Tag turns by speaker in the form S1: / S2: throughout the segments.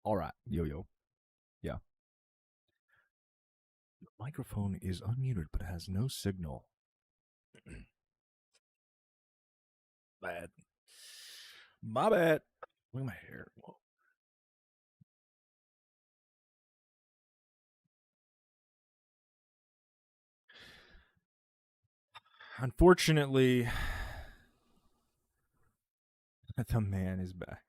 S1: All right, yo. Yeah. Your microphone is unmuted but has no signal. Bad. My bad. Look at my hair. Whoa. Unfortunately, the man is back.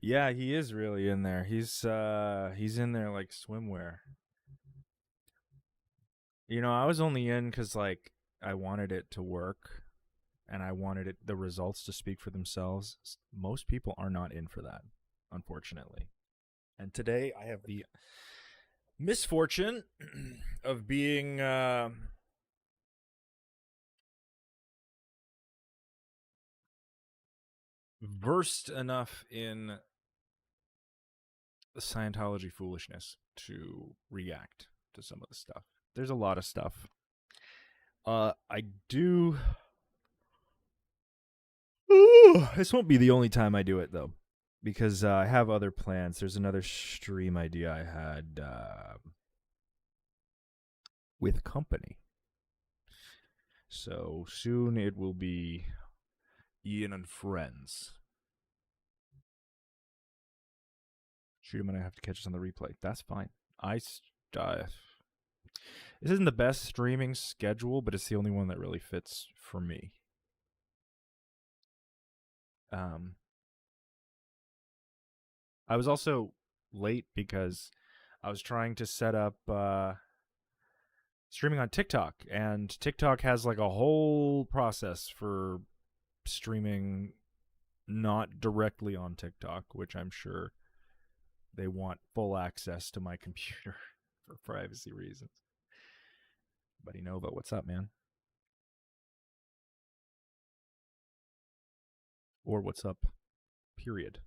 S1: Yeah, he is really in there. He's in there like swimwear. I was only in cuz like I wanted it to work and I wanted the results to speak for themselves. Most people are not in for that, unfortunately. And today I have the misfortune of being versed enough in the Scientology foolishness to react to some of the stuff. There's a lot of stuff. I do. This won't be the only time I do it though, because I have other plans. There's another stream idea I had with company. So soon it will be Ian and friends. Shoot, I'm gonna have to catch us on the replay. That's fine. This isn't the best streaming schedule, but it's the only one that really fits for me. I was also late because I was trying to set up streaming on TikTok, and TikTok has like a whole process for streaming not directly on TikTok, which I'm sure they want full access to my computer for privacy reasons. Buddy Nova, what's up, man? Or what's up, period.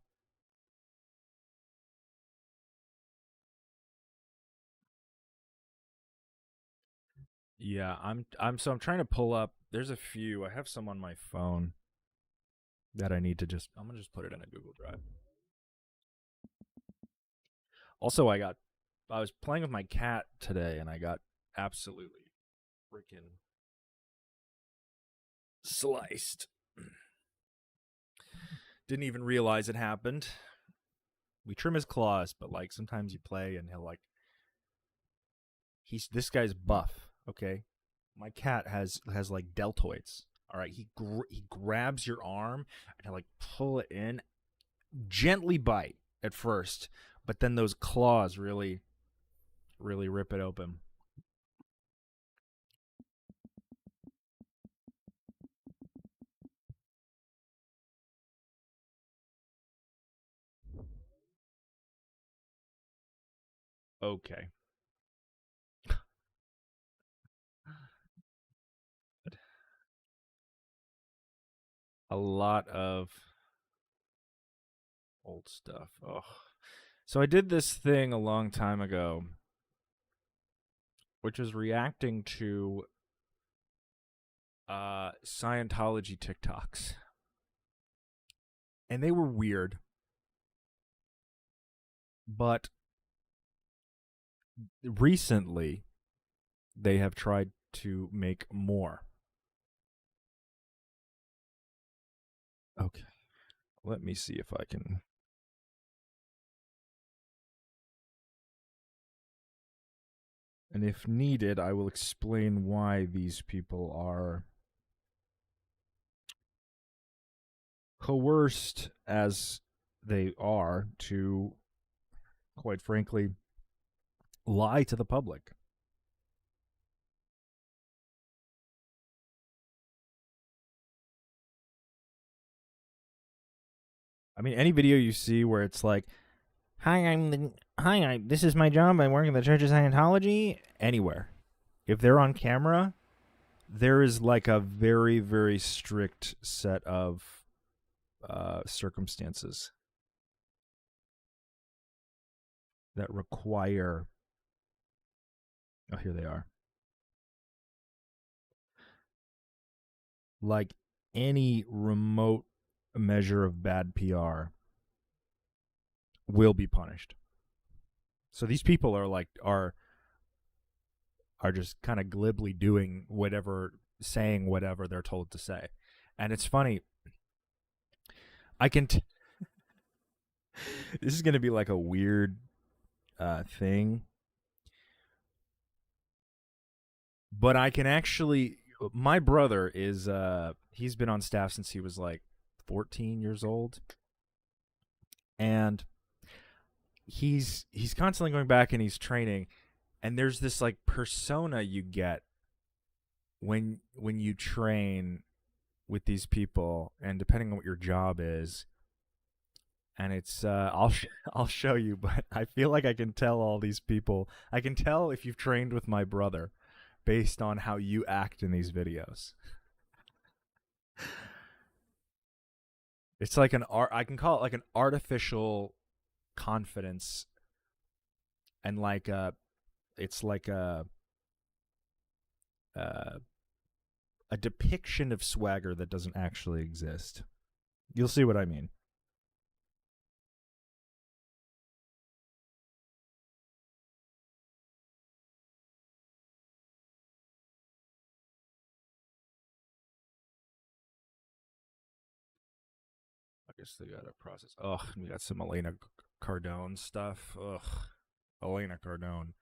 S1: Yeah, I'm trying to pull up. There's a few. I have some on my phone that I need to I'm gonna just put it in a Google Drive. Also, I was playing with my cat today and I got absolutely freaking sliced. Didn't even realize it happened. We trim his claws, but like sometimes you play and he'll like this guy's buff, okay? My cat has like deltoids. All right, he grabs your arm and he'll like pull it in, gently bite at first, but then those claws really rip it open. Okay. A lot of old stuff. Oh. So I did this thing a long time ago, which was reacting to Scientology TikToks. And they were weird. But recently, they have tried to make more. Okay. Let me see if I can. And if needed, I will explain why these people are coerced as they are to, quite frankly, lie to the public. I mean, any video you see where it's like, this is my job. I work in the Church of Scientology. Anywhere, if they're on camera, there is like a very, very strict set of circumstances that require. Oh, here they are. Like any remote measure of bad PR will be punished. So these people are just kind of glibly doing whatever, saying whatever they're told to say. And it's funny. I can. This is going to be like a weird thing, but I can actually. My brother is. He's been on staff since he was like 14 years old, and he's constantly going back and he's training. And there's this like persona you get when you train with these people, and depending on what your job is, and it's I'll show you, but I feel like I can tell all these people. I can tell if you've trained with my brother based on how you act in these videos. It's like an art. I can call it like an artificial confidence, and like it's like uh, a depiction of swagger that doesn't actually exist. You'll see what I mean. I guess they got a process. Ugh, we got some Elena Cardone stuff. Ugh, Elena Cardone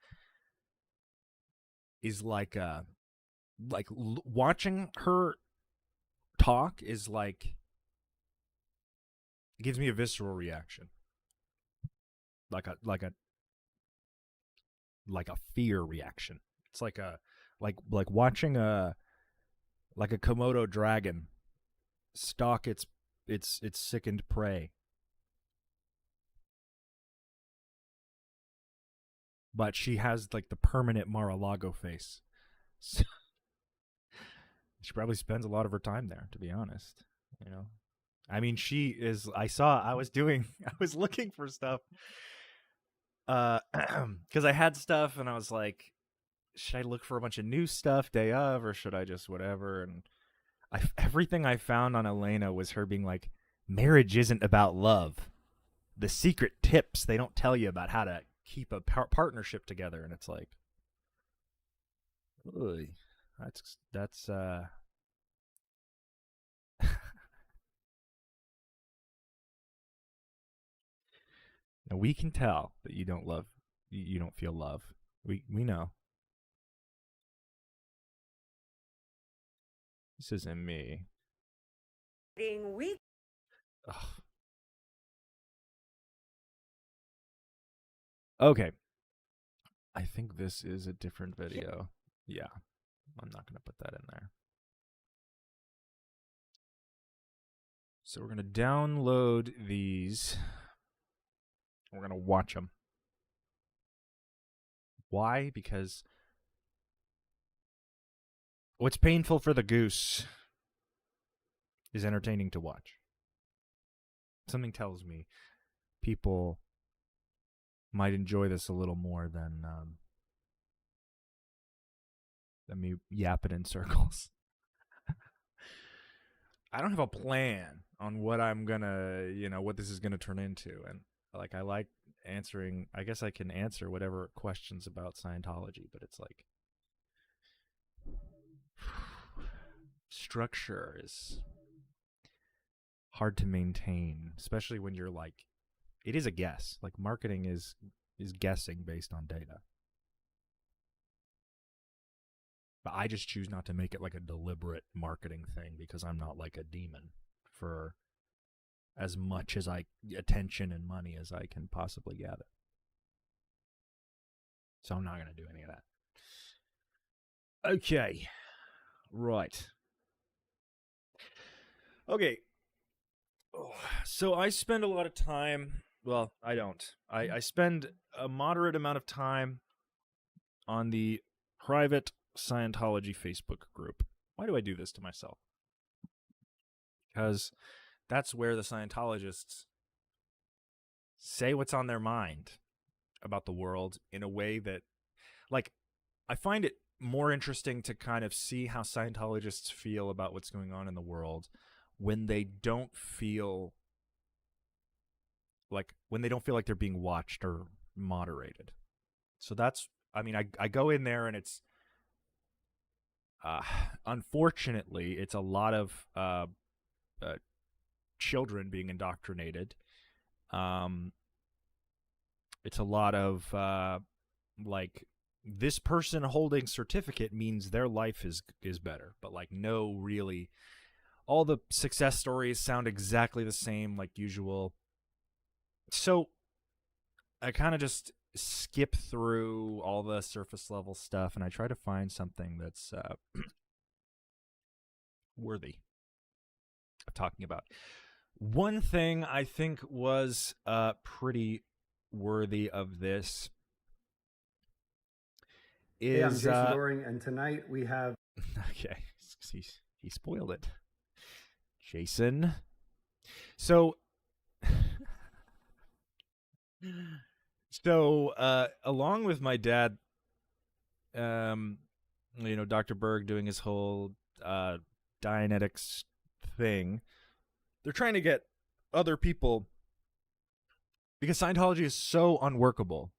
S1: is watching her talk is like, it gives me a visceral reaction, like a fear reaction. It's like watching a Komodo dragon stalk its sickened prey. But she has like the permanent Mar-a-Lago face. So she probably spends a lot of her time there, to be honest. You know, I mean, she is. I was doing. I was looking for stuff, because I had stuff, and I was like, should I look for a bunch of new stuff day of, or should I just whatever? And everything I found on Elena was her being like, marriage isn't about love. The secret tips they don't tell you about how to keep a partnership together, and it's like, ugh, that's now we can tell that you don't love, you don't feel love. We know. This isn't me. Ugh. Okay, I think this is a different video. Yeah, I'm not gonna put that in there. So we're gonna download these. We're gonna watch them. Why? Because what's painful for the goose is entertaining to watch. Something tells me people might enjoy this a little more than me yapping in circles. I don't have a plan on what I'm gonna, what this is gonna turn into, and like I like answering. I guess I can answer whatever questions about Scientology, but it's like structure is hard to maintain, especially when you're like, it is a guess. Like marketing is guessing based on data. But I just choose not to make it like a deliberate marketing thing because I'm not like a demon for as much as attention and money as I can possibly gather. So I'm not going to do any of that. Okay. Right. Okay. So I spend a lot of time. Well, I don't. I spend a moderate amount of time on the private Scientology Facebook group. Why do I do this to myself? Because that's where the Scientologists say what's on their mind about the world in a way that, like, I find it more interesting to kind of see how Scientologists feel about what's going on in the world when they don't feel like they're being watched or moderated. So that's, I mean, I go in there and it's, unfortunately, it's a lot of uh, children being indoctrinated. Um, it's a lot of like, this person holding certificate means their life is better, but like, no, really, all the success stories sound exactly the same, like usual. So I kind of just skip through all the surface level stuff and I try to find something that's worthy of talking about. One thing I think was pretty worthy of this is.
S2: Hey, I'm Jason Doring, and tonight we have.
S1: Okay, he spoiled it. Jason. So. Along with my dad, Dr. Berg doing his whole Dianetics thing, they're trying to get other people, because Scientology is so unworkable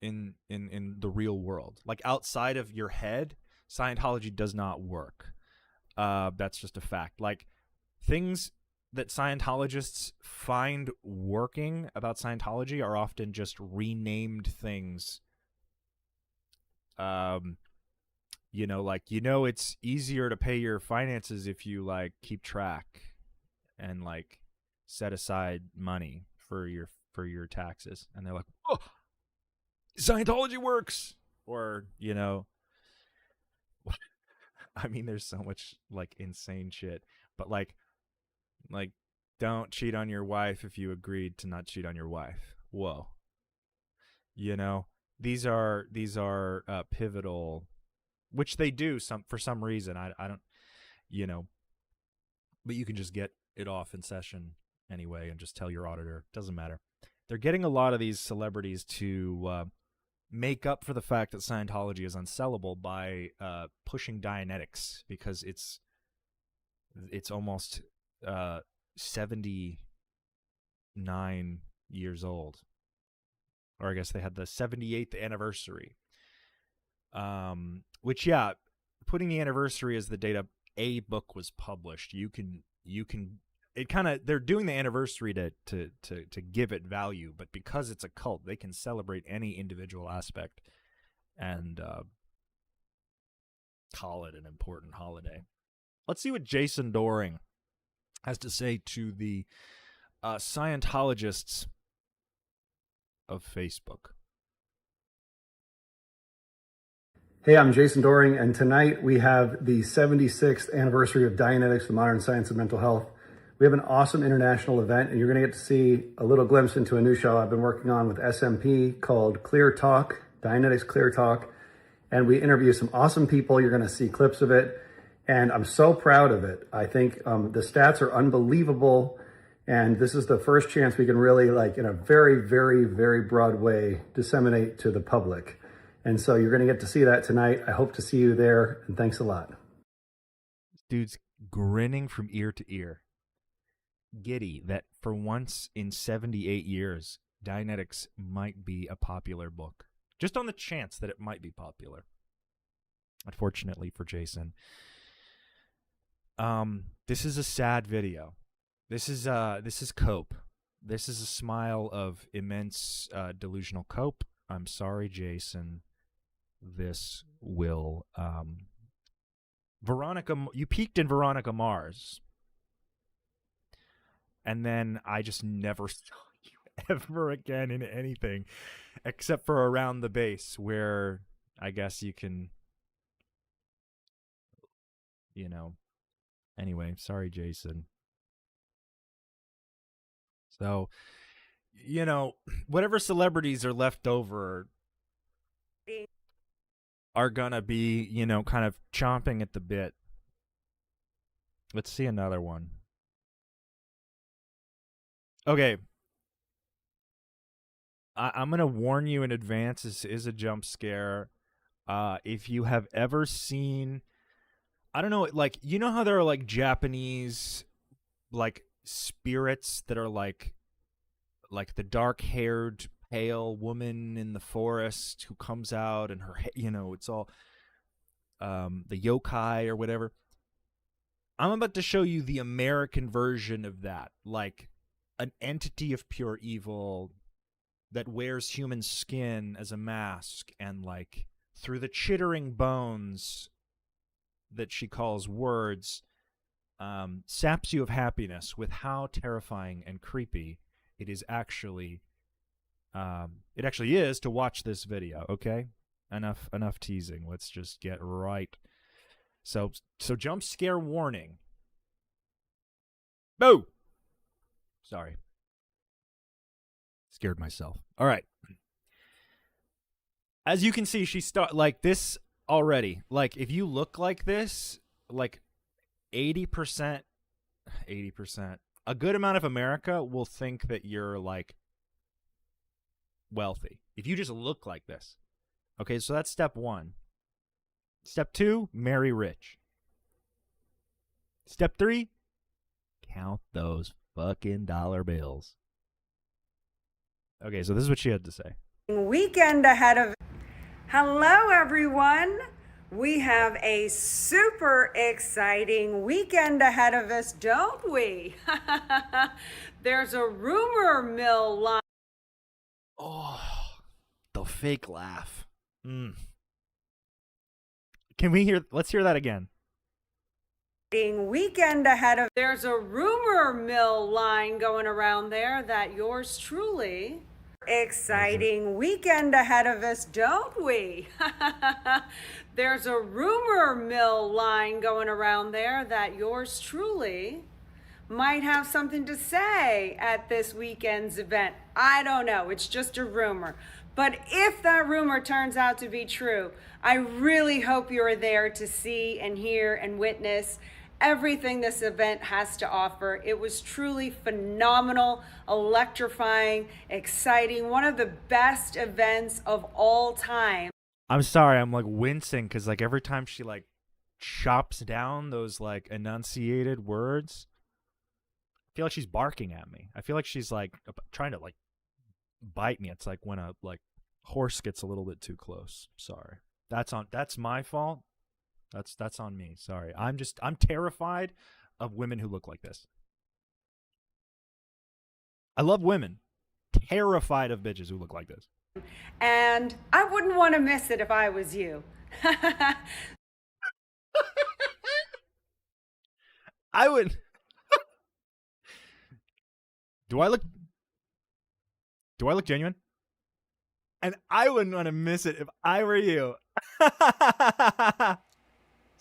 S1: in the real world. Like, outside of your head, Scientology does not work. That's just a fact. Like, things that Scientologists find working about Scientology are often just renamed things. It's easier to pay your finances if you like keep track and like set aside money for your taxes. And they're like, oh, Scientology works. Or, I mean, there's so much like insane shit, but like don't cheat on your wife if you agreed to not cheat on your wife. Whoa. These are pivotal, which they do for some reason. I don't, but you can just get it off in session anyway and just tell your auditor. Doesn't matter. They're getting a lot of these celebrities to make up for the fact that Scientology is unsellable by pushing Dianetics, because it's almost 79 years old, or I guess they had the 78th anniversary. Which, yeah, putting the anniversary as the date a book was published, you can it kind of, they're doing the anniversary to give it value, but because it's a cult, they can celebrate any individual aspect and call it an important holiday. Let's see what Jason Doring has to say to the Scientologists of Facebook.
S2: Hey, I'm Jason Doring, and tonight we have the 76th anniversary of Dianetics, the Modern Science of Mental Health. We have an awesome international event, and you're going to get to see a little glimpse into a new show I've been working on with SMP called Clear Talk, Dianetics Clear Talk. And we interview some awesome people. You're going to see clips of it, and I'm so proud of it. I think the stats are unbelievable, and this is the first chance we can really, like, in a very, very, very broad way, disseminate to the public. And so you're going to get to see that tonight. I hope to see you there, and thanks a lot.
S1: Dude's grinning from ear to ear. Giddy that for once in 78 years, Dianetics might be a popular book. Just on the chance that it might be popular. Unfortunately for Jason. This is a sad video. This is cope. This is a smile of immense delusional cope. I'm sorry, Jason. This will Veronica, you peaked in Veronica Mars, and then I just never saw you ever again in anything except for Around the Base, where I guess you can, anyway, sorry, Jason. So, whatever celebrities are left over are gonna be, kind of chomping at the bit. Let's see another one. Okay. I'm gonna warn you in advance, this is a jump scare. If you have ever seen, I don't know, like, how there are like Japanese like spirits that are like the dark-haired pale woman in the forest who comes out, and her, it's all the yokai or whatever. I'm about to show you the American version of that, like an entity of pure evil that wears human skin as a mask, and like through the chittering bones that she calls words, saps you of happiness with how terrifying and creepy it is actually. It actually is to watch this video. Okay, enough teasing. Let's just get right. So jump scare warning. Boo. Sorry. Scared myself. All right. As you can see, she like this already. Like if you look like this, like 80%, a good amount of America will think that you're like wealthy if you just look like this. Okay, so that's step 1. Step 2, marry rich. Step 3, count those fucking dollar bills. Okay, so this is what she had to say.
S3: Weekend ahead of. Hello, everyone. We have a super exciting weekend ahead of us, don't we? There's a rumor mill line.
S1: Oh, the fake laugh. Can we hear? Let's hear that again.
S3: Weekend ahead of. There's a rumor mill line going around there that yours truly. Exciting weekend ahead of us, don't we? There's a rumor mill line going around there that yours truly might have something to say at this weekend's event. I don't know, it's just a rumor. But if that rumor turns out to be true, I really hope you're there to see and hear and witness everything this event has to offer. It was truly phenomenal, electrifying, exciting, one of the best events of all time.
S1: I'm sorry, I'm like wincing because like every time she like chops down those like enunciated words, I feel like she's barking at me. I feel like she's like trying to like bite me. It's like when a like horse gets a little bit too close. Sorry. That's my fault. That's on me. Sorry. I'm terrified of women who look like this. I love women. Terrified of bitches who look like this.
S3: And I wouldn't want to miss it if I was you.
S1: I would. Do I look genuine? And I wouldn't want to miss it if I were you.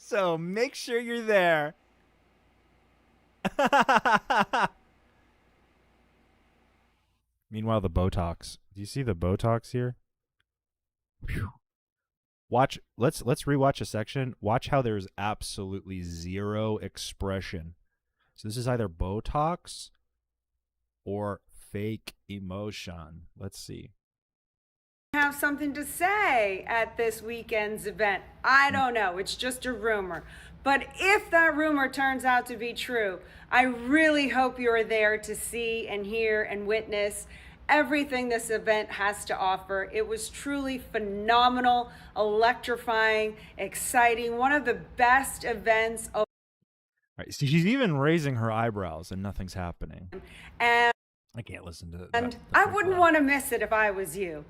S1: So make sure you're there. Meanwhile, the Botox. Do you see the Botox here? Whew. Watch. Let's rewatch a section. Watch how there's absolutely zero expression. So this is either Botox or fake emotion. Let's see.
S3: Have something to say at this weekend's event. I don't know, it's just a rumor. But if that rumor turns out to be true, I really hope you're there to see and hear and witness everything this event has to offer. It was truly phenomenal, electrifying, exciting, one of the best events of.
S1: All right, so she's even raising her eyebrows and nothing's happening.
S3: And
S1: I can't listen to that.
S3: And I wouldn't want to miss it if I was you.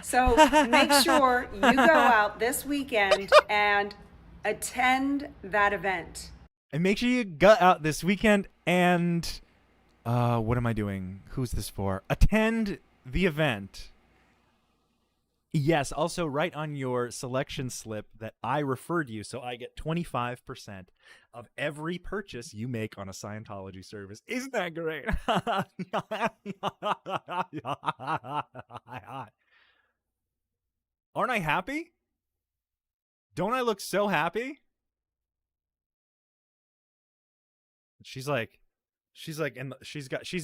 S3: So make sure you go out this weekend and attend that event.
S1: And make sure you go out this weekend and what am I doing? Who's this for? Attend the event. Yes, also write on your selection slip that I referred you, so I get 25% of every purchase you make on a Scientology service. Isn't that great? Aren't I happy? Don't I look so happy? She's in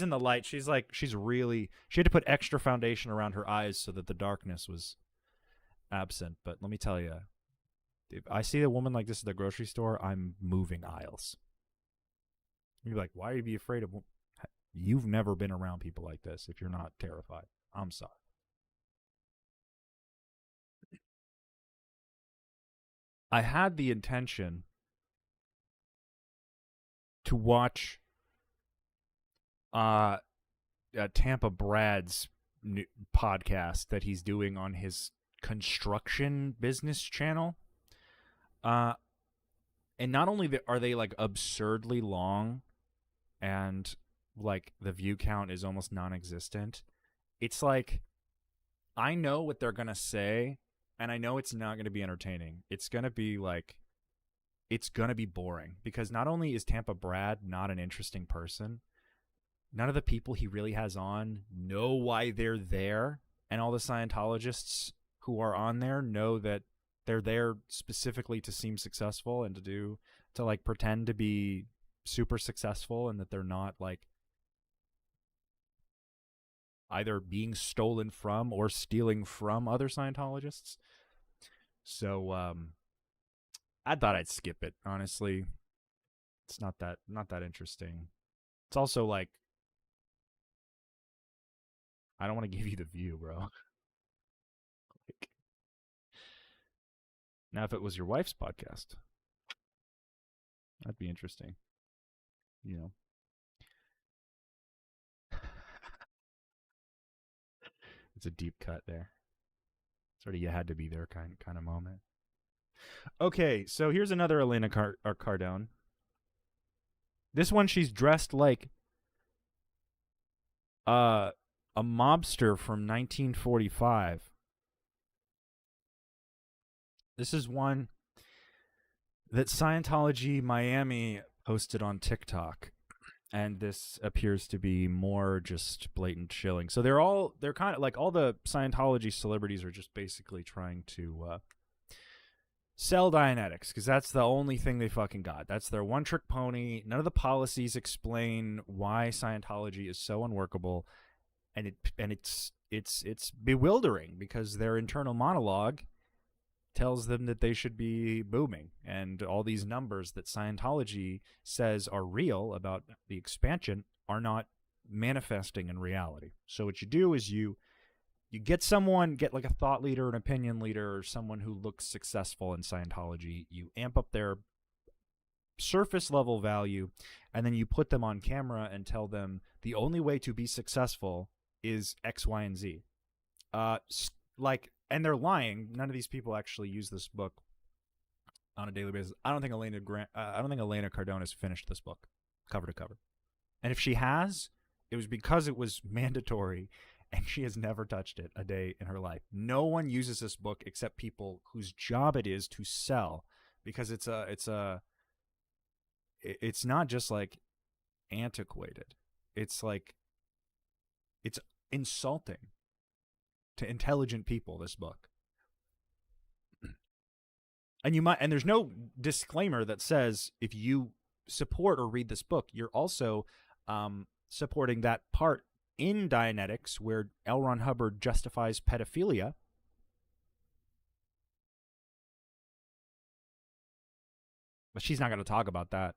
S1: the light. She had to put extra foundation around her eyes so that the darkness was absent. But let me tell you, if I see a woman like this at the grocery store, I'm moving aisles. You're like, why are you be afraid of? You've never been around people like this if you're not terrified. I'm sorry. I had the intention to watch Tampa Brad's new podcast that he's doing on his construction business channel. And not only are they like absurdly long and like the view count is almost non-existent, it's like I know what they're going to say and I know it's not going to be entertaining. It's going to be like it's going to be boring because not only is Tampa Brad not an interesting person, none of the people he really has on know why they're there, and all the Scientologists who are on there know that they're there specifically to seem successful and to like pretend to be super successful, and that they're not like either being stolen from or stealing from other Scientologists. So I thought I'd skip it, honestly. It's not that interesting. It's also like I don't want to give you the view, bro. Like, now, if it was your wife's podcast, that'd be interesting. You know, it's a deep cut there. Sort of, you had to be there kind of moment. Okay, so here's another Elena Cardone. This one, she's dressed like a mobster from 1945. This is one that Scientology Miami posted on TikTok, and this appears to be more just blatant shilling. So they're kind of like all the Scientology celebrities are just basically trying to sell Dianetics because that's the only thing they fucking got. That's their one trick pony. None of the policies explain why Scientology is so unworkable, and it's bewildering because their internal monologue tells them that they should be booming, and all these numbers that Scientology says are real about the expansion are not manifesting in reality. So what you do is you get like a thought leader, an opinion leader, or someone who looks successful in Scientology. You amp up their surface level value, and then you put them on camera and tell them the only way to be successful is X, Y, and Z. And they're lying. None of these people actually use this book on a daily basis. I don't think Elena Cardone has finished this book cover to cover. And if she has, it was because it was mandatory, and she has never touched it a day in her life. No one uses this book except people whose job it is to sell, because it's not just like antiquated. It's like it's insulting to intelligent people, this book. And there's no disclaimer that says if you support or read this book, you're also supporting that part in Dianetics where L. Ron Hubbard justifies pedophilia. But she's not going to talk about that.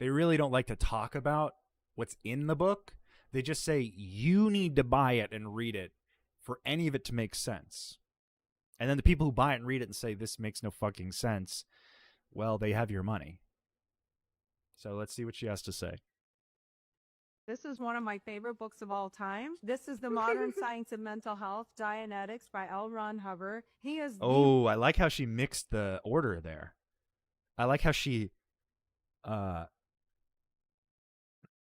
S1: They really don't like to talk about what's in the book. They just say, you need to buy it and read it for any of it to make sense. And then the people who buy it and read it and say, this makes no fucking sense, well, they have your money. So let's see what she has to say.
S4: This is one of my favorite books of all time. This is The Modern Science of Mental Health, Dianetics by L. Ron Hubbard. He is
S1: I like how she mixed the order there. I like how she what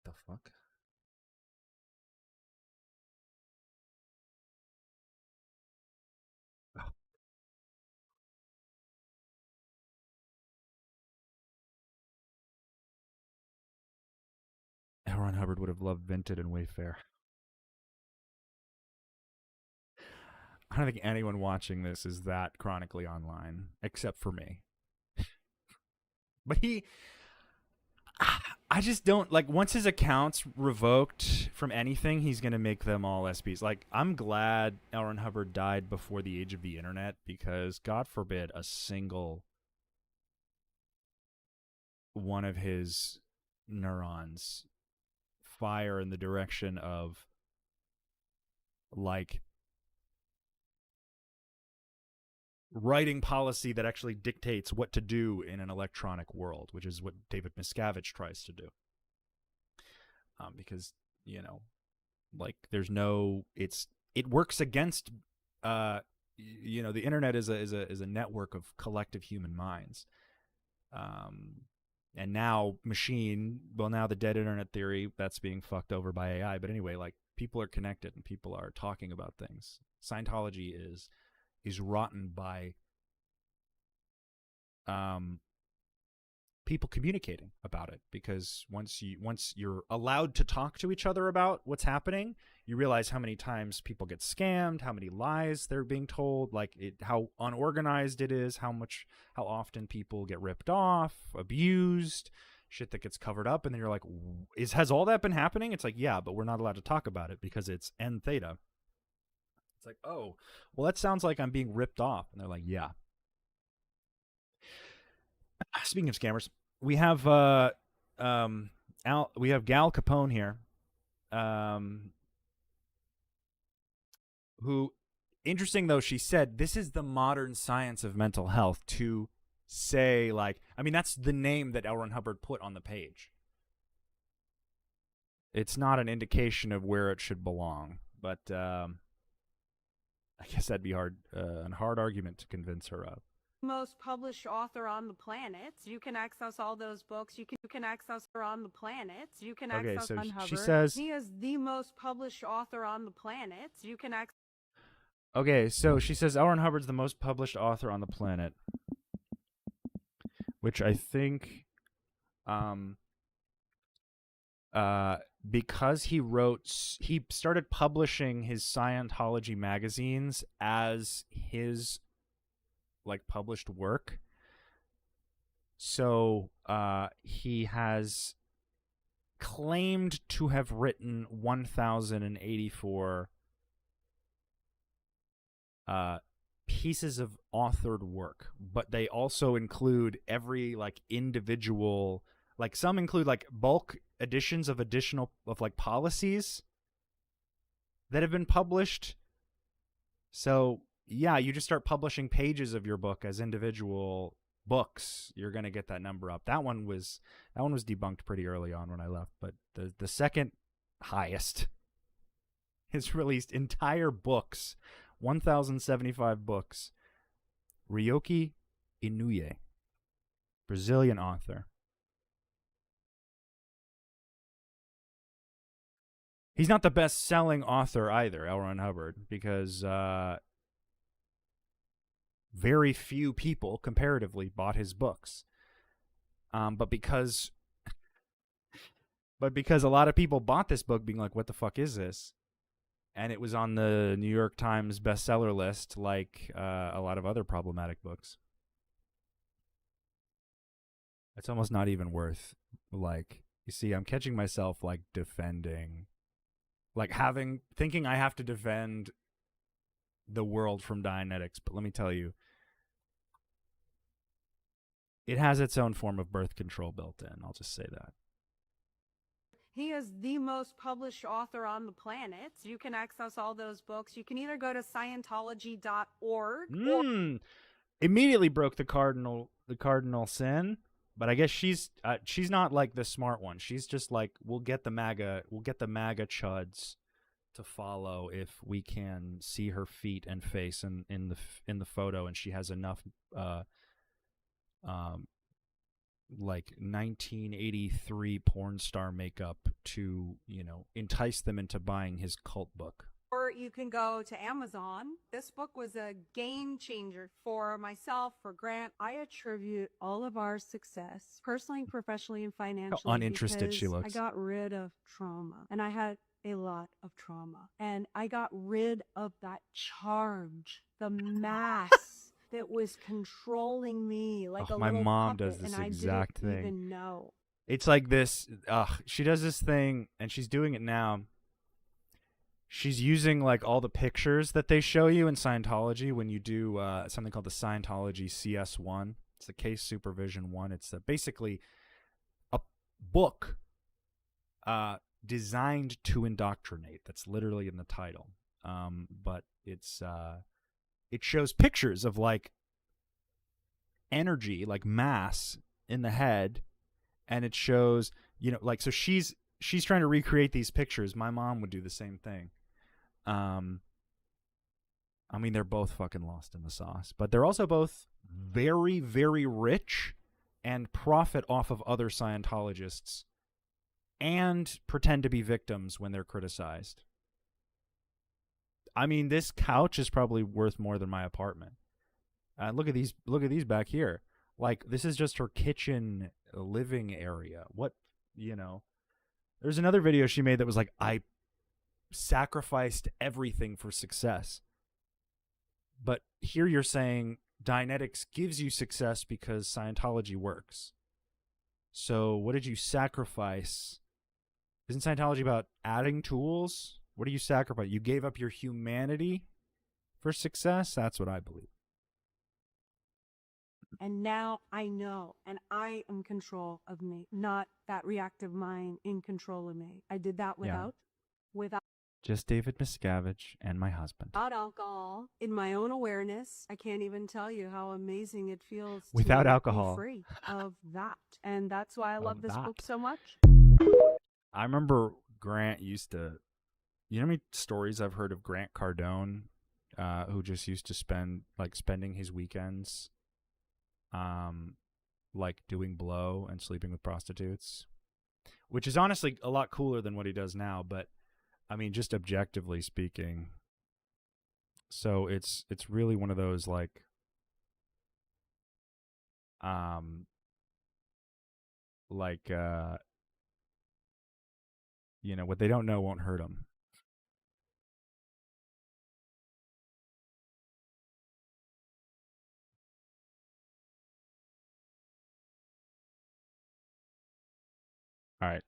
S1: the fuck? L. Ron Hubbard would have loved Vinted and Wayfair. I don't think anyone watching this is that chronically online, except for me. But I just don't, like, once his account's revoked from anything, he's going to make them all SPs. Like, I'm glad L. Ron Hubbard died before the age of the internet, because God forbid a single one of his neurons fire in the direction of like writing policy that actually dictates what to do in an electronic world, which is what David Miscavige tries to do. Because, you know, like there's no, it works against, you know, the internet is a network of collective human minds. And now now the dead internet theory, that's being fucked over by AI. But anyway, like people are connected and people are talking about things. Scientology is rotten by people communicating about it, because once you're allowed to talk to each other about what's happening, you realize how many times people get scammed, how many lies they're being told, like how unorganized it is, how often people get ripped off, abused, shit that gets covered up, and then you're like, has all that been happening? It's like, yeah, but we're not allowed to talk about it because it's N theta. It's like, oh, well, that sounds like I'm being ripped off, and they're like, yeah. Speaking of scammers, we have we have Gal Capone here, who, interesting though, she said this is the modern science of mental health, to say, like, I mean, that's the name that L. Ron Hubbard put on the page. It's not an indication of where it should belong, but I guess that'd be a hard argument to convince her of.
S4: Most published author on the planet. You can access all those books. You can access her on the planet. You can access
S1: so
S4: on Hubbard.
S1: she says
S4: he is the most published author on the planet. You can access.
S1: Okay, so she says L. Ron Hubbard's the most published author on the planet, which I think, because he started publishing his Scientology magazines as his like published work. So he has claimed to have written 1,084 pieces of authored work, but they also include every like individual, like some include like bulk editions of like policies that have been published. So yeah, you just start publishing pages of your book as individual books, you're going to get that number up. That one was debunked pretty early on when I left, but the second highest has released entire books, 1,075 books. Ryoki Inoue, Brazilian author. He's not the best-selling author either, L. Ron Hubbard, because very few people, comparatively, bought his books. But because a lot of people bought this book being like, what the fuck is this? And it was on the New York Times bestseller list, like a lot of other problematic books. It's almost not even worth, like, you see, I'm catching myself, like, defending, like, thinking I have to defend the world from Dianetics. But let me tell you, it has its own form of birth control built in. I'll just say that.
S4: He is the most published author on the planet. You can access all those books. You can either go to Scientology.org or...
S1: Immediately broke the cardinal sin, but I guess she's not like the smart one. She's just like, we'll get the MAGA chuds to follow if we can see her feet and face in the photo, and she has enough like 1983 porn star makeup to, entice them into buying his cult book.
S4: Or you can go to Amazon. This book was a game changer for myself, for Grant. I attribute all of our success, personally, professionally, and financially.
S1: How uninterested she looks.
S4: I got rid of trauma, and I had a lot of trauma, and I got rid of that charge, the mass that was controlling me like a
S1: my
S4: little
S1: mom
S4: puppet,
S1: does this
S4: and
S1: exact
S4: I didn't
S1: thing.
S4: even know.
S1: It's like this. She does this thing, and she's doing it now. She's using like all the pictures that they show you in Scientology when you do something called the Scientology CS1. It's the Case Supervision 1. It's basically book designed to indoctrinate. That's literally in the title. But it shows pictures of like energy, like mass in the head, and it shows, you know, like, so she's trying to recreate these pictures. My mom would do the same thing. I mean, they're both fucking lost in the sauce, but they're also both very, very rich and profit off of other Scientologists and pretend to be victims when they're criticized. I mean, this couch is probably worth more than my apartment. Look at these back here. Like, this is just her kitchen living area. What, you know? There's another video she made that was like, I sacrificed everything for success. But here you're saying Dianetics gives you success because Scientology works. So what did you sacrifice? Isn't Scientology about adding tools? What do you sacrifice? You gave up your humanity for success? That's what I believe.
S4: And now I know, and I am in control of me, not that reactive mind in control of me. I did that without
S1: Just David Miscavige and my husband.
S4: alcohol, in my own awareness. I can't even tell you how amazing it feels
S1: Without
S4: to
S1: alcohol.
S4: be free of that. And that's why I love this book so much.
S1: I remember Grant used to, you know how many stories I've heard of Grant Cardone, who just used to spending his weekends like doing blow and sleeping with prostitutes, which is honestly a lot cooler than what he does now, but I mean, just objectively speaking. So it's really one of those like you know, what they don't know won't hurt them. All right.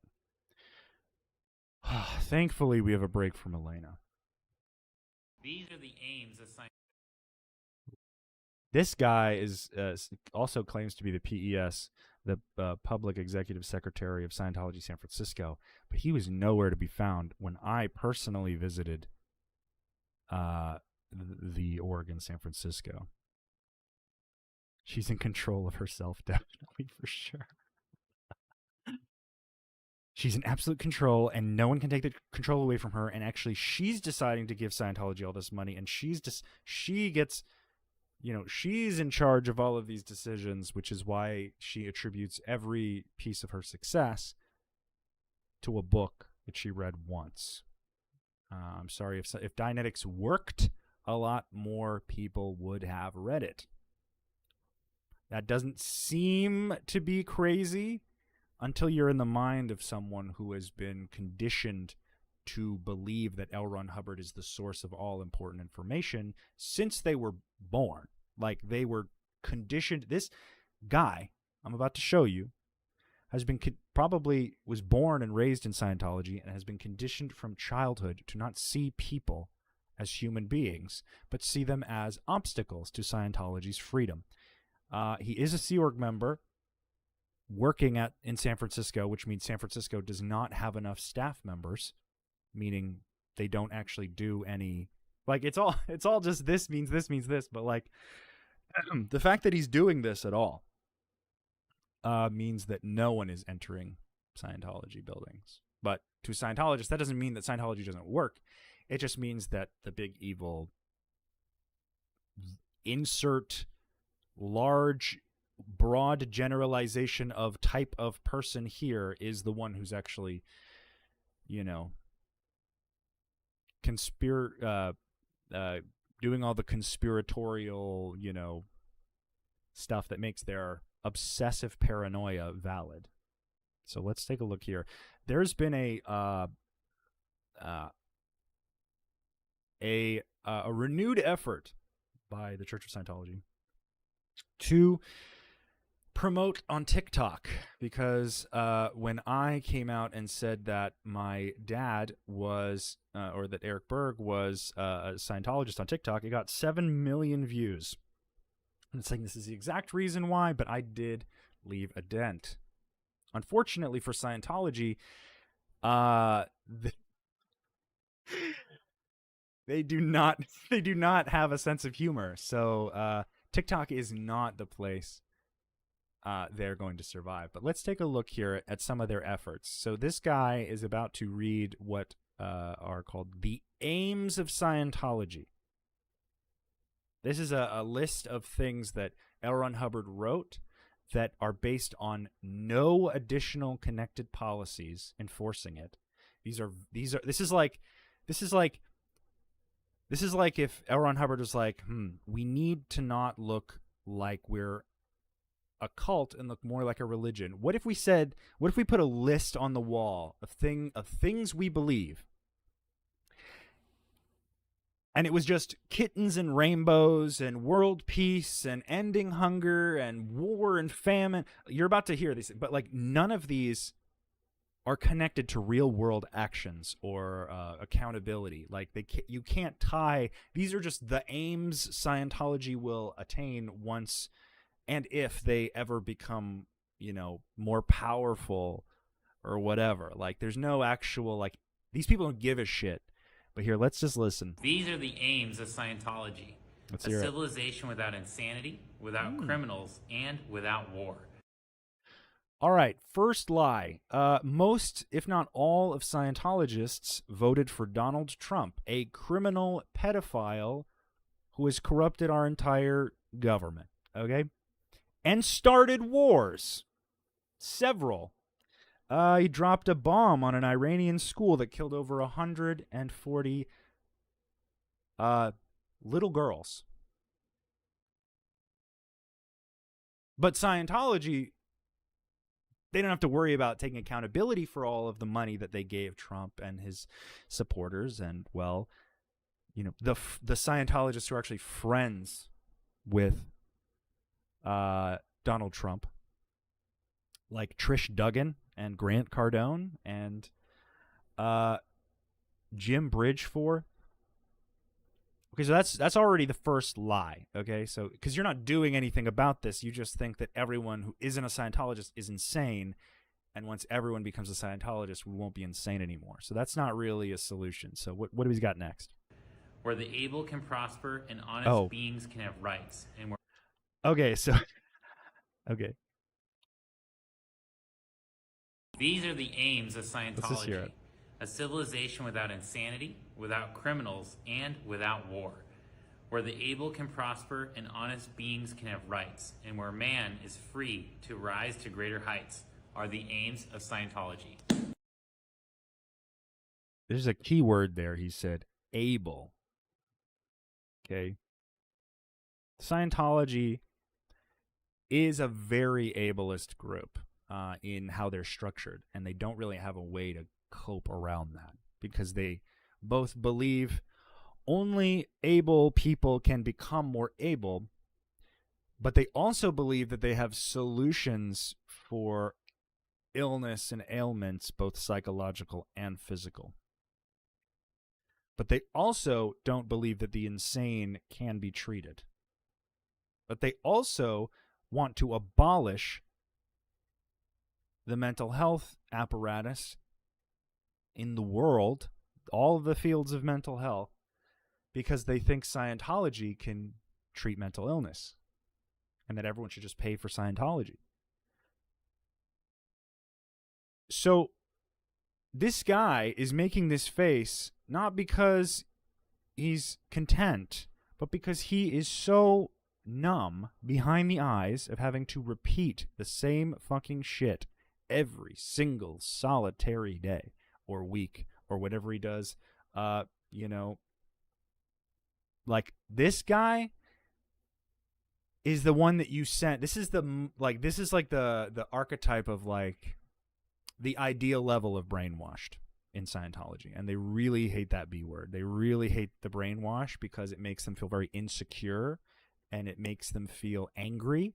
S1: Thankfully, we have a break from Elena.
S5: These are the aims of science.
S1: This guy is also claims to be the PES, the Public Executive Secretary of Scientology San Francisco, but he was nowhere to be found when I personally visited the org in San Francisco. She's in control of herself, definitely, for sure. She's in absolute control, and no one can take the control away from her. And actually, she's deciding to give Scientology all this money, and she gets, you know, she's in charge of all of these decisions, which is why she attributes every piece of her success to a book that she read once. I'm sorry, if Dianetics worked, a lot more people would have read it. That doesn't seem to be crazy until you're in the mind of someone who has been conditioned to believe that L. Ron Hubbard is the source of all important information since they were born. Like, they were conditioned. This guy I'm about to show you has been probably was born and raised in Scientology and has been conditioned from childhood to not see people as human beings, but see them as obstacles to Scientology's freedom. He is a Sea Org member working in San Francisco, which means San Francisco does not have enough staff members, meaning they don't actually do any, like, it's all just this means this, but like the fact that he's doing this at all means that no one is entering Scientology buildings. But to Scientologists, that doesn't mean that Scientology doesn't work. It just means that the big evil insert large broad generalization of type of person here is the one who's actually, you know, doing all the conspiratorial, you know, stuff that makes their obsessive paranoia valid. So let's take a look here. There's been a renewed effort by the Church of Scientology to promote on TikTok, because when I came out and said that my dad was, or that Eric Berg was a Scientologist on TikTok, it got 7 million views. I'm not saying this is the exact reason why, but I did leave a dent Unfortunately for Scientology, uh, they do not they do not have a sense of humor. So TikTok is not the place they're going to survive. But let's take a look here at some of their efforts. So this guy is about to read what are called the aims of Scientology. This is a list of things that L. Ron Hubbard wrote that are based on no additional connected policies enforcing it. This is like if L. Ron Hubbard was like, we need to not look like we're a cult and look more like a religion. What if we put a list on the wall of things we believe? And it was just kittens and rainbows and world peace and ending hunger and war and famine. You're about to hear these, but like none of these are connected to real world actions or accountability. Like you can't tie. These are just the aims Scientology will attain once and if they ever become, more powerful or whatever. Like there's no actual, like, these people don't give a shit. But here, let's just listen.
S5: These are the aims of Scientology.
S1: Let's
S5: a
S1: hear it.
S5: civilization without insanity, without criminals, and without war.
S1: All right, first lie. Most, if not all, of Scientologists voted for Donald Trump, a criminal pedophile who has corrupted our entire government, okay? And started wars. Several. He dropped a bomb on an Iranian school that killed over 140 little girls. But Scientology, they don't have to worry about taking accountability for all of the money that they gave Trump and his supporters. And, well, the Scientologists who are actually friends with Donald Trump, like Trish Duggan and Grant Cardone and Jim Bridgeforth. Okay, so that's already the first lie, okay? So because you're not doing anything about this, you just think that everyone who isn't a Scientologist is insane, and once everyone becomes a Scientologist, we won't be insane anymore. So that's not really a solution. So what have we got next?
S5: Where the able can prosper and honest beings can have rights. And where
S1: Okay, so okay.
S5: These are the aims of
S1: Let's just hear
S5: Scientology.
S1: it.
S5: A civilization without insanity, without criminals, and without war. Where the able can prosper and honest beings can have rights, and where man is free to rise to greater heights, are the aims of Scientology.
S1: There's a key word there. He said able. Okay. Scientology is a very ableist group in how they're structured, and they don't really have a way to cope around that because they both believe only able people can become more able, but they also believe that they have solutions for illness and ailments, both psychological and physical. But they also don't believe that the insane can be treated. But they also want to abolish the mental health apparatus in the world, all of the fields of mental health, because they think Scientology can treat mental illness and that everyone should just pay for Scientology. So this guy is making this face not because he's content, but because he is so numb behind the eyes of having to repeat the same fucking shit every single solitary day or week or whatever he does. Like this guy is the one that you sent. This is like the archetype of like the ideal level of brainwashed in Scientology. And they really hate that B word. They really hate the brainwash because it makes them feel very insecure and it makes them feel angry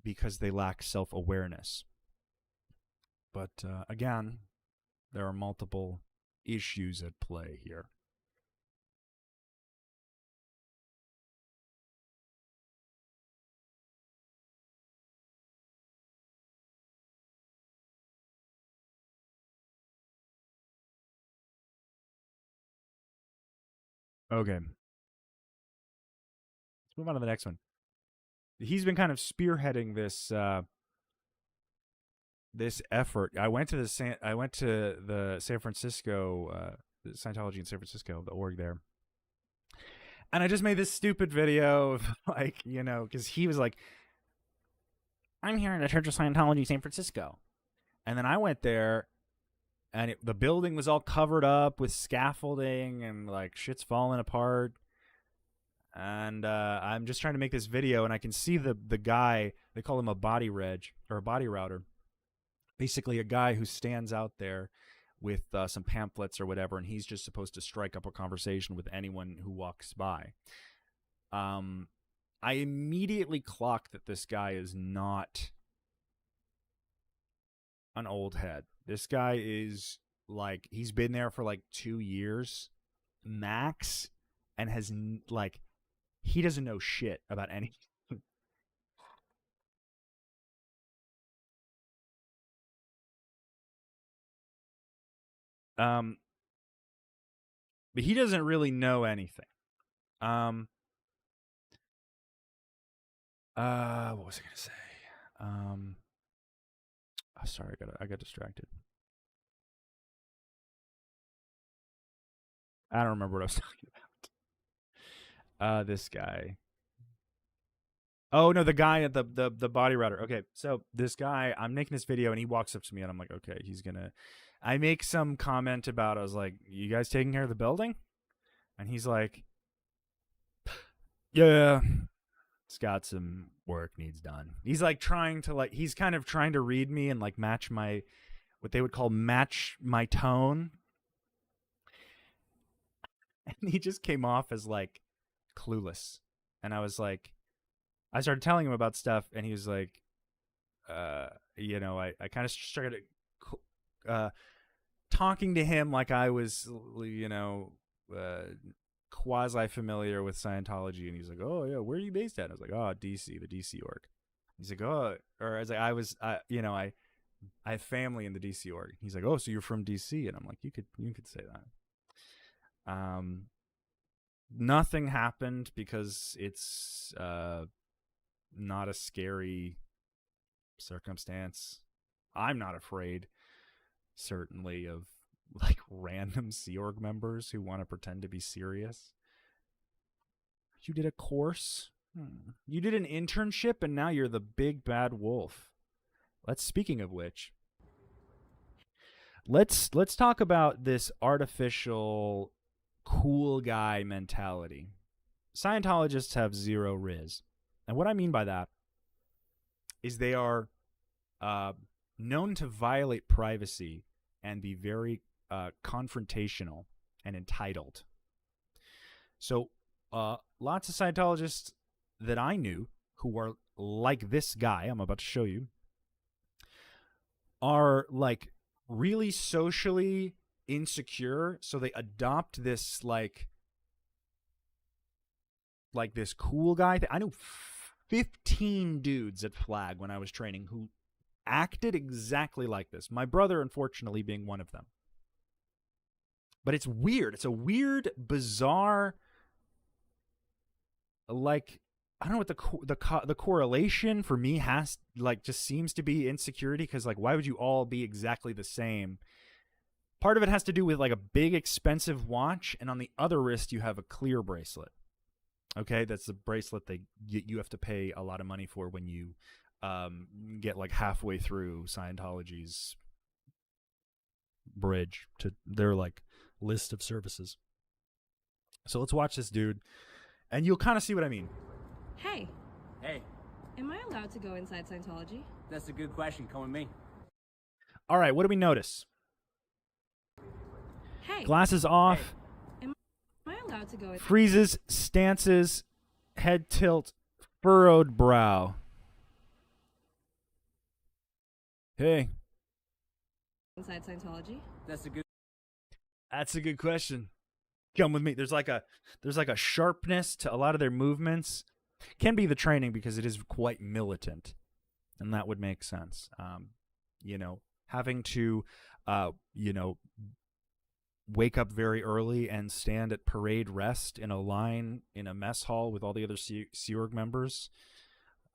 S1: because they lack self-awareness. But again, there are multiple issues at play here. Okay. Let's move on to the next one. He's been kind of spearheading this effort. I went to the San Francisco the Scientology in San Francisco, the org there. And I just made this stupid video of like, because he was like, I'm here in the Church of Scientology San Francisco. And then I went there and the building was all covered up with scaffolding and like shit's falling apart. And I'm just trying to make this video, and I can see the guy, they call him a body reg or a body router. Basically a guy who stands out there with some pamphlets or whatever, and he's just supposed to strike up a conversation with anyone who walks by. I immediately clocked that this guy is not an old head. This guy is like, he's been there for like 2 years max, and has like, he doesn't know shit about anything. But he doesn't really know anything. What was I gonna say? Oh, sorry, I got distracted. I don't remember what I was talking about. This guy. Oh no, the guy at the body router. Okay, so this guy, I'm making this video and he walks up to me and I'm like, okay, he's gonna. I make some comment about, I was like, you guys taking care of the building? And he's like, yeah, it's got some work needs done. He's like trying to like, he's kind of trying to read me and like match my, what they would call match my tone. And he just came off as like clueless. And I was like, I started telling him about stuff and he was like, I kind of started talking to him like I was, quasi familiar with Scientology, and he's like, "Oh yeah, where are you based at?" And I was like, "Oh, DC, the DC org." He's like, "Oh," or I was like, I have family in the DC org. He's like, "Oh, so you're from DC?" And I'm like, "You could say that." Nothing happened because it's not a scary circumstance. I'm not afraid, certainly, of like random Sea Org members who want to pretend to be serious. You did a course? You did an internship and now you're the big bad wolf. Speaking of which, let's talk about this artificial cool guy mentality. Scientologists have zero riz. And what I mean by that is they are known to violate privacy and be very confrontational and entitled. So lots of Scientologists that I knew who are like this guy I'm about to show you are like really socially insecure, so they adopt this like this cool guy thing. I knew 15 dudes at Flag when I was training who acted exactly like this. My brother, unfortunately, being one of them. But it's weird. It's a weird, bizarre, like, I don't know what the correlation for me has, like, just seems to be insecurity, because, like, why would you all be exactly the same? Part of it has to do with, like, a big, expensive watch, and on the other wrist you have a clear bracelet. Okay, that's the bracelet you have to pay a lot of money for when you get, like, halfway through Scientology's bridge to their, like, list of services. So let's watch this dude, and you'll kind of see what I mean.
S6: Hey.
S7: Hey.
S6: Am I allowed to go inside Scientology?
S7: That's a good question. Come with me.
S1: All right, what do we notice?
S6: Hey.
S1: Glasses off.
S6: Hey. Am I allowed to go inside?
S1: Freezes, stances, head tilt, furrowed brow. Hey.
S6: Inside Scientology?
S7: That's a good
S1: question. Come with me. There's like a sharpness to a lot of their movements. Can be the training because it is quite militant, and that would make sense. Having to, wake up very early and stand at parade rest in a line in a mess hall with all the other Sea Org members,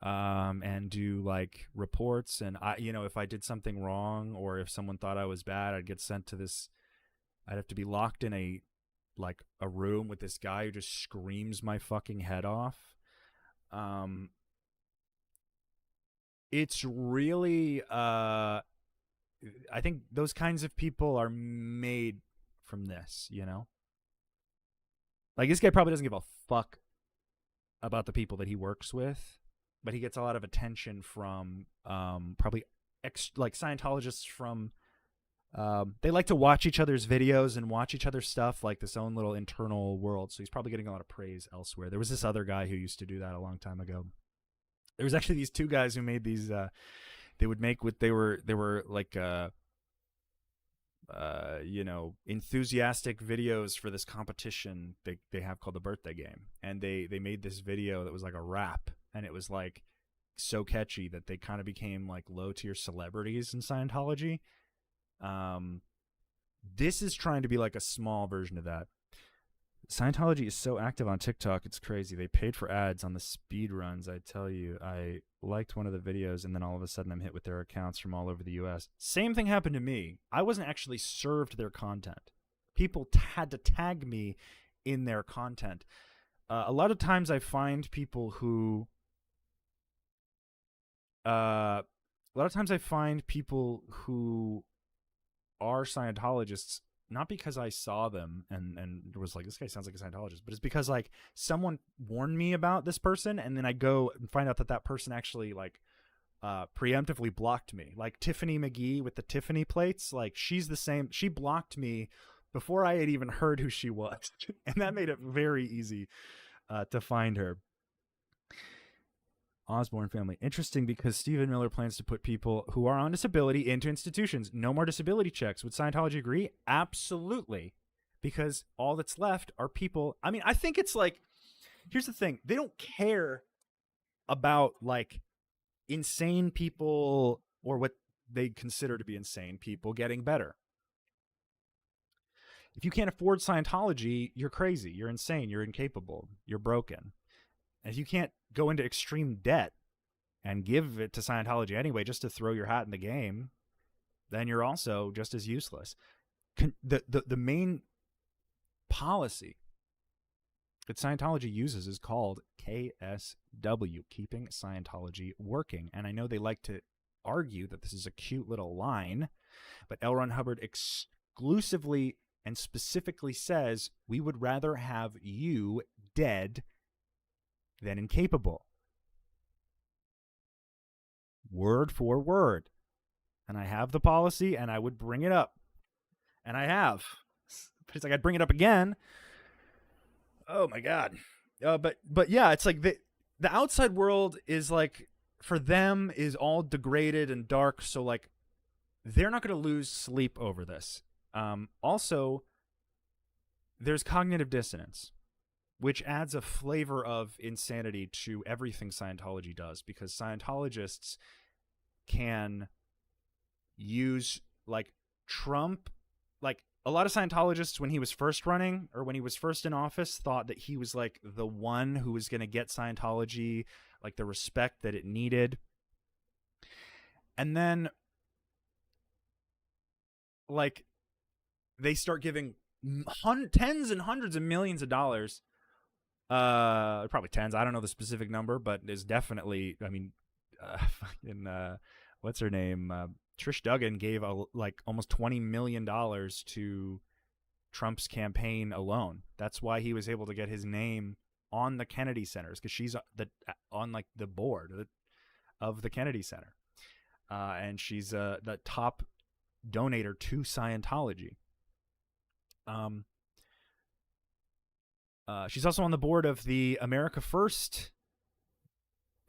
S1: and do like reports. And if I did something wrong or if someone thought I was bad, I'd get sent to this. I'd have to be locked in a room with this guy who just screams my fucking head off. It's really, I think those kinds of people are made from this, Like, this guy probably doesn't give a fuck about the people that he works with, but he gets a lot of attention from probably like Scientologists from, they like to watch each other's videos and watch each other's stuff, like this own little internal world. So he's probably getting a lot of praise elsewhere. There was this other guy who used to do that a long time ago. There was actually these two guys who made these, they would make what they were like, enthusiastic videos for this competition they have called the birthday game. And they made this video that was like a rap, and it was like so catchy that they kind of became like low tier celebrities in Scientology. This is trying to be like a small version of that. Scientology is so active on TikTok, it's crazy. They paid for ads on the speed runs. I tell you, I liked one of the videos, and then all of a sudden I'm hit with their accounts from all over the US. Same thing happened to me. I wasn't actually served their content. People had to tag me in their content. A lot of times I find people who are Scientologists, not because I saw them and was like, this guy sounds like a Scientologist, but it's because like someone warned me about this person, and then I go and find out that person actually like preemptively blocked me. Like Tiffany McGee with the Tiffany plates, like she's the same. She blocked me before I had even heard who she was, and that made it very easy to find her. Osborne family. Interesting, because Stephen Miller plans to put people who are on disability into institutions. No more disability checks. Would Scientology agree? Absolutely. Because all that's left are people. I mean, I think it's like, here's the thing. They don't care about like insane people or what they consider to be insane people getting better. If you can't afford Scientology, you're crazy. You're insane. You're incapable. You're broken. And if you can't go into extreme debt and give it to Scientology anyway just to throw your hat in the game, then you're also just as useless. The main policy that Scientology uses is called KSW, Keeping Scientology Working. And I know they like to argue that this is a cute little line, but L. Ron Hubbard exclusively and specifically says, we would rather have you dead than incapable. Word for word. And I have the policy, and I would bring it up. And I have. But it's like I'd bring it up again. Oh my God. But yeah, it's like the outside world is like, for them, is all degraded and dark. So like, they're not going to lose sleep over this. Also, there's cognitive dissonance, which adds a flavor of insanity to everything Scientology does, because Scientologists can use, like, Trump, like, a lot of Scientologists, when he was first running or when he was first in office, thought that he was like the one who was going to get Scientology like the respect that it needed. And then like they start giving tens and hundreds of millions of dollars, probably tens, I don't know the specific number, but there's definitely, I mean, what's her name, Trish Duggan gave like almost $20 million to Trump's campaign alone. That's why he was able to get his name on the Kennedy Centers, because she's on like the board of the Kennedy Center, and she's the top donator to Scientology. She's also on the board of the America First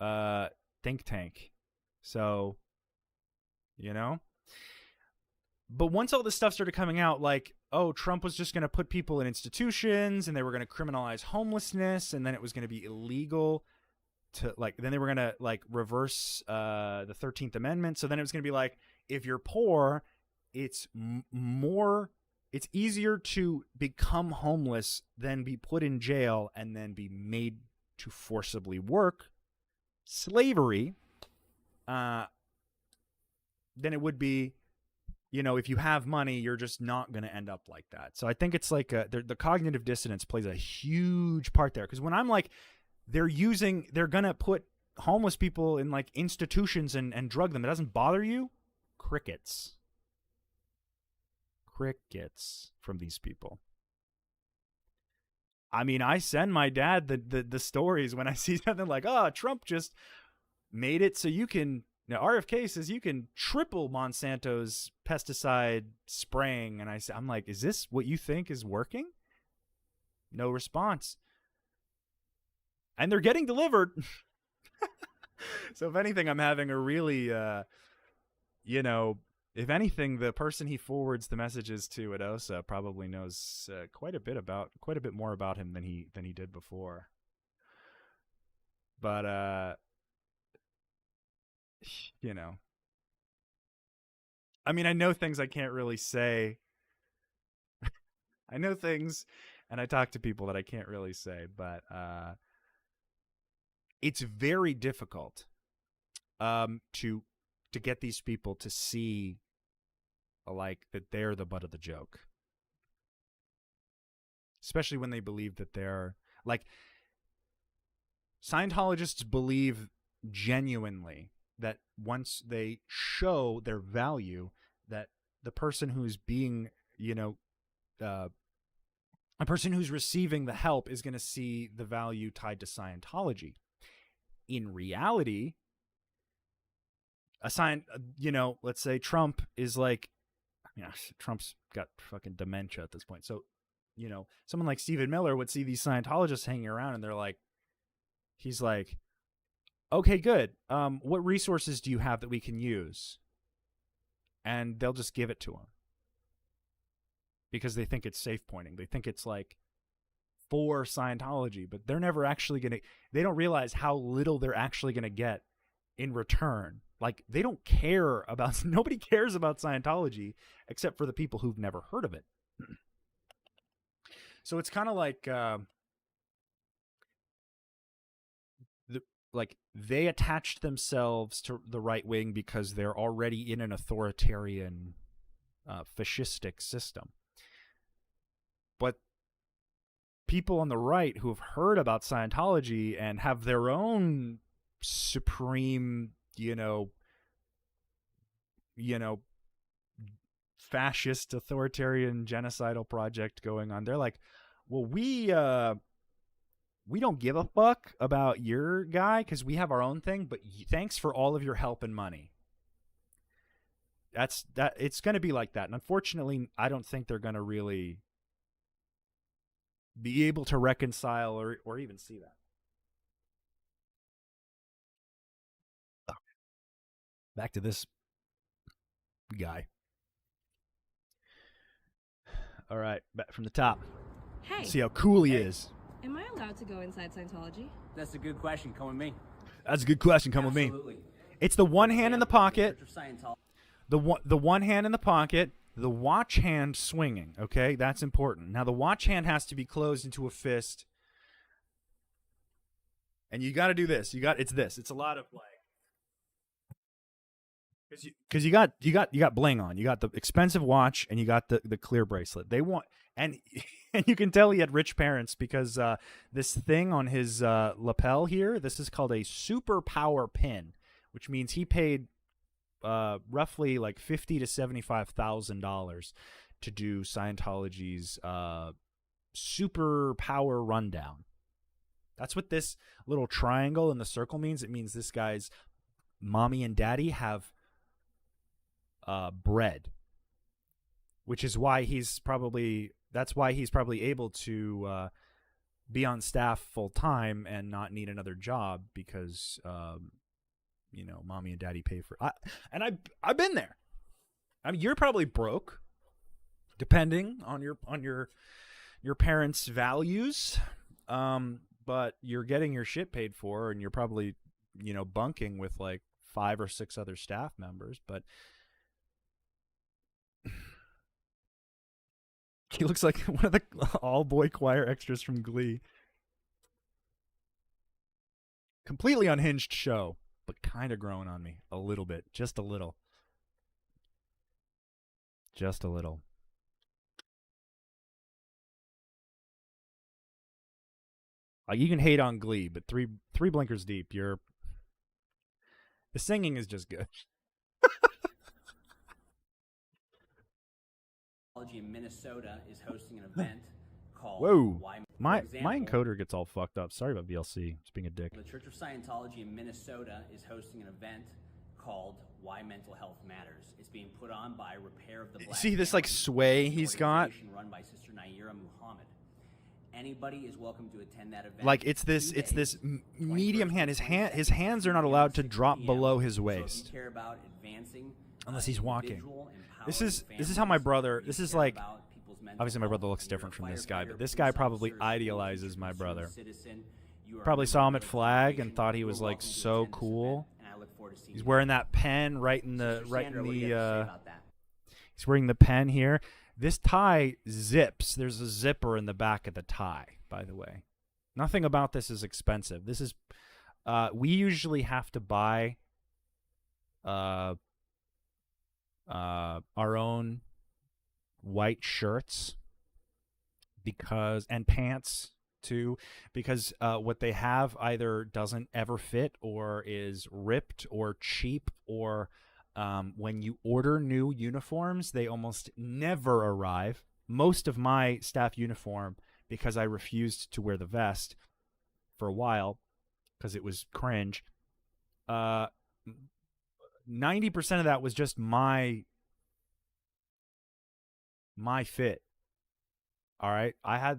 S1: think tank. So, you know. But once all this stuff started coming out, like, oh, Trump was just going to put people in institutions, and they were going to criminalize homelessness, and then it was going to be illegal to, like, then they were going to, like, reverse the 13th Amendment. So then it was going to be like, if you're poor, it's more it's easier to become homeless than be put in jail and then be made to forcibly work, slavery, than it would be, if you have money, you're just not going to end up like that. So I think it's like the cognitive dissonance plays a huge part there. Because when I'm like, they're going to put homeless people in like institutions and drug them, it doesn't bother you? Crickets from these people. I mean, I send my dad the stories when I see something like, oh, Trump just made it so you can, now RFK says you can triple Monsanto's pesticide spraying. And I'm like, is this what you think is working? No response. And they're getting delivered. So if anything, I'm having a really, if anything, the person he forwards the messages to at OSA probably knows quite a bit more about him than he did before. But I mean, I know things I can't really say. I know things, and I talk to people that I can't really say, but it's very difficult to get these people to see like that they're the butt of the joke, especially when they believe that they're like, Scientologists believe genuinely that once they show their value, that the person who's being, a person who's receiving the help is going to see the value tied to Scientology. In reality, let's say Trump is like, Trump's got fucking dementia at this point. So, someone like Stephen Miller would see these Scientologists hanging around and they're like, he's like, okay, good. What resources do you have that we can use? And they'll just give it to him because they think it's safe pointing. They think it's like for Scientology, but they're never actually they don't realize how little they're actually going to get in return. Like, they don't care about, nobody cares about Scientology except for the people who've never heard of it. So it's kind of like, they attached themselves to the right wing because they're already in an authoritarian, fascistic system. But people on the right who have heard about Scientology and have their own supreme, fascist, authoritarian, genocidal project going on, they're like, well, we don't give a fuck about your guy because we have our own thing, but thanks for all of your help and money. It's going to be like that. And unfortunately, I don't think they're going to really be able to reconcile or even see that. Back to this guy. All right, back from the top.
S6: Hey,
S1: See how cool he is.
S6: am I allowed to go inside Scientology?
S7: That's a good question. Come with me.
S1: That's a good question. Come with me.
S7: Absolutely.
S1: It's the one hand in the pocket.
S7: Church of Scientology.
S1: The one hand in the pocket, the watch hand swinging, okay? That's important. Now, the watch hand has to be closed into a fist. And you got to do this. It's this. It's a lot of like, because you got bling on. You got the expensive watch and you got the clear bracelet. They want, and you can tell he had rich parents because this thing on his lapel here, this is called a superpower pin, which means he paid roughly like $50,000 to $75,000 to do Scientology's superpower rundown. That's what this little triangle in the circle means. It means this guy's mommy and daddy have bread, which is why he's probably able to be on staff full time and not need another job because mommy and daddy pay for it. I've been there. I mean, you're probably broke, depending on your parents' values, but you're getting your shit paid for, and you're probably bunking with like 5 or 6 other staff members, but He looks like one of the all-boy choir extras from Glee. Completely unhinged show, but kind of growing on me a little bit. Just a little. Just a little. Like, you can hate on Glee, but three blinkers deep, the singing is just good.
S7: In Minnesota is hosting an event called
S1: Whoa.
S7: Why.
S1: My encoder gets all fucked up. Sorry about VLC. It's being a dick.
S7: The Church of Scientology in Minnesota is hosting an event called Why Mental Health Matters. It's being put on by Repair of the Black
S1: See this like
S7: Family,
S1: sway
S7: an
S1: he's got?
S7: organization run by Sister Naira Muhammad. Anybody is welcome to attend that event.
S1: Like it's this medium hand. His hands are not allowed to drop below his
S7: So if
S1: waist
S7: you care about advancing,
S1: unless he's walking.
S7: individual,
S1: This is
S7: empowering
S1: how my
S7: families,
S1: brother.
S7: you
S1: This is
S7: care
S1: like
S7: about people's mental
S1: obviously my brother
S7: health,
S1: looks
S7: you're a
S1: different from this guy, but
S7: firefighter,
S1: this guy
S7: police
S1: probably
S7: officer,
S1: idealizes
S7: student,
S1: my brother.
S7: citizen, you are a
S1: Probably saw him
S7: member
S1: at
S7: of the
S1: Flag and
S7: generation,
S1: thought he
S7: you are
S1: was like
S7: welcome to
S1: so
S7: attend this
S1: cool.
S7: event, and I look forward to seeing
S1: He's
S7: you
S1: wearing
S7: there.
S1: that pen right in the
S7: Sister
S1: right
S7: Sandra,
S1: in
S7: what do you
S1: the.
S7: have to say about that?
S1: He's wearing the pen here. This tie zips. There's a zipper in the back of the tie, by the way. Nothing about this is expensive. This is we usually have to buy our own white shirts and pants too, because what they have either doesn't ever fit or is ripped or cheap, or when you order new uniforms, they almost never arrive. Most of my staff uniform, because I refused to wear the vest for a while because it was cringe, 90% of that was just my fit. All right, I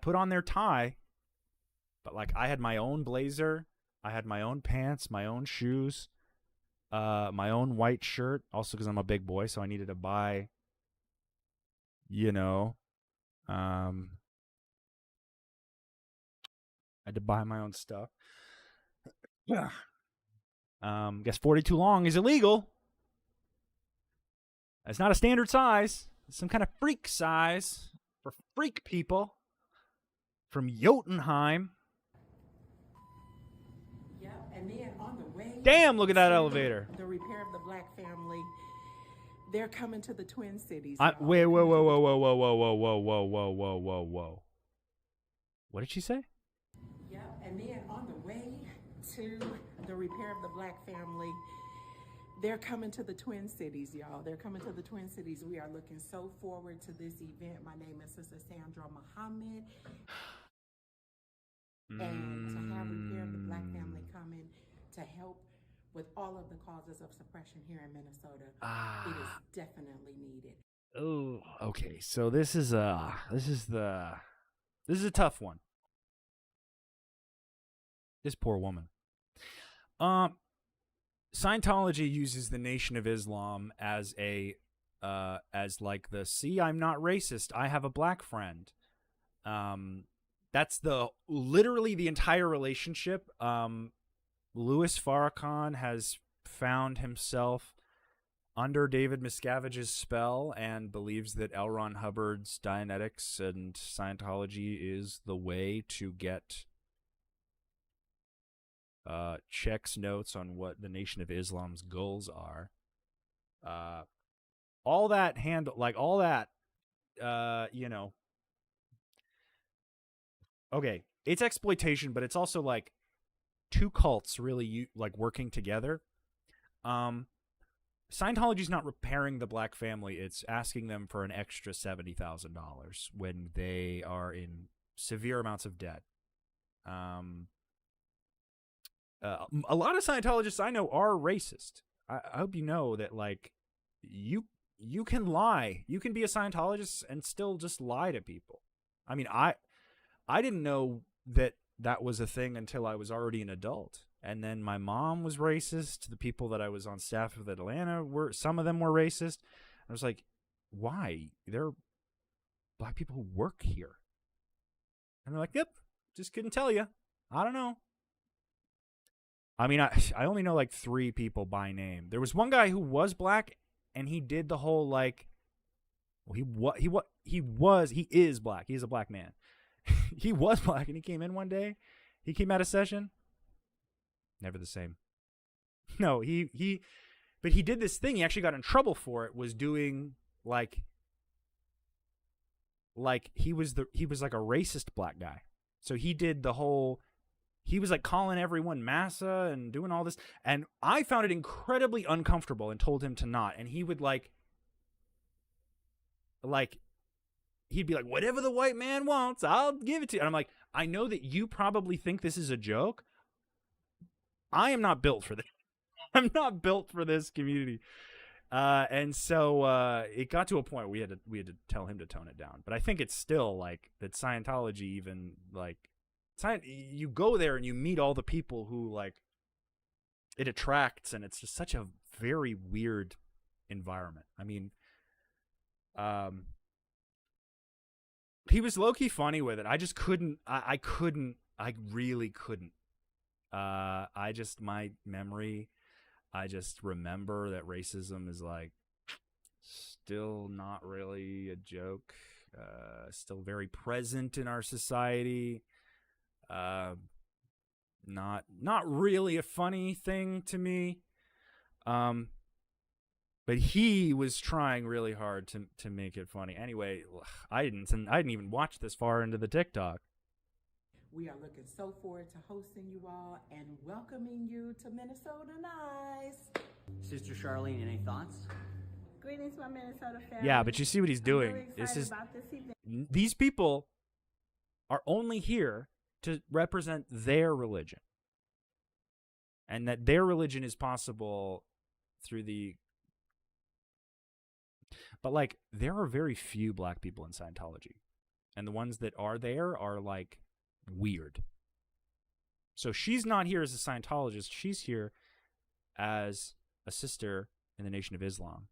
S1: put on their tie, but like I had my own blazer, I had my own pants, my own shoes, my own white shirt, also because I'm a big boy, so I needed to buy, I had to buy my own stuff. Guess 42 long is illegal. It's not a standard size. It's some kind of freak size for freak people from Jotunheim.
S8: Yeah, and then on the way.
S1: Damn, look at that
S8: to
S1: elevator.
S8: The repair of the Black Family. They're coming to the Twin Cities.
S1: Wait, whoa, whoa, whoa, whoa, whoa, whoa, whoa, whoa, whoa, whoa, whoa, whoa, whoa. What did she say?
S8: Yeah, and then on the way to the repair of the Black Family, they're coming to the Twin Cities, y'all. They're coming to the Twin Cities. We are looking so forward to this event. My name is Sister Sandra Muhammad. And to have Repair of the Black Family coming to help with all of the causes of suppression here in Minnesota, it is definitely needed.
S1: Oh, okay. So this is a tough one. This poor woman. Scientology uses the Nation of Islam as as like the I'm not racist, I have a black friend. That's literally the entire relationship. Louis Farrakhan has found himself under David Miscavige's spell and believes that L. Ron Hubbard's Dianetics and Scientology is the way to get checks notes on what the Nation of Islam's goals are. All that okay, it's exploitation, but it's also like two cults really like working together. Scientology's not repairing the Black Family, it's asking them for an extra $70,000 when they are in severe amounts of debt. A lot of Scientologists I know are racist. I hope you know that, like, you can lie. You can be a Scientologist and still just lie to people. I mean, I didn't know that was a thing until I was already an adult. And then my mom was racist. The people that I was on staff with Atlanta some of them were racist. I was like, why? There are black people who work here. And they're like, yep, just couldn't tell you. I don't know. I mean, I only know like 3 people by name. There was one guy who was black, and he did the whole like Well, he is black. He's a black man. He was black, and he came in one day. He came out of session. Never the same. No, but he did this thing. He actually got in trouble for it. Was doing like he was like a racist black guy. So he did the whole. He was like calling everyone massa and doing all this, and I found it incredibly uncomfortable and told him to not. And he would like he'd be like, whatever the white man wants, I'll give it to you. And I'm like, I know that you probably think this is a joke. I am not built for this. I'm not built for this community. And so it got to a point we had to tell him to tone it down. But I think it's still like that Scientology, even like you go there and you meet all the people who like it attracts, and it's just such a very weird environment. I mean, he was low-key funny with it. I just couldn't. I really couldn't. My memory, I just remember that racism is like still not really a joke. Still very present in our society. Not really a funny thing to me. But he was trying really hard to make it funny. Anyway, I didn't even watch this far into the TikTok.
S8: We are looking so forward to hosting you all and welcoming you to Minnesota Nice.
S7: Sister Charlene, any thoughts?
S8: Greetings, my Minnesota family.
S1: Yeah, but you see what he's doing.
S8: I'm really excited about this event.
S1: These people are only here to represent their religion, and that their religion is possible through the. But like, there are very few black people in Scientology, and the ones that are there are like weird. So she's not here as a Scientologist. She's here as a sister in the Nation of Islam.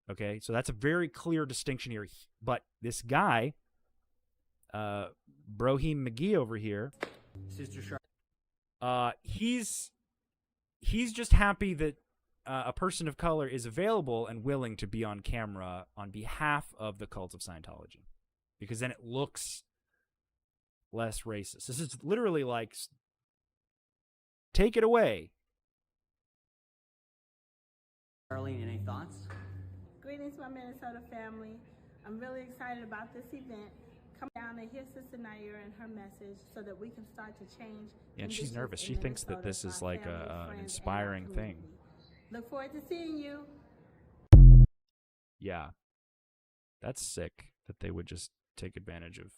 S1: Okay, so that's a very clear distinction here. But this guy, Brohim McGee over here,
S7: Sister
S1: he's just happy that a person of color is available and willing to be on camera on behalf of the cult of Scientology, because then it looks less racist. This is literally like, take it away.
S7: Charlene, any thoughts?
S8: Greetings, my Minnesota family. I'm really excited about this event. Come down and hear Sister Naira and her message so that we can start to change.
S1: Yeah, and she's nervous. She thinks that this is like an inspiring thing.
S8: Look forward to seeing you.
S1: Yeah. That's sick that they would just take advantage of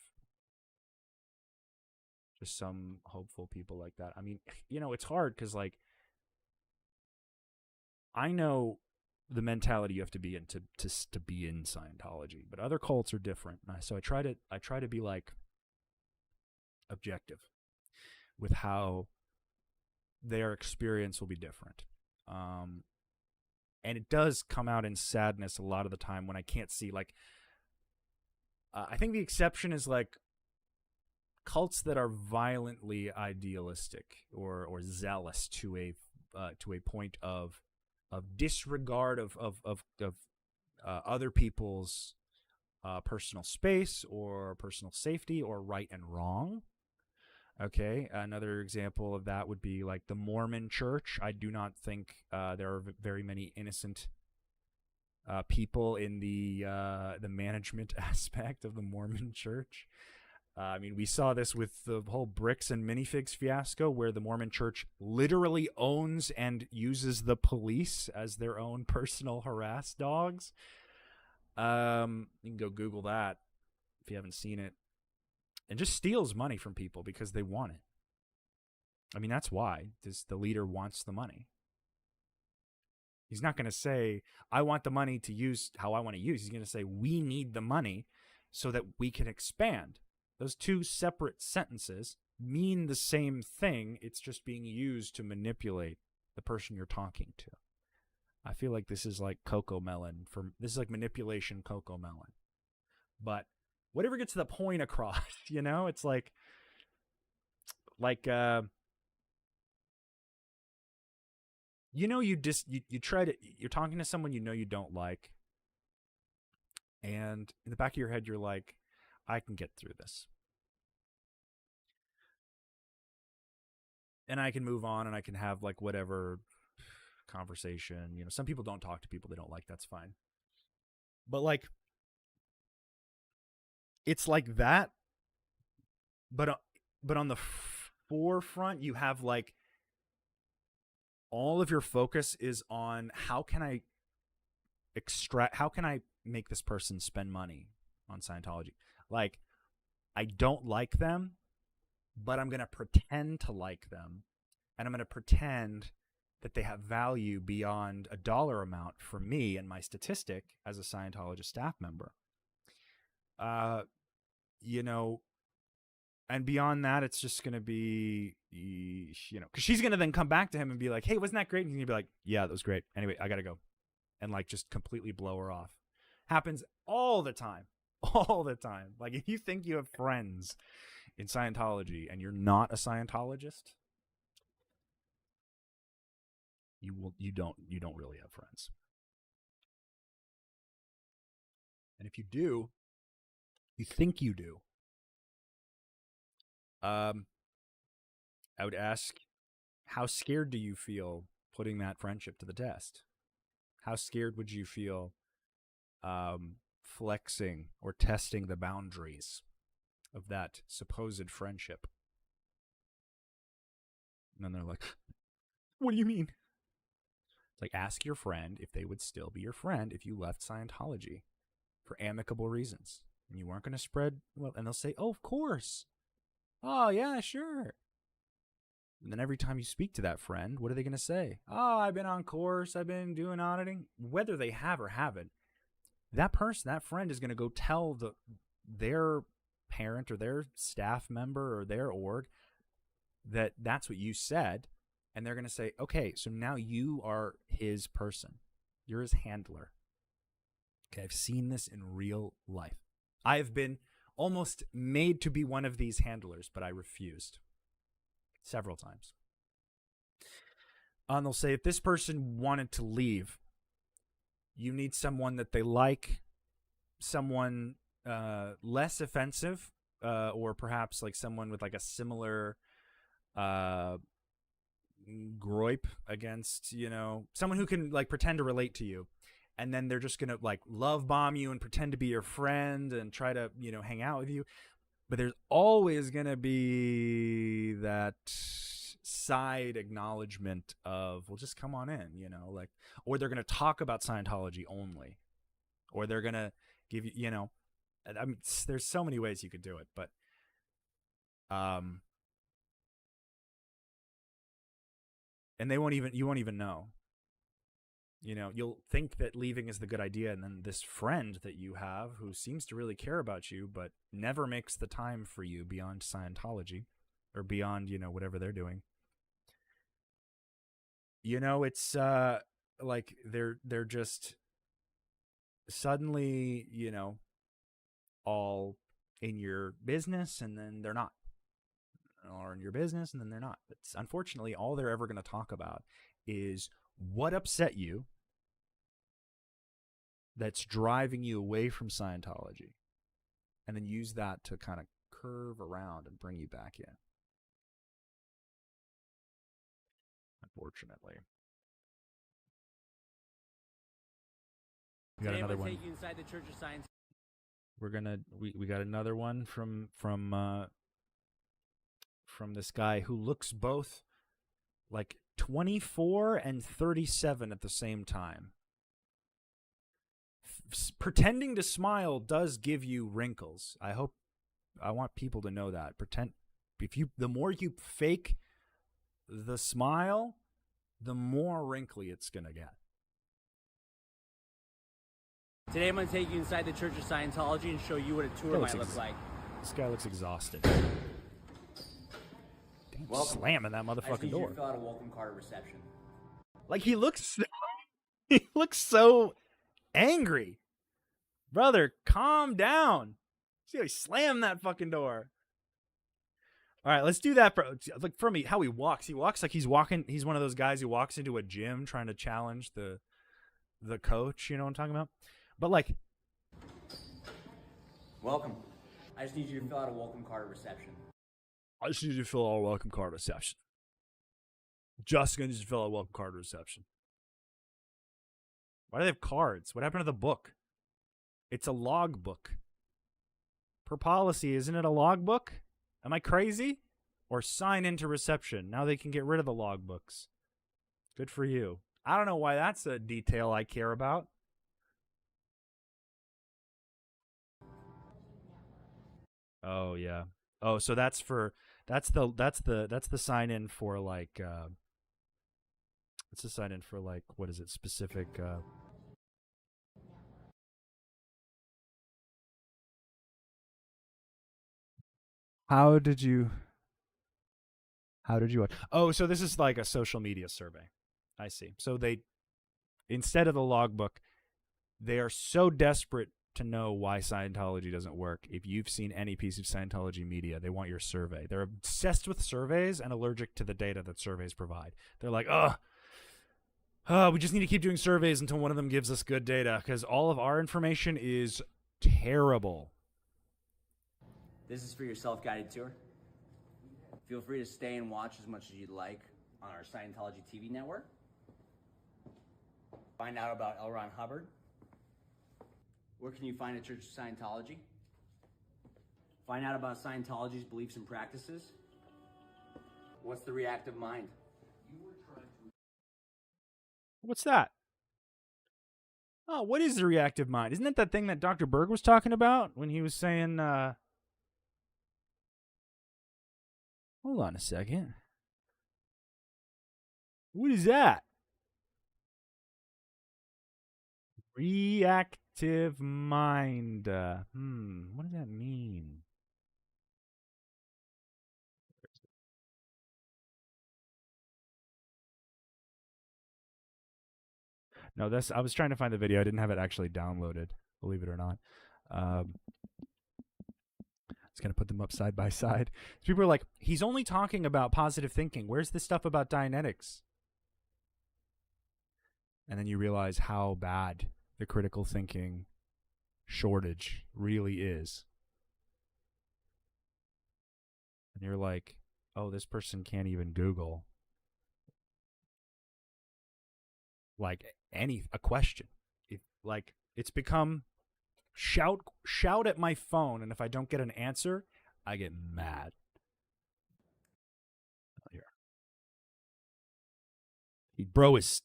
S1: just some hopeful people like that. I mean, it's hard because, like, I know the mentality you have to be in to be in Scientology, but other cults are different. So I try to be like objective with how their experience will be different. And it does come out in sadness a lot of the time when I can't see, like, I think the exception is like cults that are violently idealistic or zealous to a point of disregard of other people's personal space or personal safety or right and wrong. Okay, another example of that would be like the Mormon Church. I do not think there are very many innocent people in the management aspect of the Mormon Church. I mean, we saw this with the whole bricks and minifigs fiasco, where the Mormon Church literally owns and uses the police as their own personal harass dogs. You can go Google that if you haven't seen it. And just steals money from people because they want it. I mean, that's why. The leader wants the money. He's not going to say, I want the money to use how I want to use. He's going to say, we need the money so that we can expand. Those two separate sentences mean the same thing. It's just being used to manipulate the person you're talking to. I feel like this is like Cocomelon. This is like manipulation Cocomelon. But whatever gets the point across, it's like you're talking to someone you don't like, And in the back of your head, you're like, I can get through this. And I can move on and I can have like whatever conversation. You know, some people don't talk to people they don't like. That's fine. But like, it's like that. But on the forefront, you have like all of your focus is on how can I make this person spend money on Scientology? Like, I don't like them, but I'm going to pretend to like them. And I'm going to pretend that they have value beyond a dollar amount for me and my statistic as a Scientologist staff member. You know, and beyond that, it's just going to be, you know, because she's going to then come back to him and be like, hey, wasn't that great? And he's going to be like, yeah, that was great. Anyway, I got to go. And like just completely blow her off. Happens all the time. All the time. Like if you think you have friends in Scientology and you're not a Scientologist, you don't really have friends. And if you do, you think you do. I would ask, how scared do you feel putting that friendship to the test? How scared would you feel flexing or testing the boundaries of that supposed friendship? And then they're like, what do you mean? It's like, ask your friend if they would still be your friend if you left Scientology for amicable reasons. And you weren't going to spread, well, and they'll say, oh, of course. Oh, yeah, sure. And then every time you speak to that friend, what are they going to say? Oh, I've been on course. I've been doing auditing. Whether they have or haven't, that person, that friend is going to go tell their parent or their staff member or their org that that's what you said. And they're going to say, okay, so now you are his person. You're his handler. Okay, I've seen this in real life. I have been almost made to be one of these handlers, but I refused several times. And they'll say, if this person wanted to leave, you need someone that they like, someone less offensive, or perhaps like someone with like a similar groip against, you know, someone who can like pretend to relate to you. And then they're just going to like love bomb you and pretend to be your friend and try to, you know, hang out with you. But there's always going to be that side acknowledgement of, well, just come on in, you know, like, or they're going to talk about Scientology only, or they're going to give you, you know, I mean, there's so many ways you could do it, but, and you won't even know. You know, you'll think that leaving is the good idea, and then this friend that you have who seems to really care about you but never makes the time for you beyond Scientology or beyond, you know, whatever they're doing. You know, it's like they're just suddenly, you know, all in your business and then they're not. Or in your business and then they're not. It's unfortunately all they're ever going to talk about is what upset you that's driving you away from Scientology, and then use that to kind of curve around and bring you back in. Unfortunately. We got another one.
S7: Take you inside the Church of Science.
S1: We got another one from this guy who looks both like 24 and 37 at the same time. Pretending to smile does give you wrinkles. I want people to know that. The more you fake the smile, the more wrinkly it's going to get.
S7: Today I'm going to take you inside the Church of Scientology and show you what a tour might look like.
S1: This guy looks exhausted. Slamming that motherfucking door.
S7: I fill out a welcome card at reception.
S1: Like he looks so angry. Brother, calm down. See how he slammed that fucking door. All right, let's do that. Like for me, how he walks like he's one of those guys who walks into a gym trying to challenge the coach, you know what I'm talking about? But like
S7: Welcome. I just need you to fill out a welcome card at reception.
S1: I just need you to fill out a welcome card at reception. Just gonna need you to fill out a welcome card at reception. Why do they have cards? What happened to the book? It's a log book. Per policy, isn't it a log book? Am I crazy? Or sign into reception. Now they can get rid of the log books. Good for you. I don't know why that's a detail I care about. Oh yeah. Oh, so that's the sign in for like it's a sign in for like, what is it, specific How did you Oh, so this is like a social media survey. I see. So they, instead of the logbook, they are so desperate to know why Scientology doesn't work. If you've seen any piece of Scientology media, they want your survey. They're obsessed with surveys and allergic to the data that surveys provide. They're like, we just need to keep doing surveys until one of them gives us good data, because all of our information is terrible.
S7: This is for your self-guided tour. Feel free to stay and watch as much as you'd like on our Scientology TV network. Find out about L. Ron Hubbard. Where can you find a Church of Scientology? Find out about Scientology's beliefs and practices. What's the reactive mind?
S1: What's that? Oh, what is the reactive mind? Isn't that thing that Dr. Berg was talking about when he was saying, hold on a second. What is that? Reactive mind. What does that mean? No, I was trying to find the video. I didn't have it actually downloaded, believe it or not. I was going to put them up side by side. People are like, he's only talking about positive thinking. Where's this stuff about Dianetics? And then you realize how bad the critical thinking shortage really is. And you're like, oh, this person can't even Google like a question. It's become shout at my phone, and if I don't get an answer, I get mad. Here. Bro is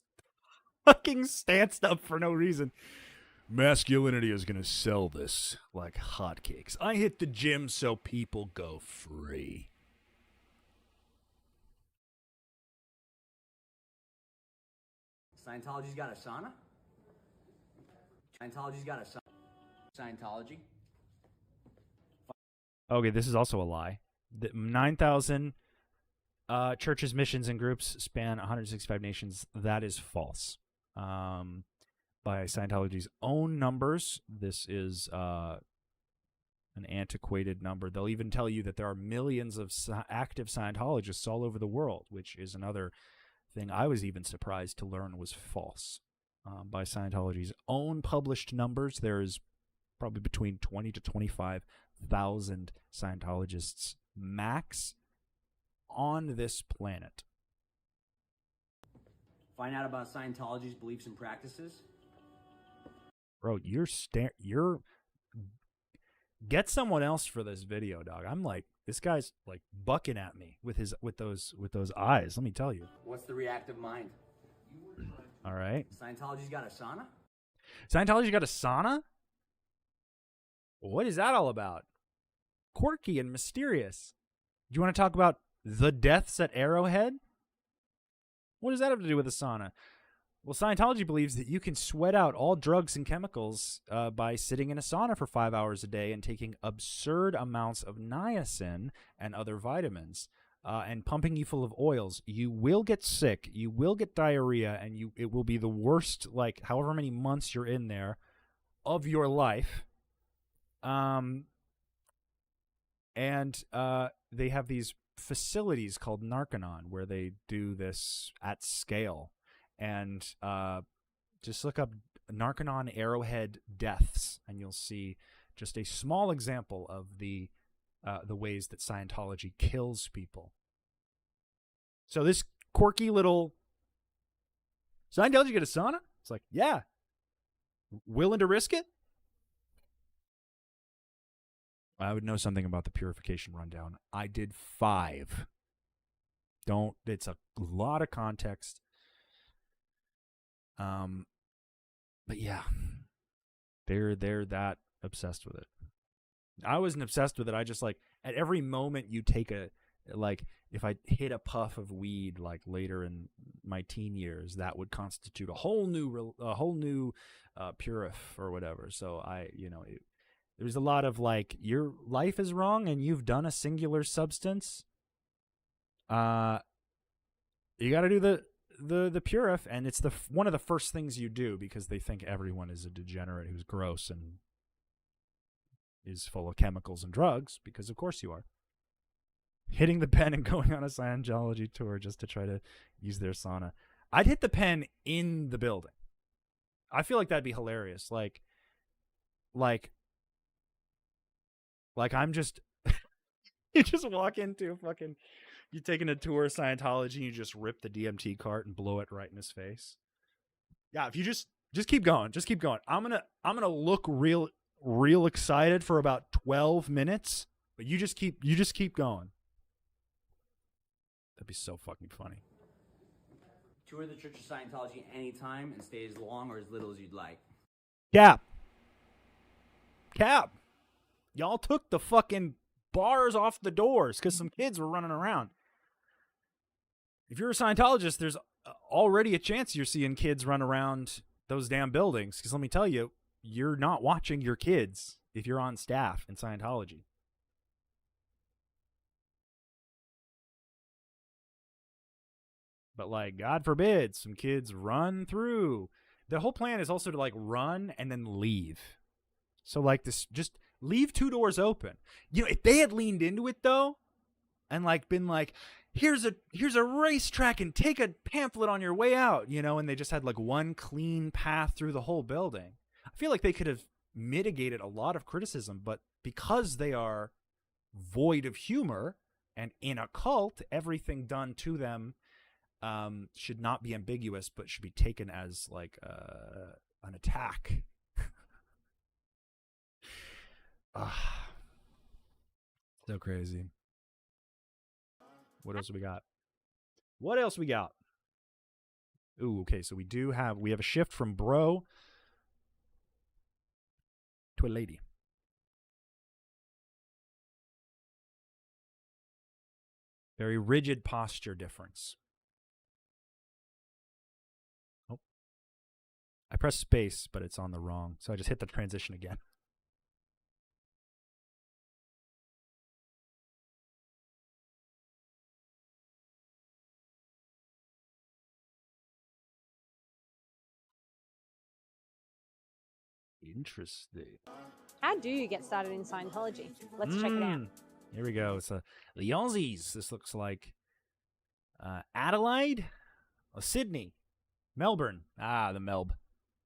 S1: fucking stanced up for no reason. Masculinity is going to sell this like hotcakes. I hit the gym so people go free.
S7: Scientology's got a sauna? Scientology's got a sauna. Scientology?
S1: Okay, this is also a lie. 9,000 churches, missions, and groups span 165 nations. That is false. By Scientology's own numbers, this is an antiquated number. They'll even tell you that there are millions of active Scientologists all over the world, which is another thing I was even surprised to learn was false. By Scientology's own published numbers, there is probably between 20 to 25,000 Scientologists max on this planet.
S7: Find out about Scientology's beliefs and practices.
S1: Bro, you're get someone else for this video, dog. I'm like, this guy's like bucking at me with those eyes. Let me tell you.
S7: What's the reactive mind?
S1: All right.
S7: Scientology's got a sauna?
S1: Scientology got a sauna? What is that all about? Quirky and mysterious. Do you want to talk about the deaths at Arrowhead? What does that have to do with a sauna? Well, Scientology believes that you can sweat out all drugs and chemicals by sitting in a sauna for 5 hours a day and taking absurd amounts of niacin and other vitamins and pumping you full of oils. You will get sick, you will get diarrhea, and it will be the worst, like, however many months you're in there of your life. And they have these facilities called Narconon where they do this at scale. And just look up Narconon Arrowhead deaths, and you'll see
S9: just a small example of the ways that Scientology kills people. So this quirky little Scientology get a sauna? It's like, yeah. Willing to risk it? I would know something about the purification rundown. I did 5. It's a lot of context. But yeah, they're that obsessed with it. I wasn't obsessed with it. I just like at every moment you take if I hit a puff of weed like later in my teen years, that would constitute a whole new purif or whatever. So there's a lot of like, your life is wrong and you've done a singular substance. You got to do the purif, and it's one of the first things you do because they think everyone is a degenerate who's gross and is full of chemicals and drugs, because of course you are. Hitting the pen and going on a Scientology tour just to try to use their sauna. I'd hit the pen in the building. I feel like that'd be hilarious. Like I'm just you just walk into you're taking a tour of Scientology and you just rip the DMT cart and blow it right in his face. Yeah, if you just keep going. Just keep going. I'm gonna look real excited for about 12 minutes, but you just keep going. That'd be so fucking funny.
S7: Tour the Church of Scientology anytime and stay as long or as little as you'd like.
S9: Cap. Y'all took the fucking bars off the doors because some kids were running around. If you're a Scientologist, there's already a chance you're seeing kids run around those damn buildings. Because let me tell you, you're not watching your kids if you're on staff in Scientology. But like, God forbid, some kids run through. The whole plan is also to like run and then leave. So like this, just leave 2 doors open. You know, if they had leaned into it though, and like been like, here's a racetrack and take a pamphlet on your way out, you know, and they just had like one clean path through the whole building. I feel like they could have mitigated a lot of criticism, but because they are void of humor and in a cult, everything done to them should not be ambiguous, but should be taken as like an attack. So crazy. What else we got? Ooh, okay, so we have a shift from bro to a lady. Very rigid posture difference. Oh. I pressed space, but it's on the wrong, so I just hit the transition again. Interesting.
S10: How do you get started in Scientology? Let's check it out.
S9: Here we go. It's the Aussies. This looks like Adelaide, Sydney, Melbourne. The Melb.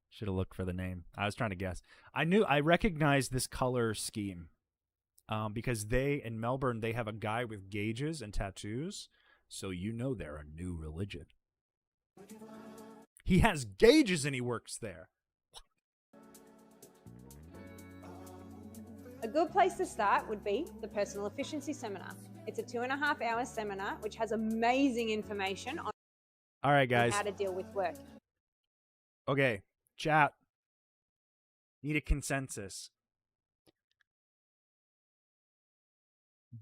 S9: Should have looked for the name. I was trying to guess. I recognized this color scheme because in Melbourne, they have a guy with gauges and tattoos. So you know they're a new religion. He has gauges and he works there.
S10: A good place to start would be the Personal Efficiency Seminar. It's a 2.5-hour seminar which has amazing information on
S9: all right, guys,
S10: how to deal with work.
S9: Okay, chat. Need a consensus.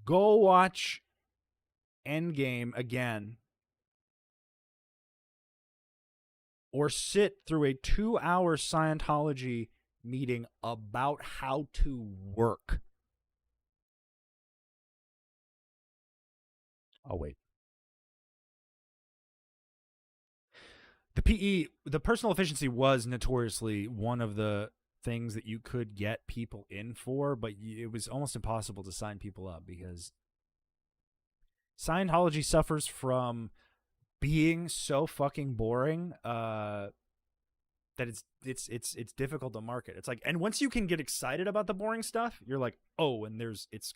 S9: Go watch Endgame again, or sit through a 2-hour Scientology meeting about how to work. Oh, wait. The personal efficiency was notoriously one of the things that you could get people in for, but it was almost impossible to sign people up because Scientology suffers from being so fucking boring that it's difficult to market. It's like, and once you can get excited about the boring stuff, you're like, oh, and it's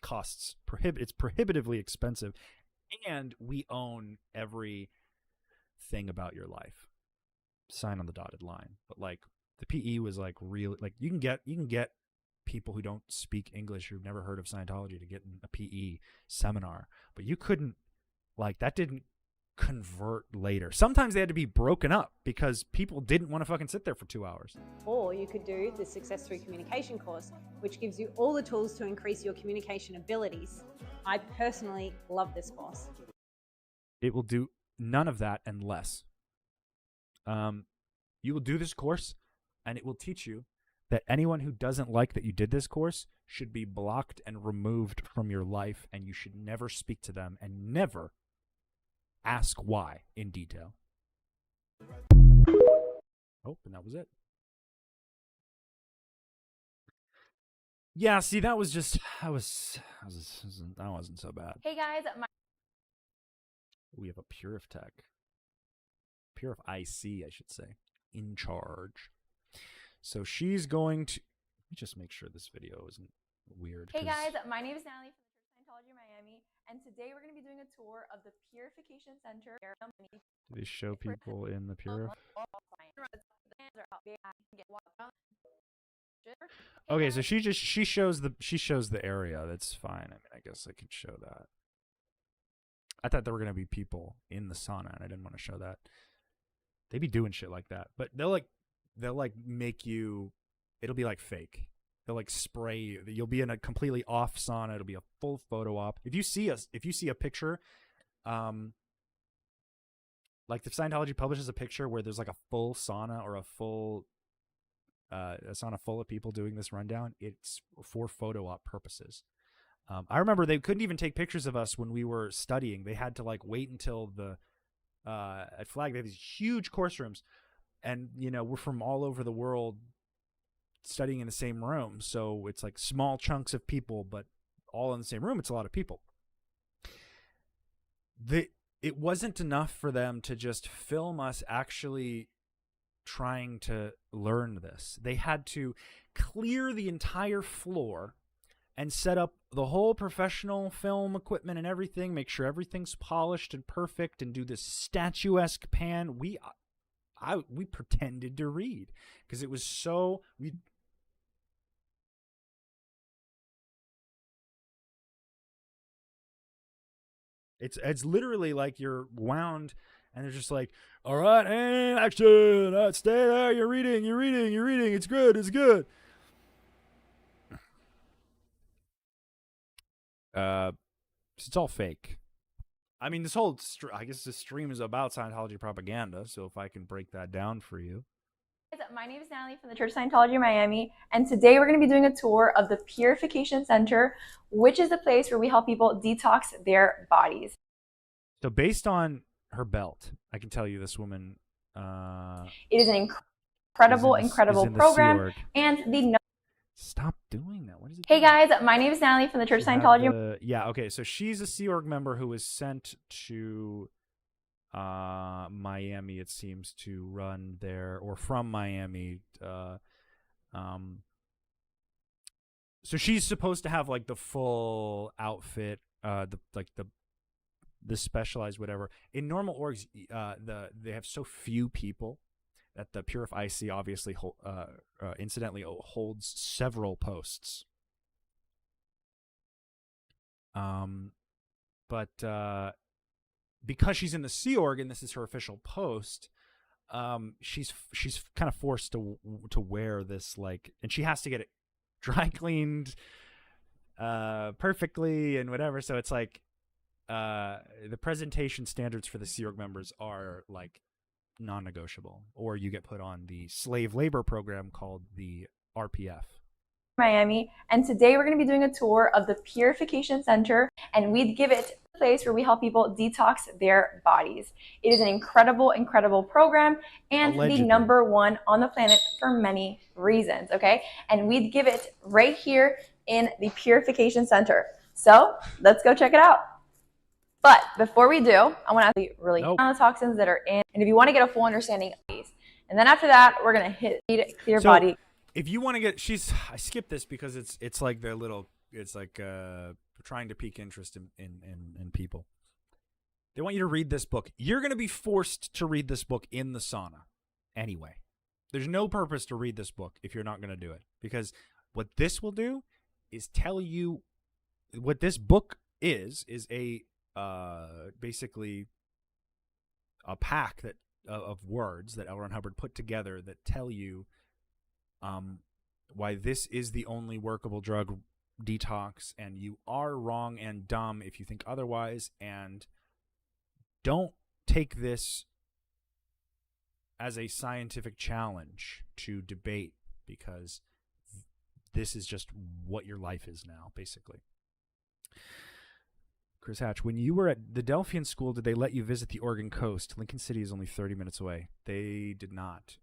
S9: prohibitively expensive, and we own everything about your life. Sign on the dotted line. But like the PE was like real, like you can get people who don't speak English, who've never heard of Scientology, to get in a PE seminar, but you couldn't, like, that didn't convert later. Sometimes they had to be broken up because people didn't want to fucking sit there for 2 hours.
S10: Or you could do the Success Through Communication course, which gives you all the tools to increase your communication abilities. I personally love this course.
S9: It will do none of that and less. You will do this course, and it will teach you that anyone who doesn't like that you did this course should be blocked and removed from your life, and you should never speak to them and never ask why in detail. Oh, and that was it. Yeah, see, that wasn't so bad.
S11: Hey guys,
S9: We have a Purif Tech. Purif IC, I should say, in charge. So she's going to, let me just make sure this video isn't weird.
S11: Hey guys, my name is Natalie from the Church of Scientology Miami, and today we're going to be doing a tour of the Purification Center.
S9: Do they show people in the Purif? Okay, so she shows the area. That's fine. I mean, I guess I could show that. I thought there were gonna be people in the sauna, and I didn't want to show that. They be doing shit like that, but they'll make you. It'll be like fake. They'll like spray you. You'll be in a completely off sauna. It'll be a full photo op. If you see a picture, like if Scientology publishes a picture where there's like a full sauna or a sauna full of people doing this rundown, it's for photo op purposes. I remember they couldn't even take pictures of us when we were studying. They had to like wait until at Flag, they have these huge course rooms, and we're from all over the world studying in the same room. So it's like small chunks of people, but all in the same room. It's a lot of people. It wasn't enough for them to just film us actually trying to learn this. They had to clear the entire floor and set up the whole professional film equipment and everything, make sure everything's polished and perfect, and do this statuesque pan. We pretended to read because it was so It's literally like you're wound, and they're just like, all right, and action, stay there, you're reading, it's good. It's all fake. I mean, this whole, I guess this stream is about Scientology propaganda, so if I can break that down for you.
S11: My name is Natalie from the Church of Scientology Miami, and today we're going to be doing a tour of the Purification Center, which is a place where we help people detox their bodies.
S9: So based on her belt, I can tell you this woman...
S11: it is an incredible program, and
S9: Stop doing that. What is it?
S11: Hey guys, my name is Natalie from the Church of Scientology.
S9: Yeah, okay, so she's a Sea Org member who was sent to Miami, it seems, to run there, or from Miami. So she's supposed to have like the full outfit, the specialized whatever. In normal orgs, they have so few people that the Purif IC obviously incidentally holds several posts. But because she's in the Sea Org and this is her official post, she's kind of forced to wear this, like, and she has to get it dry cleaned perfectly and whatever. So it's like the presentation standards for the Sea Org members are like non-negotiable, or you get put on the slave labor program called the RPF.
S11: Miami, and today we're going to be doing a tour of the Purification Center, and we'd give it a place where we help people detox their bodies. It is an incredible program, and
S9: Allegedly.
S11: the #1 on the planet for many reasons, okay? And we'd give it right here in the Purification Center. So let's go check it out. But before we do, I want to really on the toxins that are in, and if you want to get a full understanding of these, And then after that, we're going to hit clear
S9: So,
S11: body.
S9: if you want to get, I skipped this because it's like their little, it's like trying to pique interest in people. They want you to read this book. You're going to be forced to read this book in the sauna anyway. There's no purpose to read this book if you're not going to do it, because what this will do is tell you what this book is a basically a pack that of words that L. Ron Hubbard put together that tell you why this is the only workable drug detox, and you are wrong and dumb if you think otherwise, and don't take this as a scientific challenge to debate, because this is just what your life is now, basically. Chris Hatch, when you were at the Delphian School, did they let you visit the Oregon coast? Lincoln City is only 30 minutes away. They did not.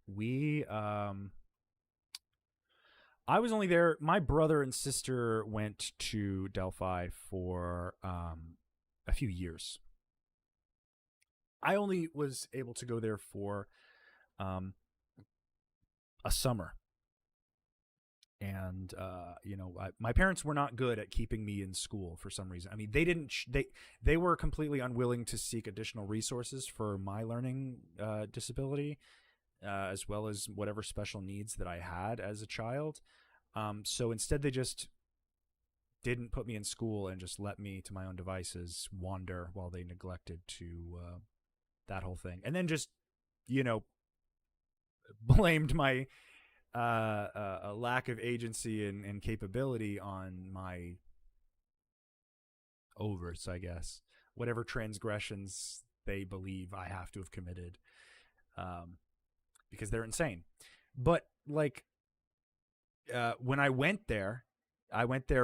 S9: I was only there. My brother and sister went to Delphi for a few years. I only was able to go there for a summer. And, my parents were not good at keeping me in school for some reason. I mean, they were completely unwilling to seek additional resources for my learning disability, as well as whatever special needs that I had as a child. So instead, they just didn't put me in school and just let me, to my own devices, wander while they neglected to that whole thing. And then just, blamed my a lack of agency and capability on my overs, I guess. Whatever transgressions they believe I have to have committed, because they're insane. But, when I went there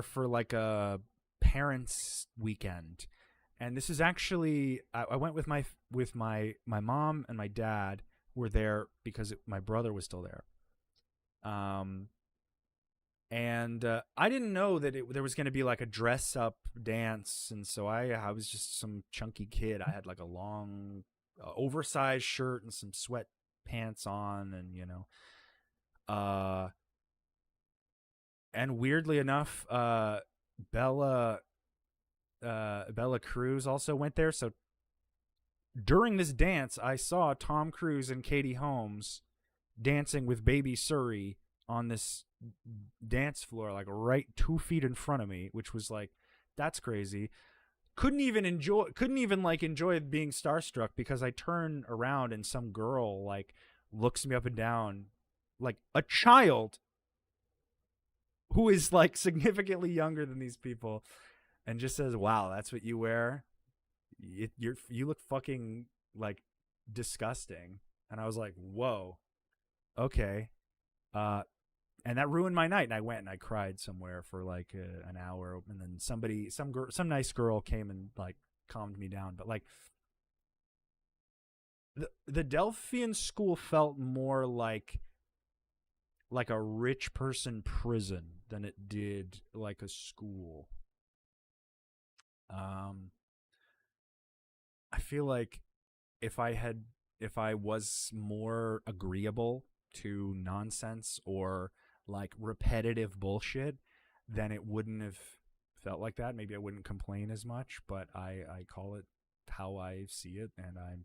S9: for like a parents' weekend, and this is actually I went with my mom and my dad were there because my brother was still there. And I didn't know that there was going to be like a dress up dance, and so I was just some chunky kid. I had like a long oversized shirt and some sweat pants on, and and weirdly enough, Bella Cruz also went there. So during this dance, I saw Tom Cruise and Katie Holmes dancing with Baby Suri on this dance floor, like right 2 feet in front of me, which was like, that's crazy. Couldn't even enjoy being starstruck, because I turn around and some girl like looks me up and down, like a child who is like significantly younger than these people, and just says, "Wow, that's what you wear. You look fucking like disgusting." And I was like, "Whoa, okay." And that ruined my night. And I went and I cried somewhere for like an hour, and then some nice girl came and like calmed me down. But like the Delphian school felt more like a rich person prison than it did like a school. I feel like if I was more agreeable to nonsense or like repetitive bullshit, then it wouldn't have felt like that. Maybe I wouldn't complain as much, but I call it how I see it. And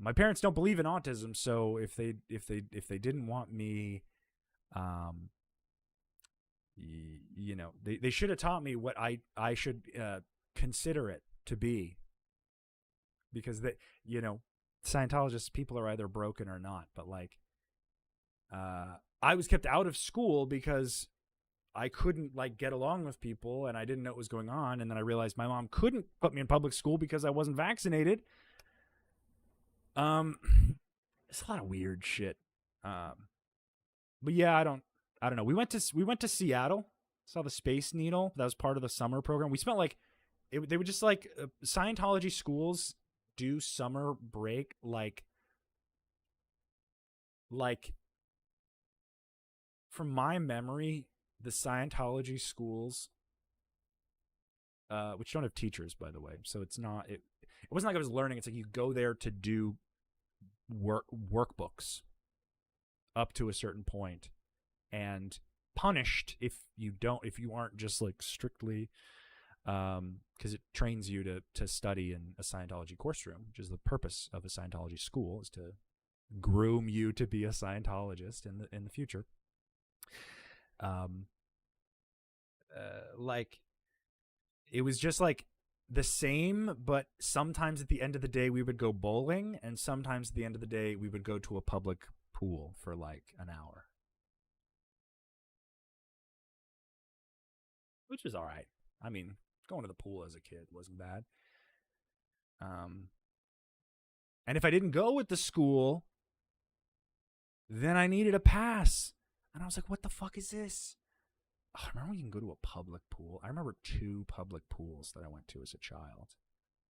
S9: my parents don't believe in autism, so if they didn't want me, they should have taught me what I should consider it to be, because Scientologists, people are either broken or not. But like, I was kept out of school because I couldn't like get along with people, and I didn't know what was going on. And then I realized my mom couldn't put me in public school because I wasn't vaccinated. It's a lot of weird shit. But yeah, I don't know. We went to Seattle, saw the Space Needle. That was part of the summer program. We spent like, they were just like Scientology schools do summer break like from my memory, the Scientology schools, which don't have teachers, by the way, so it wasn't like I was learning. It's like you go there to do workbooks. up to a certain point and punished if you aren't just like strictly, because it trains you to study in a Scientology course room, which is the purpose of a Scientology school, is to groom you to be a Scientologist in the future. Like, it was just like the same, but sometimes at the end of the day we would go bowling, and sometimes at the end of the day we would go to a public pool for like an hour, which was all right. I mean, going to the pool as a kid wasn't bad. And if I didn't go with the school, then I needed a pass. And I was like, what the fuck is this? Oh, I remember when you can go to a public pool. I remember 2 public pools that I went to as a child.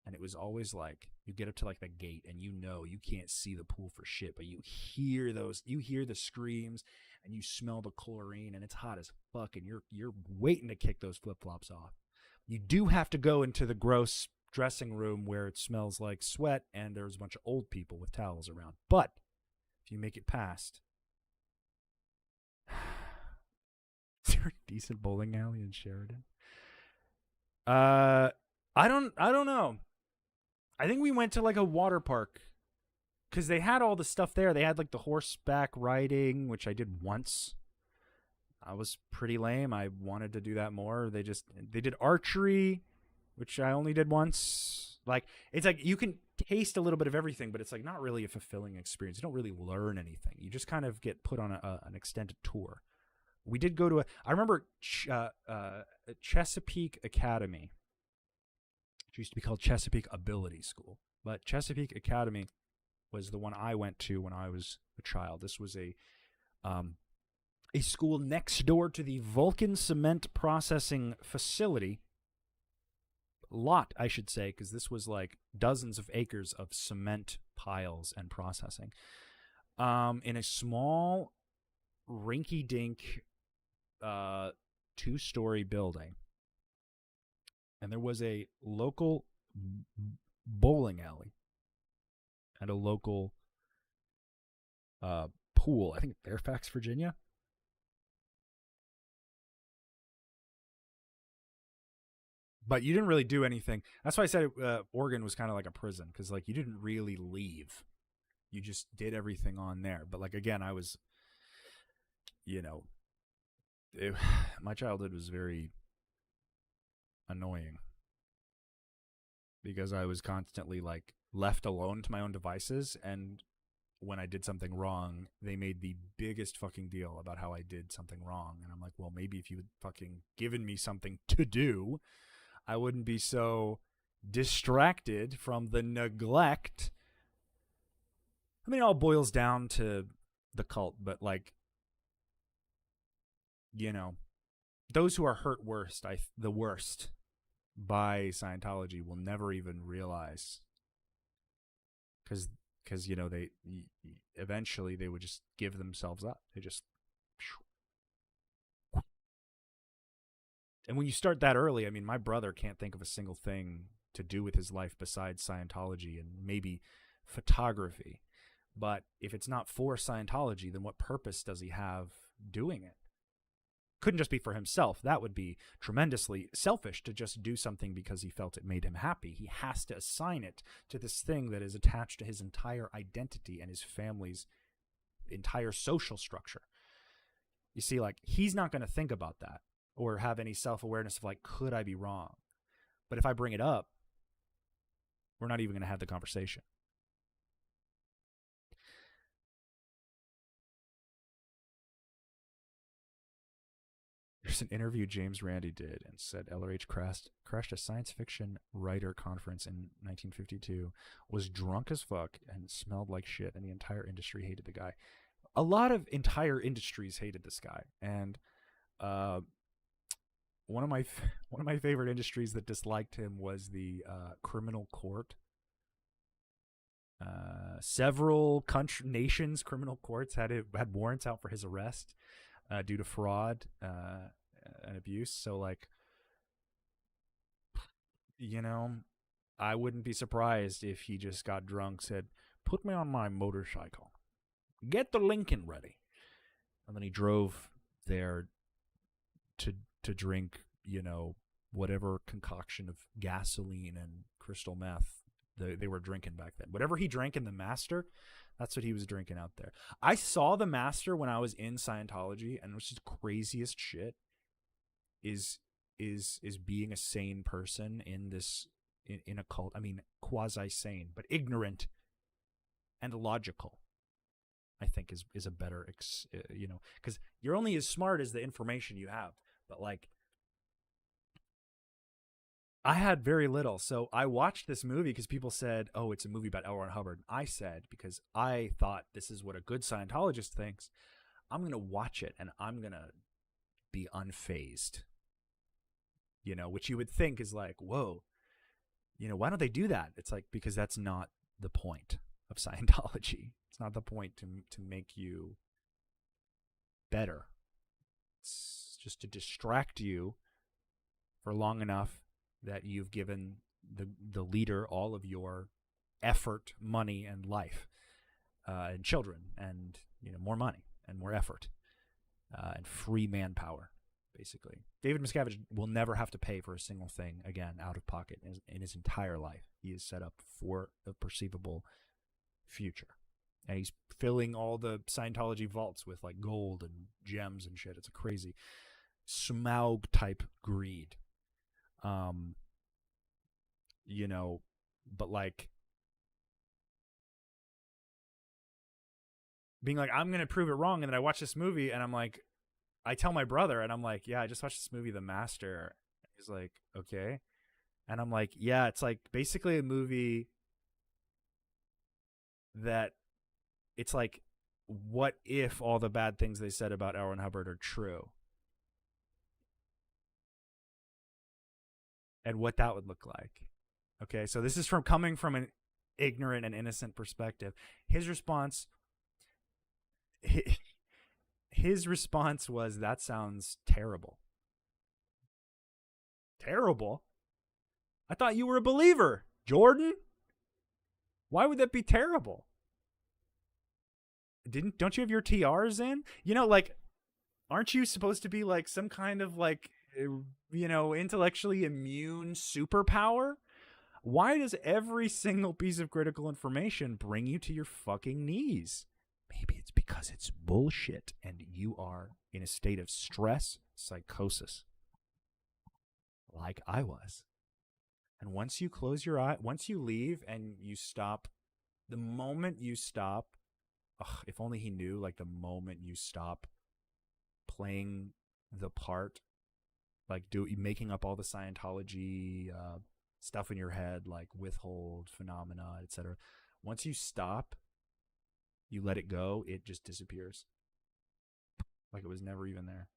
S9: And it was always like, you get up to like the gate and you can't see the pool for shit, but you hear the screams and you smell the chlorine and it's hot as fuck and you're waiting to kick those flip-flops off. You do have to go into the gross dressing room where it smells like sweat and there's a bunch of old people with towels around. But if you make it past, is there a decent bowling alley in Sheridan? I don't know. I think we went to like a water park because they had all the stuff there. They had like the horseback riding, which I did once. I was pretty lame. I wanted to do that more. They did archery, which I only did once. Like, it's like you can taste a little bit of everything, but it's like not really a fulfilling experience. You don't really learn anything. You just kind of get put on an extended tour. We did go to I remember Chesapeake Academy, which used to be called Chesapeake Ability School. But Chesapeake Academy was the one I went to when I was a child. This was a school next door to the Vulcan Cement Processing Facility. Lot, I should say, because this was like dozens of acres of cement piles and processing. In a small, rinky-dink 2-story building. And there was a local bowling alley and a local pool, I think Fairfax, Virginia. But you didn't really do anything. That's why I said Oregon was kind of like a prison, because like you didn't really leave. You just did everything on there. But like, again, I was, my childhood was very annoying because I was constantly like left alone to my own devices, and when I did something wrong, they made the biggest fucking deal about how I did something wrong. And I'm like, well, maybe if you had fucking given me something to do, I wouldn't be so distracted from the neglect. I mean, it all boils down to the cult, but like, those who are hurt the worst by Scientology will never even realize, because they eventually they would just give themselves up. They just, and when you start that early, I mean, my brother can't think of a single thing to do with his life besides Scientology and maybe photography. But if it's not for Scientology, then what purpose does he have doing it? Couldn't just be for himself. That would be tremendously selfish to just do something because he felt it made him happy. He has to assign it to this thing that is attached to his entire identity and his family's entire social structure. You see, like, he's not going to think about that or have any self-awareness of like, could I be wrong? But if I bring it up, we're not even going to have the conversation. There's an interview James Randi did and said LRH crashed a science fiction writer conference in 1952, was drunk as fuck, and smelled like shit, and the entire industry hated the guy. A lot of entire industries hated this guy, and one of my favorite industries that disliked him was the criminal court. Several nations' criminal courts had warrants out for his arrest due to fraud and abuse. So, like, I wouldn't be surprised if he just got drunk, said, "Put me on my motorcycle. Get the Lincoln ready." And then he drove there to drink, whatever concoction of gasoline and crystal meth they were drinking back then. Whatever he drank in the Master, that's what he was drinking out there. I saw the Master when I was in Scientology, and it was just craziest shit. Is being a sane person in this in a cult. I mean, quasi sane, but ignorant and illogical. I think is a better, because you're only as smart as the information you have. But like, I had very little, so I watched this movie because people said, "Oh, it's a movie about L. Ron Hubbard." I said, because I thought this is what a good Scientologist thinks, I'm gonna watch it and I'm gonna be unfazed. Which you would think is like, whoa, why don't they do that? It's like, because that's not the point of Scientology. It's not the point to make you better. It's just to distract you for long enough that you've given the leader all of your effort, money, and life, and children, and more money and more effort, and free manpower. Basically, David Miscavige will never have to pay for a single thing again out of pocket in his entire life. He is set up for a perceivable future. And he's filling all the Scientology vaults with like gold and gems and shit. It's a crazy Smaug type greed. But like being like, I'm going to prove it wrong. And then I watch this movie and I'm like, I tell my brother and I'm like, yeah, I just watched this movie, The Master. He's like, okay. And I'm like, yeah, it's like basically a movie that it's like, what if all the bad things they said about L. Ron Hubbard are true? And what that would look like. Okay, so this is coming from an ignorant and innocent perspective. His response was, that sounds terrible. Terrible? I thought you were a believer, Jordan. Why would that be terrible? Don't you have your TRs in? Like, aren't you supposed to be like some kind of like, intellectually immune superpower? Why does every single piece of critical information bring you to your fucking knees? Maybe it's because it's bullshit and you are in a state of stress, psychosis, like I was. And once you close your eye, once you leave and you stop, the moment you stop, if only he knew, like the moment you stop playing the part, like making up all the Scientology stuff in your head, like withhold phenomena, etc. Once you stop, you let it go, it just disappears. Like it was never even there.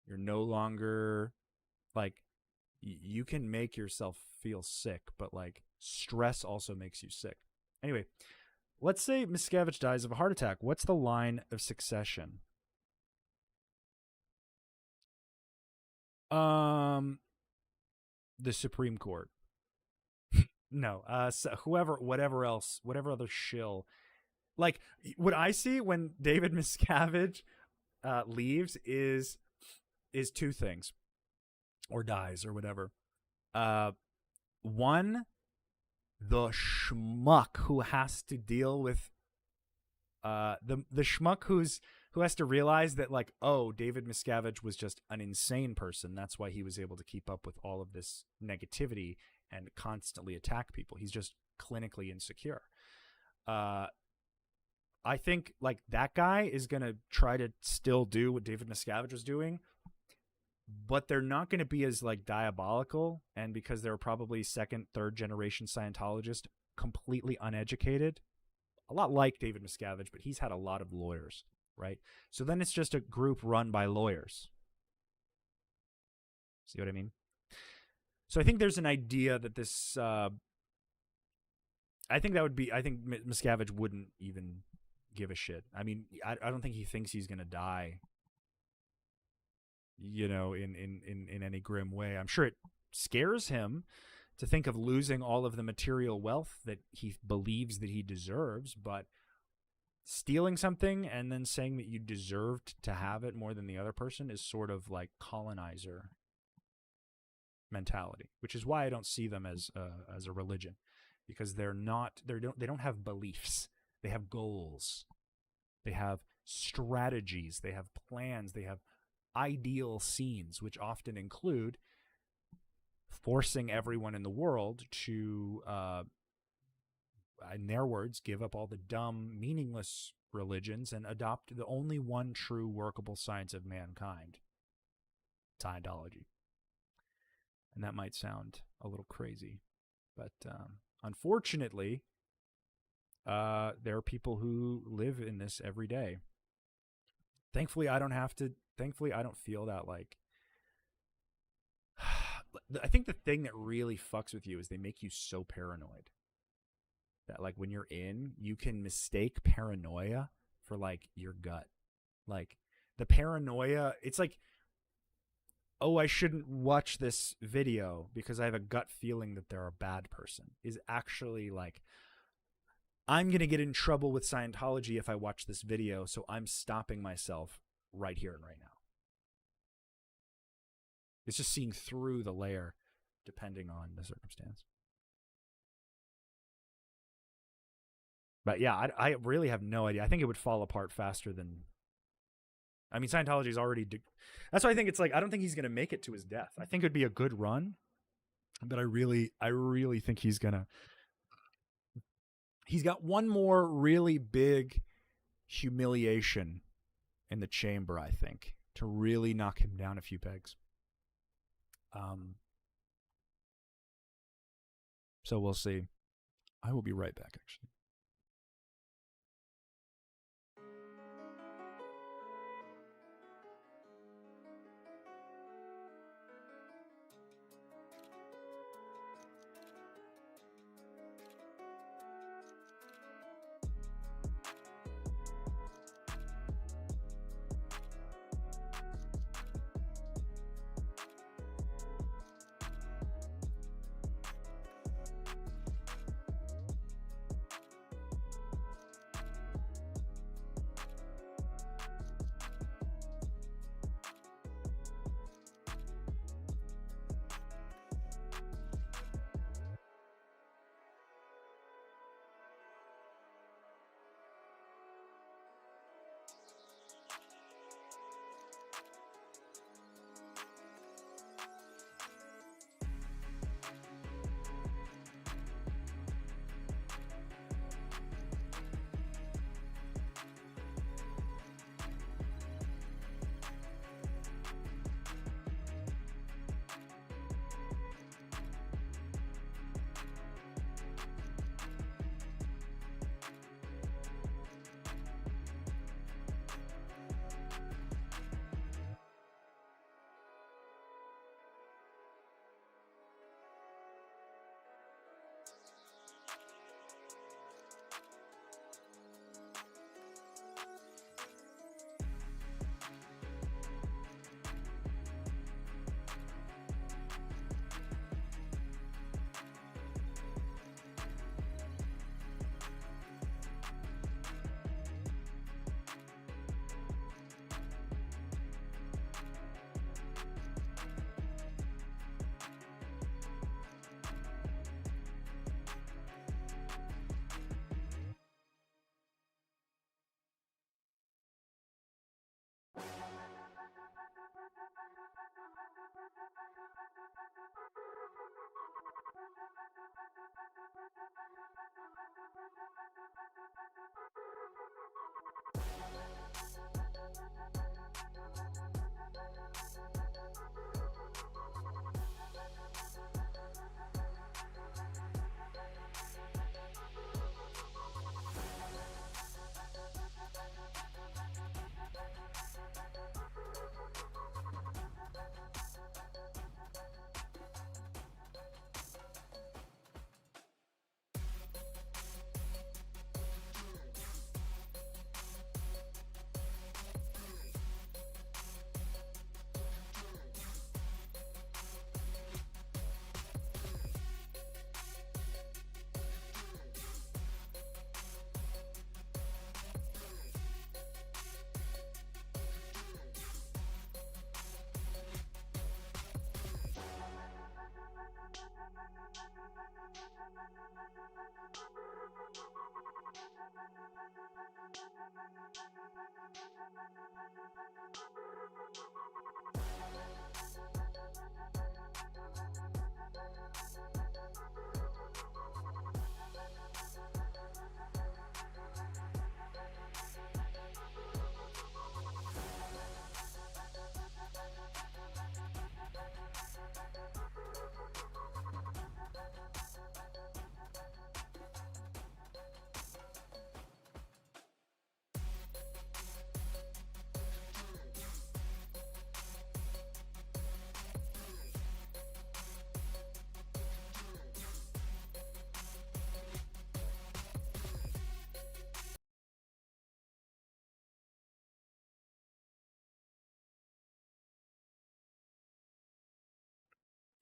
S9: You're no longer, like, you can make yourself feel sick, but like stress also makes you sick. Anyway, let's say Miscavige dies of a heart attack. What's the line of succession? The Supreme Court. No, so whatever other shill. Like, what I see when David Miscavige leaves is two things, or dies, or whatever. One, the schmuck who has to deal with the schmuck who has to realize that, like, oh, David Miscavige was just an insane person. That's why he was able to keep up with all of this negativity and constantly attack people. He's just clinically insecure. I think, like, that guy is going to try to still do what David Miscavige was doing, but they're not going to be as, like, diabolical. And because they're probably second, third generation Scientologists, completely uneducated, a lot like David Miscavige, but he's had a lot of lawyers, right? So then it's just a group run by lawyers. See what I mean? So I think there's an idea that this, I think Miscavige wouldn't even give a shit. I mean, I don't think he thinks he's going to die, in any grim way. I'm sure it scares him to think of losing all of the material wealth that he believes that he deserves, but stealing something and then saying that you deserved to have it more than the other person is sort of like colonizer mentality, which is why I don't see them as a religion, because they don't have beliefs. They have goals. They have strategies. They have plans. They have ideal scenes, which often include forcing everyone in the world to, in their words, give up all the dumb, meaningless religions and adopt the only one true workable science of mankind, Scientology. And that might sound a little crazy, but unfortunately, there are people who live in this every day. Thankfully, I don't feel that like. I think the thing that really fucks with you is they make you so paranoid that like when you're in, you can mistake paranoia for like your gut. Like the paranoia, it's like, oh, I shouldn't watch this video because I have a gut feeling that they're a bad person, is actually like, I'm going to get in trouble with Scientology if I watch this video, so I'm stopping myself right here and right now. It's just seeing through the layer depending on the circumstance. But yeah, I really have no idea. I think it would fall apart faster than... I mean, Scientology's already... That's why I think it's like, I don't think he's going to make it to his death. I think it'd be a good run, but I really think he's going to... He's got one more really big humiliation in the chamber, I think, to really knock him down a few pegs. So we'll see. I will be right back, actually.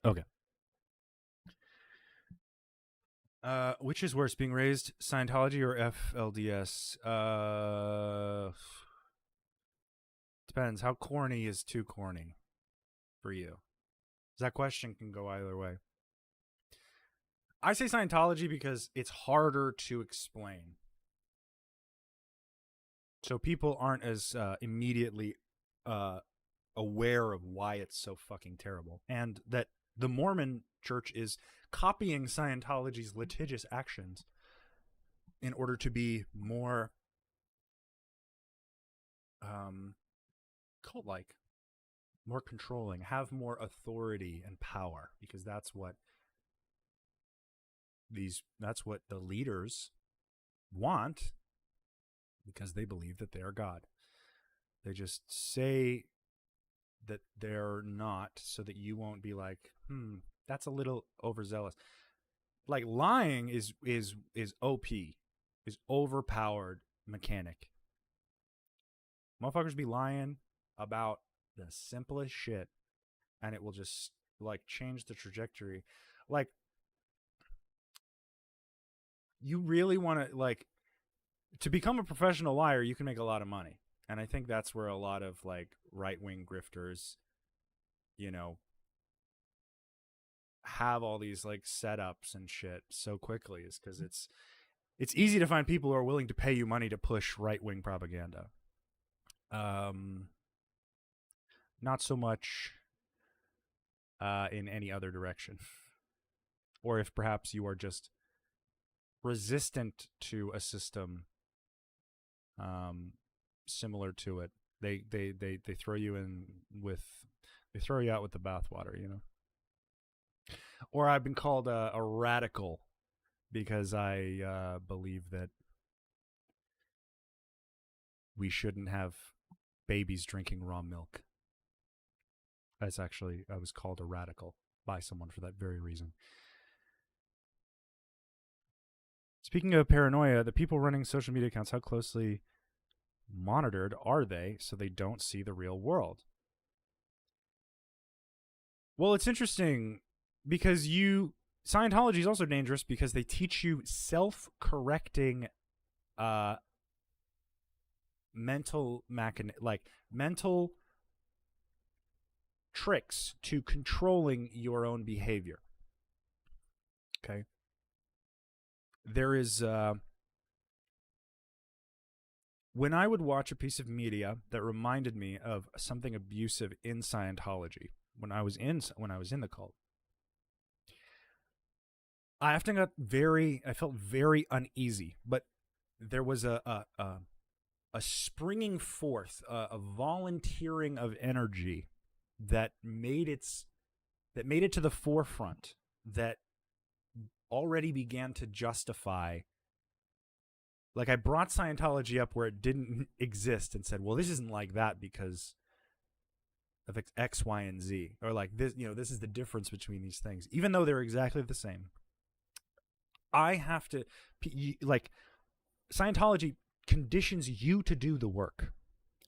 S1: Okay. Which is worse, being raised Scientology or FLDS? Depends. How corny is too corny for you? That question can go either way. I say Scientology because it's harder to explain. So people aren't as immediately aware of why it's so fucking terrible. And that the Mormon church is copying Scientology's litigious actions in order to be more cult-like, more controlling, have more authority and power, because that's what the leaders want, because they believe that they are God. They just say that they're not so that you won't be like, that's a little overzealous. Like, lying is OP, is overpowered mechanic. Motherfuckers be lying about the simplest shit, and it will just like change the trajectory. Like, you really want to, like, to become a professional liar, you can make a lot of money. And I think that's where a lot of like right-wing grifters, have all these like setups and shit so quickly, is because it's easy to find people who are willing to pay you money to push right-wing propaganda. Not so much in any other direction. Or if perhaps you are just resistant to a system similar to it, they throw you out with the bathwater, Or I've been called a radical because I believe that we shouldn't have babies drinking raw milk. I was called a radical by someone for that very reason. Speaking of paranoia, the people running social media accounts, how closely monitored are they so they don't see the real world? Well, it's interesting because Scientology is also dangerous because they teach you self-correcting mental tricks to controlling your own behavior. Okay. There is when I would watch a piece of media that reminded me of something abusive in Scientology, when I was in the cult, I felt very uneasy, but there was a springing forth, a volunteering of energy that made it to the forefront, that already began to justify. Like, I brought Scientology up where it didn't exist and said, well, this isn't like that because of X, Y, and Z. Or like this, this is the difference between these things. Even though they're exactly the same. I have to, like, Scientology conditions you to do the work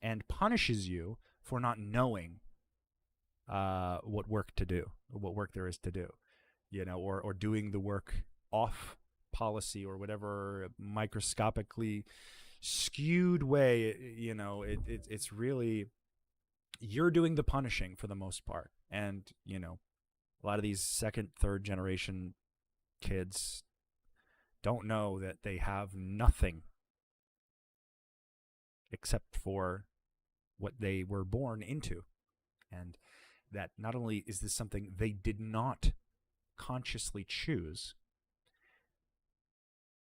S1: and punishes you for not knowing what work to do, or what work there is to do, or doing the work off policy or whatever microscopically skewed way. It's really, you're doing the punishing for the most part. And a lot of these second, third generation kids don't know that they have nothing except for what they were born into, and that not only is this something they did not consciously choose,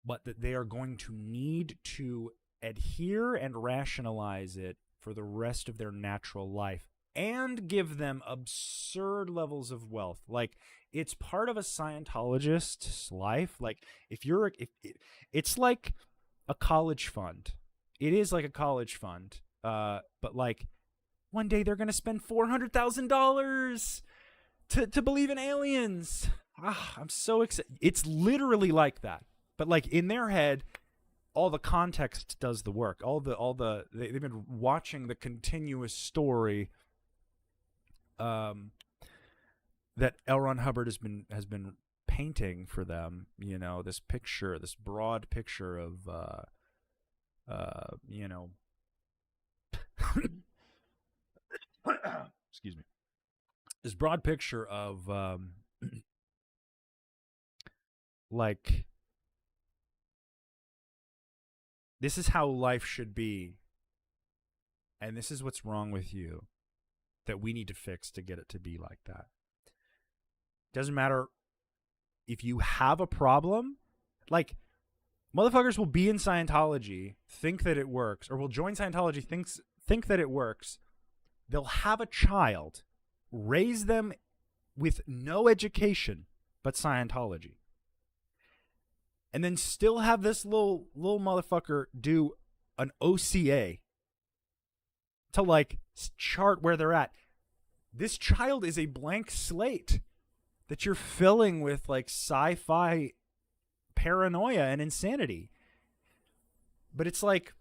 S1: but that they are going to need to adhere and rationalize it for the rest of their natural life, and give them absurd levels of wealth. Like, it's part of a Scientologist's life. Like, it's like a college fund. It is like a college fund. But like, one day they're going to spend $400,000 to believe in aliens. I'm so excited. It's literally like that. But like, in their head, all the context does the work. They've been watching the continuous story
S9: that L. Ron Hubbard has been painting for them. You know, this picture, this broad picture of you know, excuse me, this broad picture of like, this is how life should be, and this is what's wrong with you that we need to fix to get it to be like that. Doesn't matter if you have a problem, like, motherfuckers will be in Scientology, think that it works, or will join Scientology, think that it works. They'll have a child, raise them with no education but Scientology, and then still have this little motherfucker do an OCA to like chart where they're at. This child is a blank slate that you're filling with like sci-fi paranoia and insanity. But it's like,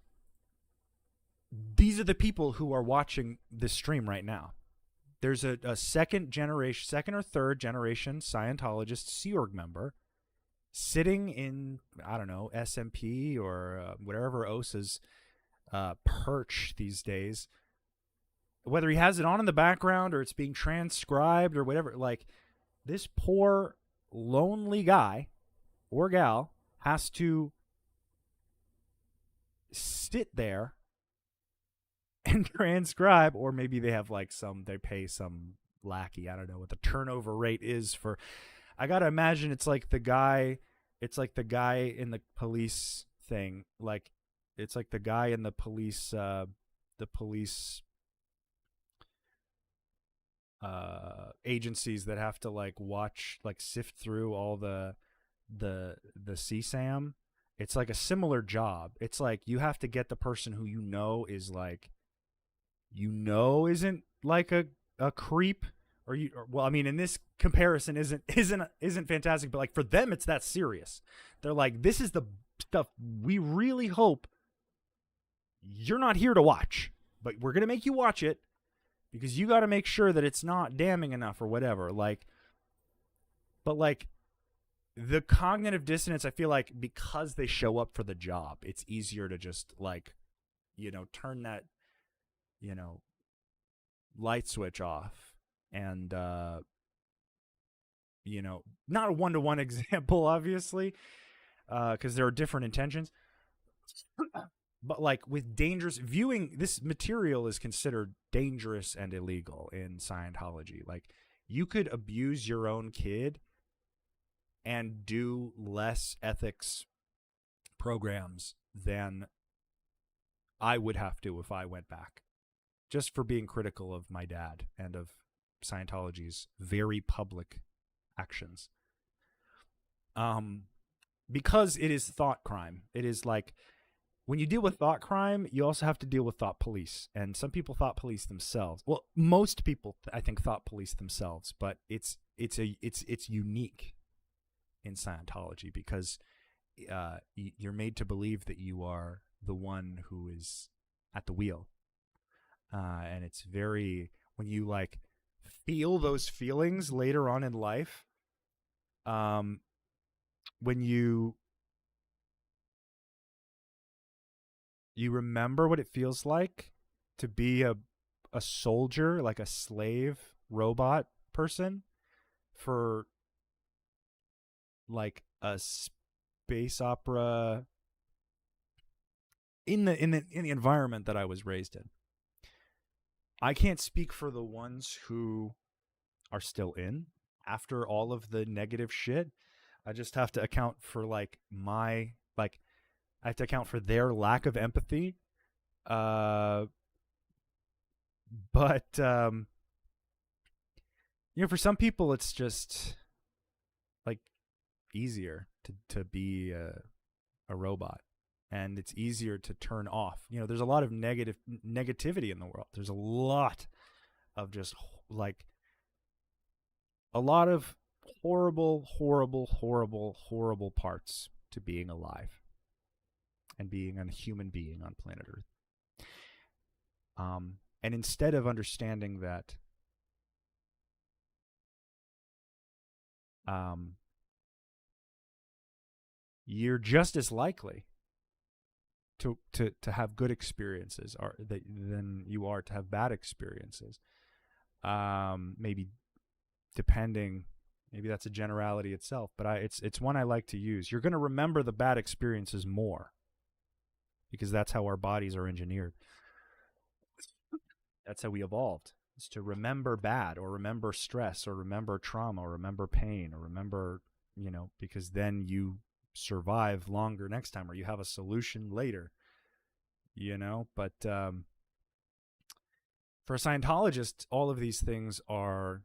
S9: these are the people who are watching this stream right now. There's a second or third generation Scientologist Sea Org member sitting in, I don't know, SMP or whatever OSA's perch these days. Whether he has it on in the background or it's being transcribed or whatever, like, this poor lonely guy or gal has to sit there and transcribe, or maybe they have like they pay some lackey. I don't know what the turnover rate is for. I gotta imagine it's like the guy in the police thing. Like, it's like the guy in the police agencies that have to like watch, like sift through all the CSAM. It's like a similar job. It's like you have to get the person who is like, isn't like a creep, or well, I mean, in this comparison isn't fantastic, but like for them it's that serious. They're like, this is the stuff we really hope you're not here to watch, but we're gonna make you watch it because you got to make sure that it's not damning enough or whatever. Like, but like, the cognitive dissonance, I feel like, because they show up for the job, it's easier to just like, turn that, light switch off. And, not a one-to-one example, obviously, because there are different intentions. But like, with dangerous viewing, this material is considered dangerous and illegal in Scientology. Like, you could abuse your own kid and do less ethics programs than I would have to if I went back, just for being critical of my dad and of Scientology's very public actions. Because it is thought crime. It is like, when you deal with thought crime, you also have to deal with thought police. And some people thought police themselves. Well, most people, I think, thought police themselves. But it's unique in Scientology because you're made to believe that you are the one who is at the wheel. And it's very, when you like feel those feelings later on in life, when you remember what it feels like to be a soldier, like a slave robot person for like a space opera in the environment that I was raised in. I can't speak for the ones who are still in after all of the negative shit. I just have to account for like I have to account for their lack of empathy. But for some people it's just like easier to be a robot, and it's easier to turn off. There's a lot of negativity in the world. There's a lot of just like a lot of horrible parts to being alive and being a human being on planet Earth. And instead of understanding that you're just as likely to have good experiences than you are to have bad experiences. Maybe depending, maybe that's a generality itself, but it's one I like to use. You're going to remember the bad experiences more because that's how our bodies are engineered. That's how we evolved, is to remember bad or remember stress or remember trauma or remember pain or remember, because then you survive longer next time or you have a solution later, but for a Scientologist, all of these things are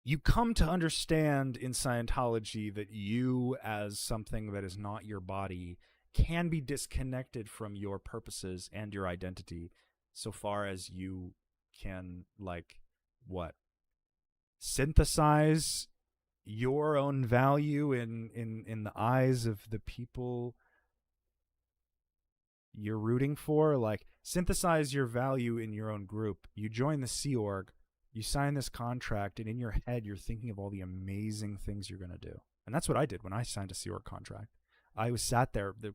S9: you come to understand in Scientology that you, as something that is not your body, can be disconnected from your purposes and your identity so far as you can, synthesize your own value in the eyes of the people you're rooting for. Synthesize your value in your own group. You join the Sea Org, you sign this contract, and in your head you're thinking of all the amazing things you're going to do. And that's what I did when I signed a Sea Org contract. I was sat there, the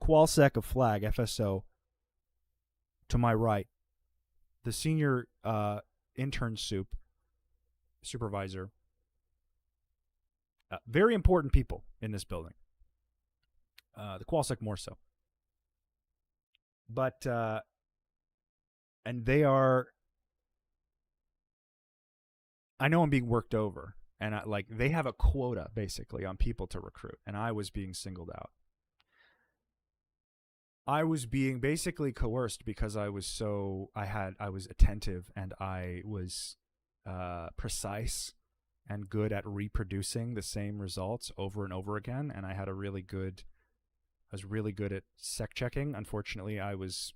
S9: Qualsec of Flag, FSO, to my right, the senior intern supervisor, very important people in this building. The Qualsec more so. But, and they are, I know I'm being worked over, and they have a quota basically on people to recruit, and I was being singled out. I was being basically coerced because I was attentive and I was precise and good at reproducing the same results over and over again, and I was really good at sec checking. Unfortunately, I was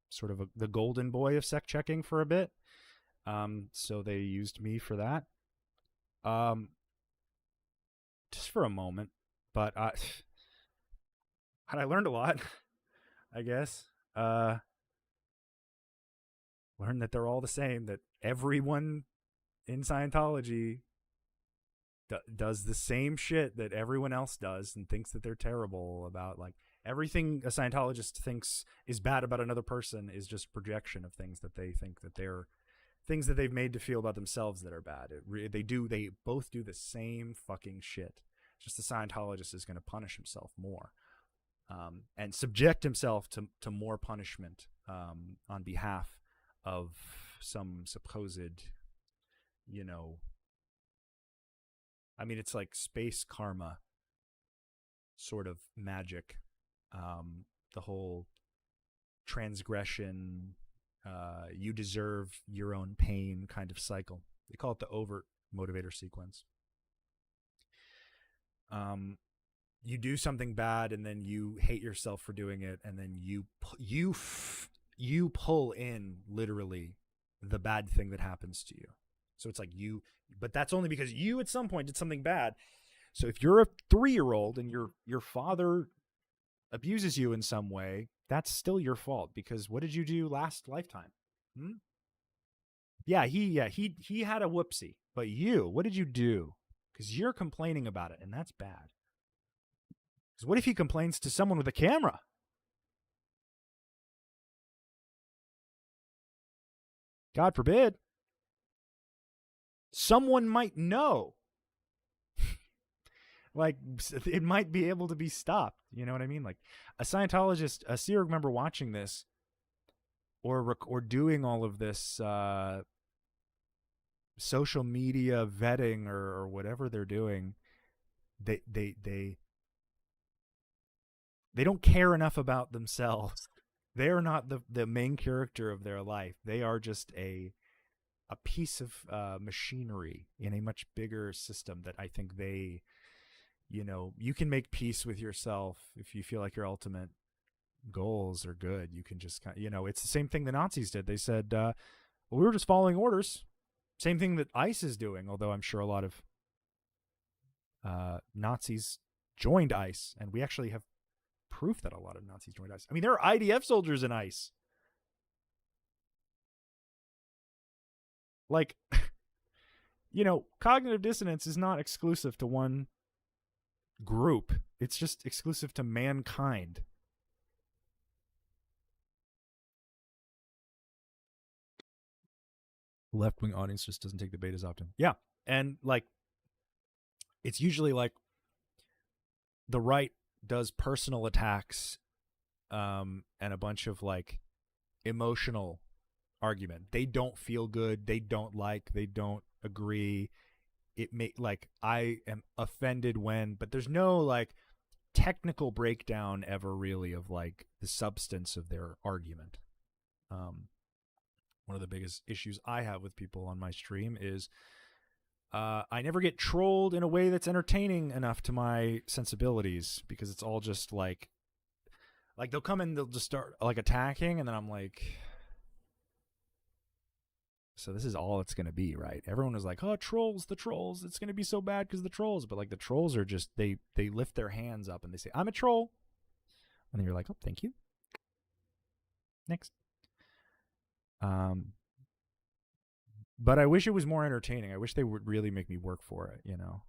S9: sort of the golden boy of sec checking for a bit. So they used me for that. Just for a moment, but I learned a lot, I guess. Learned that they're all the same, that everyone in Scientology does the same shit that everyone else does and thinks that they're terrible about. Everything a Scientologist thinks is bad about another person is just projection of things that they think that they're things that they've made to feel about themselves that are bad. They both do the same fucking shit. Just the Scientologist is going to punish himself more, and subject himself to more punishment on behalf of some supposed, it's like space karma sort of magic. The whole transgression, you deserve your own pain kind of cycle. They call it the overt motivator sequence. You do something bad and then you hate yourself for doing it, and then you pull in literally the bad thing that happens to you. So it's but that's only because you at some point did something bad. So if you're a 3-year-old and your father abuses you in some way, that's still your fault, because what did you do last lifetime? He had a whoopsie, but what did you do? Because you're complaining about it, and that's bad. Because what if he complains to someone with a camera? God forbid. Someone might know. It might be able to be stopped. You know what I mean? A Scientologist, a Sea Org member watching this, or doing all of this social media vetting or whatever they're doing, they don't care enough about themselves. They are not the main character of their life. They are just a piece of machinery in a much bigger system that I think they, you can make peace with yourself if you feel like your ultimate goals are good. You can just it's the same thing the Nazis did. They said, well, we were just following orders. Same thing that ICE is doing, although I'm sure a lot of Nazis joined ICE, and we actually have proof that a lot of Nazis joined ICE. There are IDF soldiers in ICE.
S1: Like, you know, cognitive dissonance is not exclusive to one group. It's just exclusive to mankind. Left-wing audience just doesn't take debate as often. Yeah. And like, it's usually like the right does personal attacks and a bunch of like emotional argument. They don't feel good, they don't like, they don't agree. It may like I am offended when, but there's no like technical breakdown ever really of like the substance of their argument. One of the biggest issues I have with people on my stream is I never get trolled in a way that's entertaining enough to my sensibilities, because it's all just like they'll come in, they'll just start like attacking, and then I'm like, so this is all it's going to be, right? Everyone is like, oh, trolls, the trolls, it's going to be so bad because the trolls. But like the trolls are just, they lift their hands up and they say, I'm a troll. And then you're like, oh, thank you. Next. But I wish it was more entertaining. I wish they would really make me work for it, you know.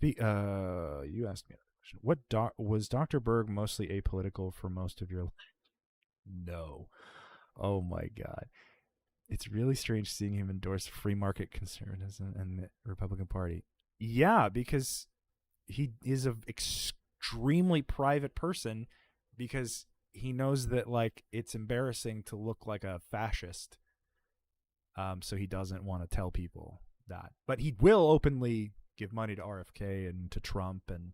S1: You asked me another question. Was Dr. Berg mostly apolitical for most of your life? No. Oh my God. It's really strange seeing him endorse free market conservatism and the Republican Party. Yeah, because he is an extremely private person, because he knows that like it's embarrassing to look like a fascist. So he doesn't want to tell people that. But he will openly give money to RFK and to Trump, and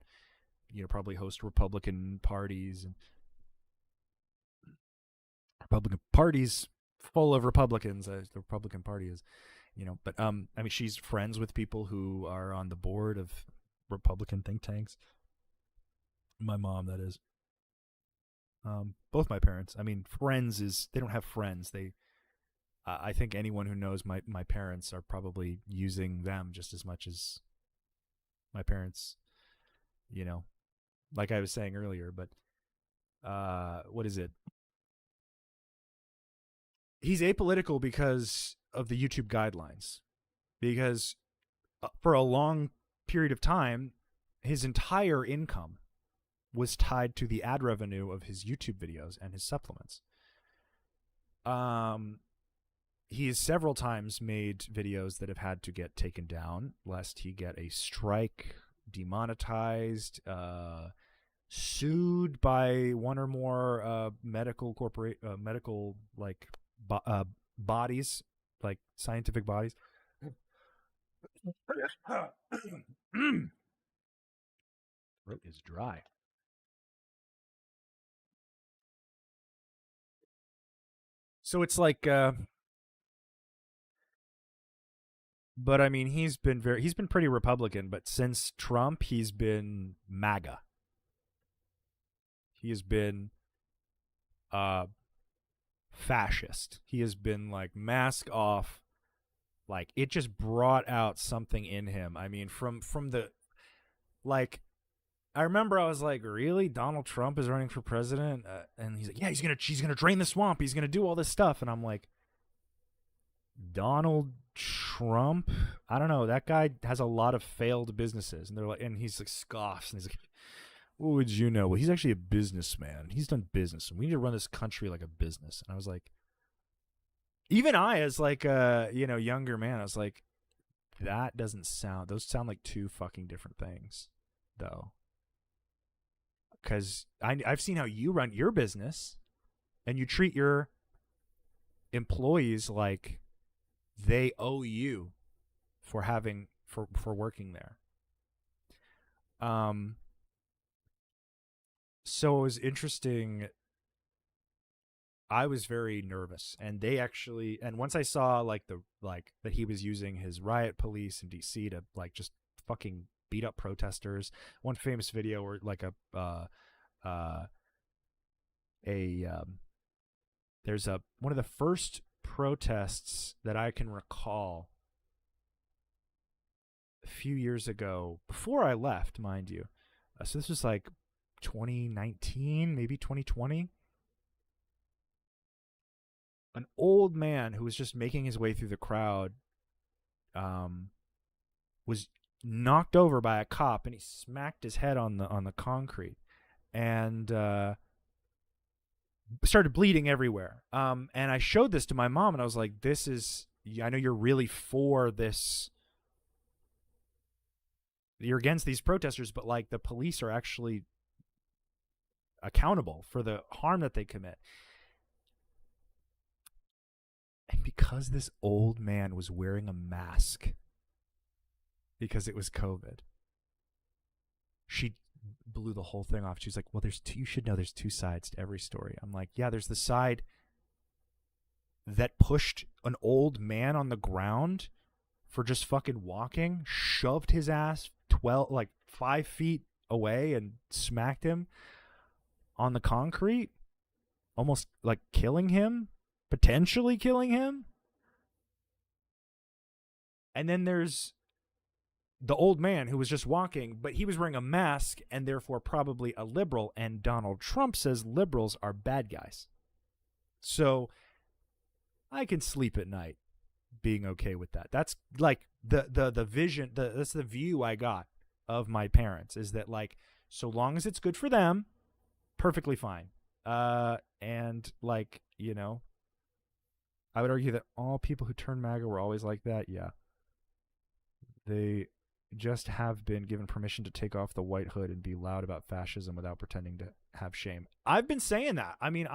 S1: you know, probably host Republican parties, and Republican parties full of Republicans. The Republican Party is, you know, but I mean, she's friends with people who are on the board of Republican think tanks. My mom, that is. Both my parents. I mean, friends is, they don't have friends. They, I think anyone who knows my parents are probably using them just as much as my parents, you know, like I was saying earlier. But what is it? He's apolitical because of the YouTube guidelines, because for a long period of time, his entire income was tied to the ad revenue of his YouTube videos and his supplements. He has several times made videos that have had to get taken down lest he get a strike, demonetized, sued by one or more medical like bodies, like scientific bodies. Throat is dry. So it's like, but I mean, he's been pretty Republican, but since Trump, he's been MAGA. He has been fascist. He has been like mask off. Like, it just brought out something in him. I mean, from the, like, I remember I was like, really? Donald Trump is running for president? And he's like, yeah, he's gonna drain the swamp. He's gonna do all this stuff. And I'm like, Donald Trump? I don't know. That guy has a lot of failed businesses. And they're like, and he's like scoffs, and he's like, what would you know? Well, he's actually a businessman. He's done business, and we need to run this country like a business. And I was like, even I, as like a, you know, younger man, I was like, that doesn't sound, those sound like two fucking different things, though. Because I've seen how you run your business, and you treat your employees like they owe you for having, for working there. So it was interesting. I was very nervous, and they actually, and once I saw like that he was using his riot police in DC to like just fucking beat up protesters. One famous video where like there's one of the first protests that I can recall a few years ago, before I left, mind you. So this was like 2019, maybe 2020.
S9: an old man who was just making his way through the crowd was knocked over by a cop, and he smacked his head on the concrete and started bleeding everywhere. And I showed this to my mom, and I was like, I know you're really for this, you're against these protesters, but like the police are actually accountable for the harm that they commit. And because this old man was wearing a mask because it was COVID, she blew the whole thing off. She was like, well, you should know there's two sides to every story. I'm like, yeah, there's the side that pushed an old man on the ground for just fucking walking, shoved his ass 5 feet away and smacked him on the concrete, almost like killing him, potentially killing him. And then there's the old man who was just walking, but he was wearing a mask and therefore probably a liberal, and Donald Trump says liberals are bad guys. So I can sleep at night being okay with that. That's like the vision, that's the view I got of my parents, is that like, so long as it's good for them, perfectly fine. And like, you know, I would argue that all people who turn MAGA were always like that. Yeah. They just have been given permission to take off the white hood and be loud about fascism without pretending to have shame. I've been saying that. I mean,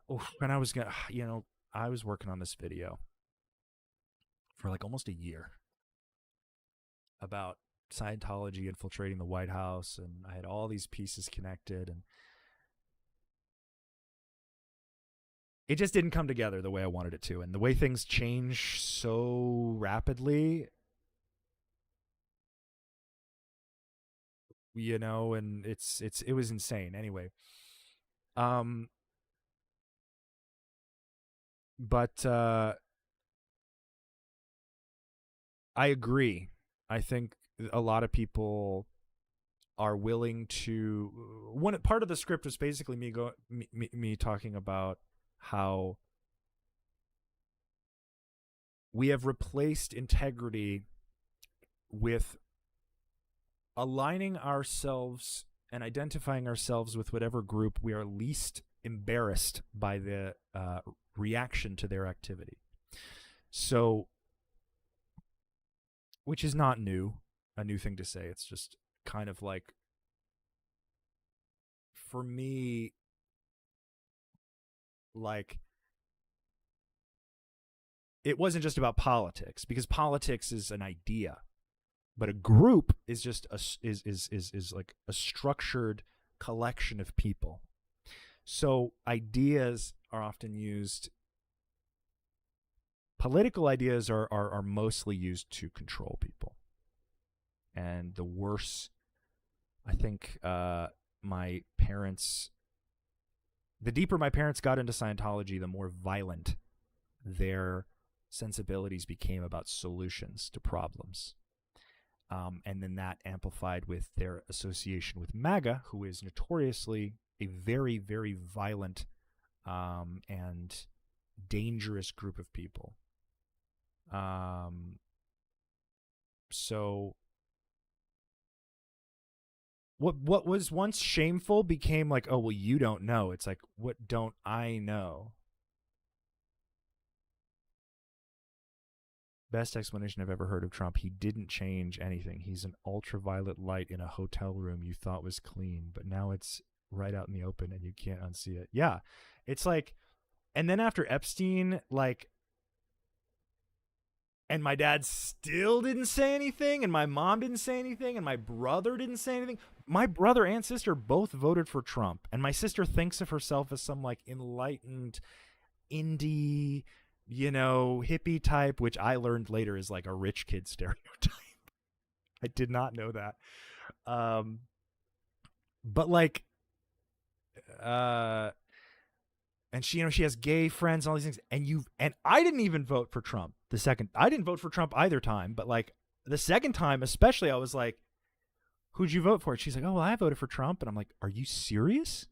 S9: when I was I was working on this video for like almost a year about Scientology infiltrating the White House, and I had all these pieces connected, and it just didn't come together the way I wanted it to. And the way things change so rapidly, you know, and it was insane. Anyway, but I agree. I think a lot of people are willing to. One part of the script was basically me talking about how we have replaced integrity with aligning ourselves and identifying ourselves with whatever group we are least embarrassed by the reaction to their activity. So, which is not a new thing to say. It's just kind of like, for me, like, it wasn't just about politics, because politics is an idea, but a group is just is like a structured collection of people. So ideas are often used. Political ideas are mostly used to control people. And the worse, I think, my parents, the deeper my parents got into Scientology, the more violent their sensibilities became about solutions to problems. And then that amplified with their association with MAGA, who is notoriously a very, very violent and dangerous group of people. So what was once shameful became like, oh, well, you don't know. It's like, what don't I know? Best explanation I've ever heard of Trump. He didn't change anything. He's an ultraviolet light in a hotel room you thought was clean, but now it's right out in the open and you can't unsee it. Yeah. It's like, and then after Epstein, like, and my dad still didn't say anything, and my mom didn't say anything, and my brother didn't say anything. My brother and sister both voted for Trump, and my sister thinks of herself as some like enlightened indie, you know, hippie type, which I learned later is like a rich kid stereotype. I did not know that. But like, and she, you know, she has gay friends and all these things, and I didn't even vote for Trump I didn't vote for Trump either time, but like the second time, especially, I was like, who'd you vote for? And she's like, oh, well, I voted for Trump. And I'm like, are you serious?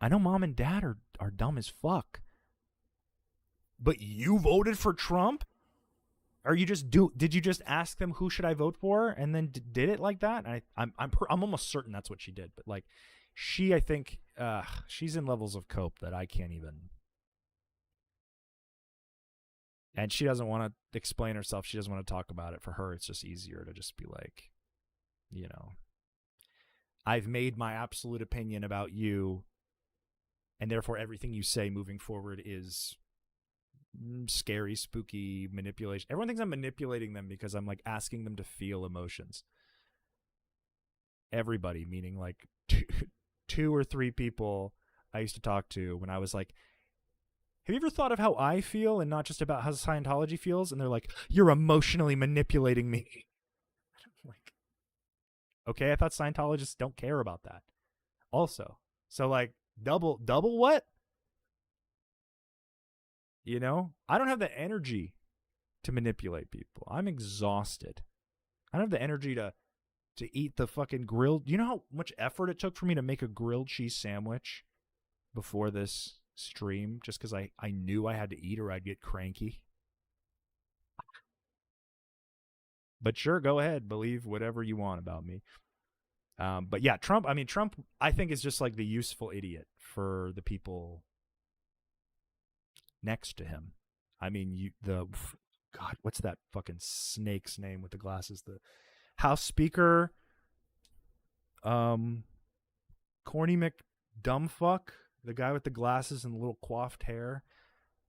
S9: I know mom and dad are dumb as fuck. But you voted for Trump? Or did you just ask them who should I vote for and then did it like that? I'm almost certain that's what she did. But like, I think she's in levels of cope that I can't even. And she doesn't want to explain herself. She doesn't want to talk about it. For her, it's just easier to just be like, I've made my absolute opinion about you, and therefore everything you say moving forward is scary, spooky manipulation. Everyone thinks I'm manipulating them because I'm like asking them to feel emotions. Everybody, meaning like two or three people I used to talk to when I was like, have you ever thought of how I feel and not just about how Scientology feels? And they're like, you're emotionally manipulating me. I'm like, okay, I thought Scientologists don't care about that. Also, so like double what? I don't have the energy to manipulate people. I'm exhausted. I don't have the energy to eat the fucking grilled. You know how much effort it took for me to make a grilled cheese sandwich before this stream just because I knew I had to eat or I'd get cranky? But sure, go ahead. Believe whatever you want about me. But yeah, Trump, I think is just like the useful idiot for the people next to him. God, what's that fucking snake's name with the glasses? The House Speaker, Corny McDumbfuck, the guy with the glasses and the little coiffed hair,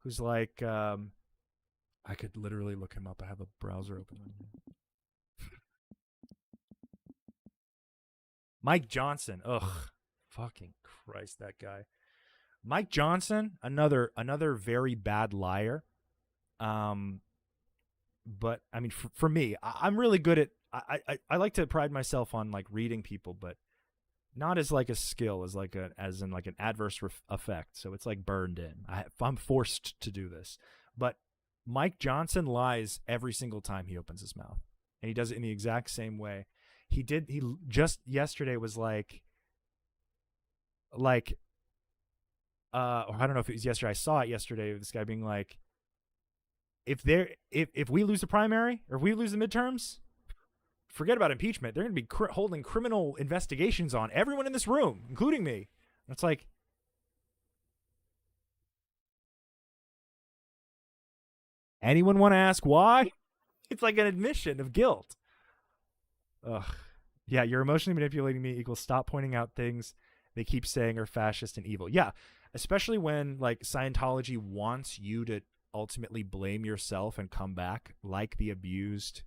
S9: who's like, I could literally look him up. I have a browser open. Mike Johnson. Ugh, fucking Christ, that guy. Mike Johnson, another very bad liar. But I mean, for me, I'm really good at. I like to pride myself on like reading people, but not as like a skill, as in an adverse effect. So it's like burned in. I'm forced to do this. But Mike Johnson lies every single time he opens his mouth, and he does it in the exact same way. He just yesterday was like. Or I don't know if it was yesterday. I saw it yesterday. This guy being like, if we lose the primary or if we lose the midterms, forget about impeachment. They're going to be holding criminal investigations on everyone in this room, including me. And it's like, anyone want to ask why? It's like an admission of guilt. Ugh. Yeah, you're emotionally manipulating me equals stop pointing out things they keep saying are fascist and evil. Yeah, especially when like Scientology wants you to ultimately blame yourself and come back like the abused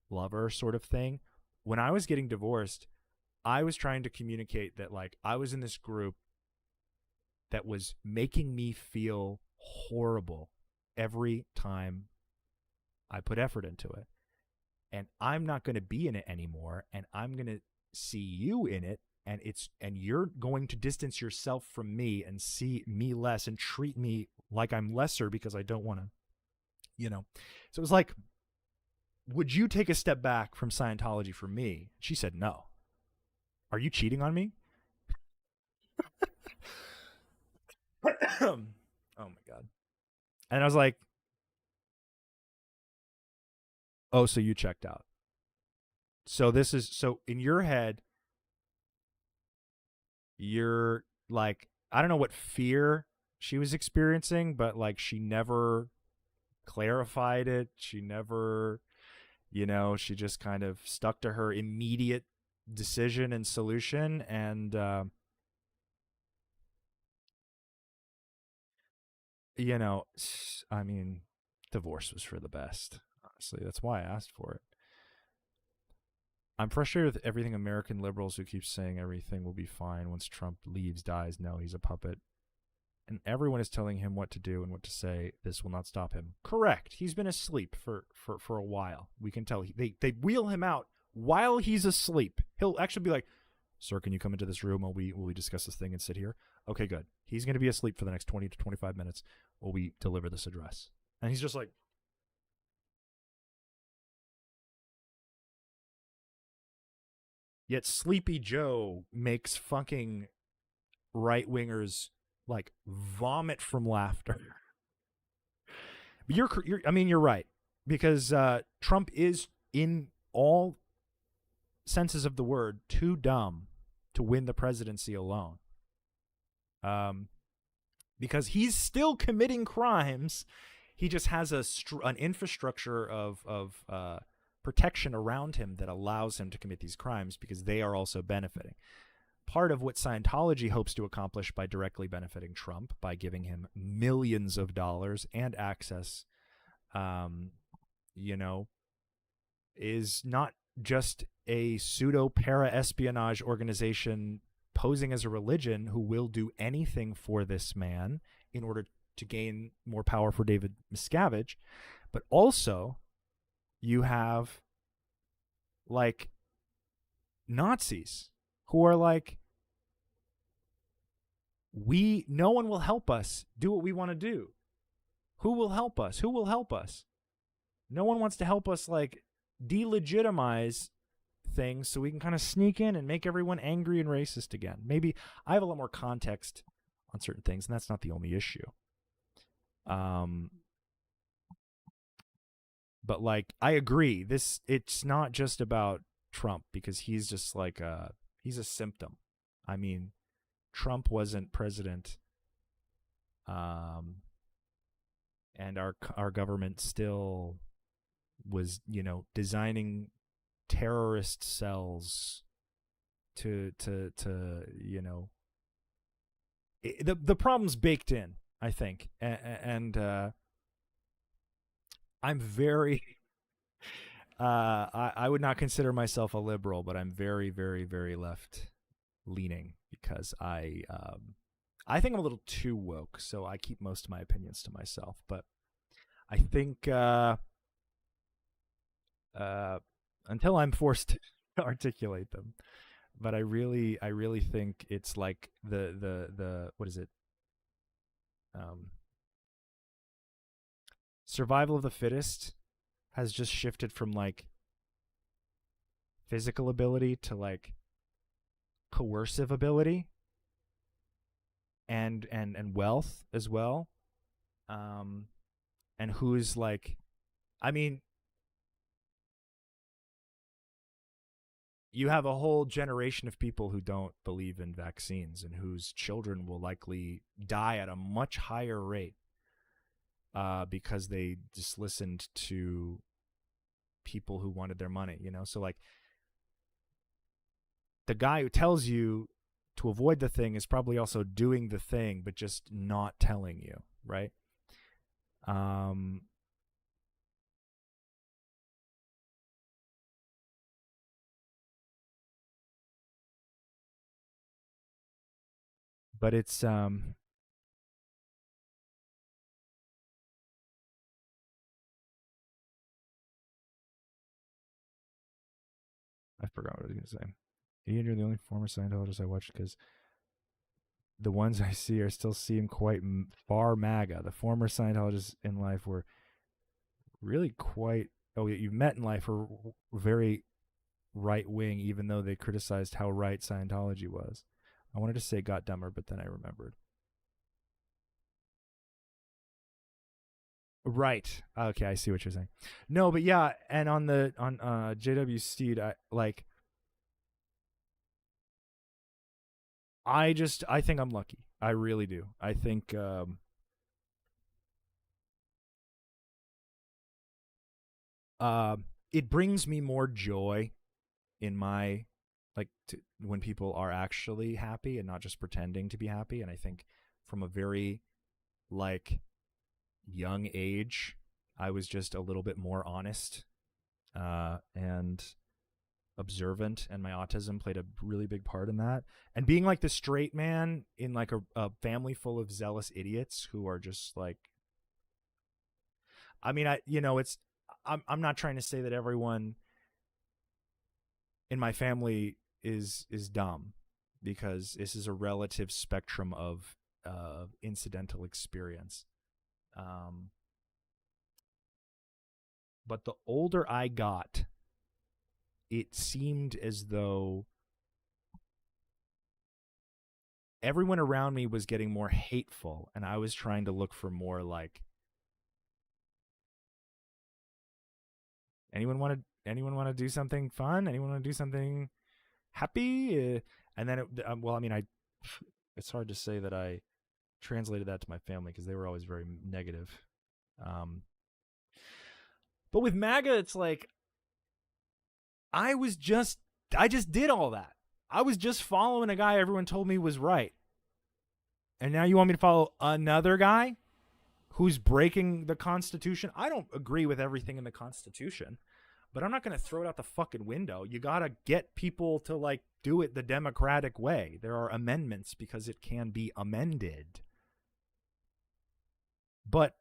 S9: lover sort of thing. When I was getting divorced, I was trying to communicate that like I was in this group that was making me feel horrible every time I put effort into it. And I'm not going to be in it anymore, and I'm going to see you in it, and you're going to distance yourself from me and see me less and treat me like I'm lesser because I don't want to, So it was like, would you take a step back from Scientology for me? She said, no. Are you cheating on me? Oh my God. And I was like, oh, so you checked out. So in your head, you're like, I don't know what fear she was experiencing, but like she never clarified it. She never, she just kind of stuck to her immediate decision and solution. And, I mean, divorce was for the best. Honestly, that's why I asked for it. I'm frustrated with everything American liberals who keep saying everything will be fine once Trump leaves, dies. No, he's a puppet. And everyone is telling him what to do and what to say. This will not stop him. Correct. He's been asleep for a while. We can tell. They wheel him out while he's asleep. He'll actually be like, sir, can you come into this room while we discuss this thing and sit here? Okay, good. He's going to be asleep for the next 20 to 25 minutes while we deliver this address. And he's just like, yet Sleepy Joe makes fucking right-wingers like vomit from laughter. But you're right, because Trump is, in all senses of the word, too dumb to win the presidency alone. Because he's still committing crimes. He just has an infrastructure of protection around him that allows him to commit these crimes, because they are also benefiting. Part of what Scientology hopes to accomplish by directly benefiting Trump, by giving him millions of dollars and access, is not just a pseudo para-espionage organization posing as a religion who will do anything for this man in order to gain more power for David Miscavige, but also you have like Nazis who are like, no one will help us do what we want to do. Who will help us? Who will help us? No one wants to help us like delegitimize things so we can kind of sneak in and make everyone angry and racist again. Maybe I have a lot more context on certain things, and that's not the only issue. But like, I agree. It's not just about Trump, because he's just like he's a symptom. I mean, Trump wasn't president, and our government still was, designing terrorist cells to the problem's baked in, I think, and I'm very I would not consider myself a liberal, but I'm very, very, very left leaning, because I think I'm a little too woke, so I keep most of my opinions to myself. But I think until I'm forced to articulate them, but I really think it's like the what is it? Survival of the fittest has just shifted from like physical ability to like coercive ability and wealth as well. And who's like, I mean, you have a whole generation of people who don't believe in vaccines and whose children will likely die at a much higher rate because they just listened to people who wanted their money, So like, the guy who tells you to avoid the thing is probably also doing the thing, but just not telling you, right? But it's I forgot what I was gonna say. Ian, you're the only former Scientologist I watched, because the ones I see are still seem quite far MAGA. The former Scientologists in life were really quite, you've met in life, were very right wing, even though they criticized how right Scientology was. I wanted to say got dumber, but then I remembered. Right. Okay, I see what you're saying. No, but yeah, and on JW Steed, I think I'm lucky. I really do. I think it brings me more joy in my when people are actually happy and not just pretending to be happy. And I think from a very young age, I was just a little bit more honest and observant, and my autism played a really big part in that. And being like the straight man in like a family full of zealous idiots who are just like, I mean, I'm not trying to say that everyone in my family is dumb, because this is a relative spectrum of incidental experience. But the older I got, it seemed as though everyone around me was getting more hateful, and I was trying to look for more Anyone want to do something fun? Anyone want to do something happy? And then it's hard to say that I translated that to my family because they were always very negative. But with MAGA, it's like I just did all that. I was just following a guy everyone told me was right. And now you want me to follow another guy who's breaking the Constitution? I don't agree with everything in the Constitution, but I'm not going to throw it out the fucking window. You got to get people to like do it the democratic way. There are amendments because it can be amended. But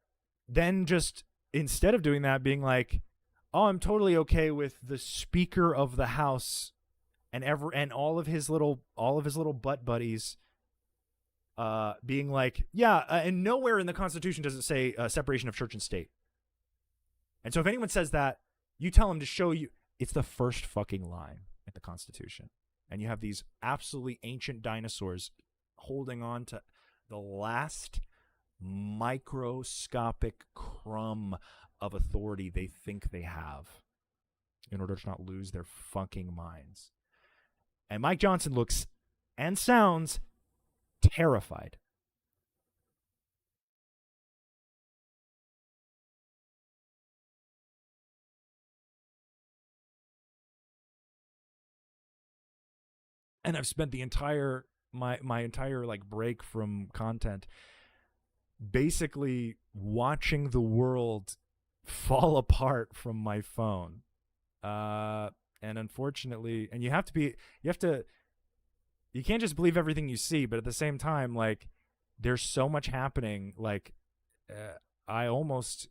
S9: then just instead of doing that, being like, oh, I'm totally okay with the Speaker of the House and all of his little butt buddies being like, yeah, and nowhere in the Constitution does it say separation of church and state. And so if anyone says that, you tell them to show you it's the first fucking line in the Constitution. And you have these absolutely ancient dinosaurs holding on to the last microscopic crumb of authority they think they have in order to not lose their fucking minds. And Mike Johnson looks and sounds terrified. And I've spent the entire my entire like break from content basically watching the world fall apart from my phone. And unfortunately, and you can't just believe everything you see, but at the same time, like, there's so much happening. Like, I almost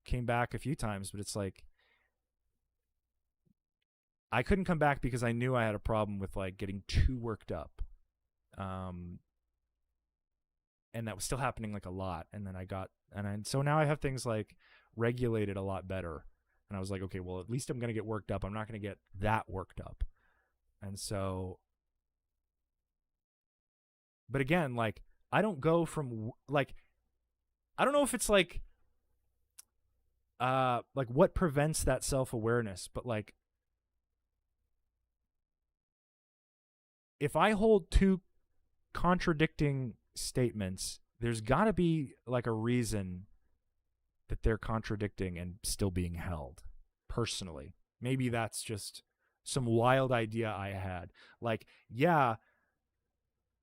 S9: came back a few times, but it's like, I couldn't come back because I knew I had a problem with like getting too worked up. And that was still happening like a lot. And then so now I have things like regulated a lot better. And I was like, okay, well, at least I'm going to get worked up. I'm not going to get that worked up. And so, but again, like, I don't go from like, I don't know if it's like what prevents that self-awareness, but like, if I hold two contradicting statements, there's got to be like a reason that they're contradicting and still being held. Personally, maybe that's just some wild idea I had. Like, yeah,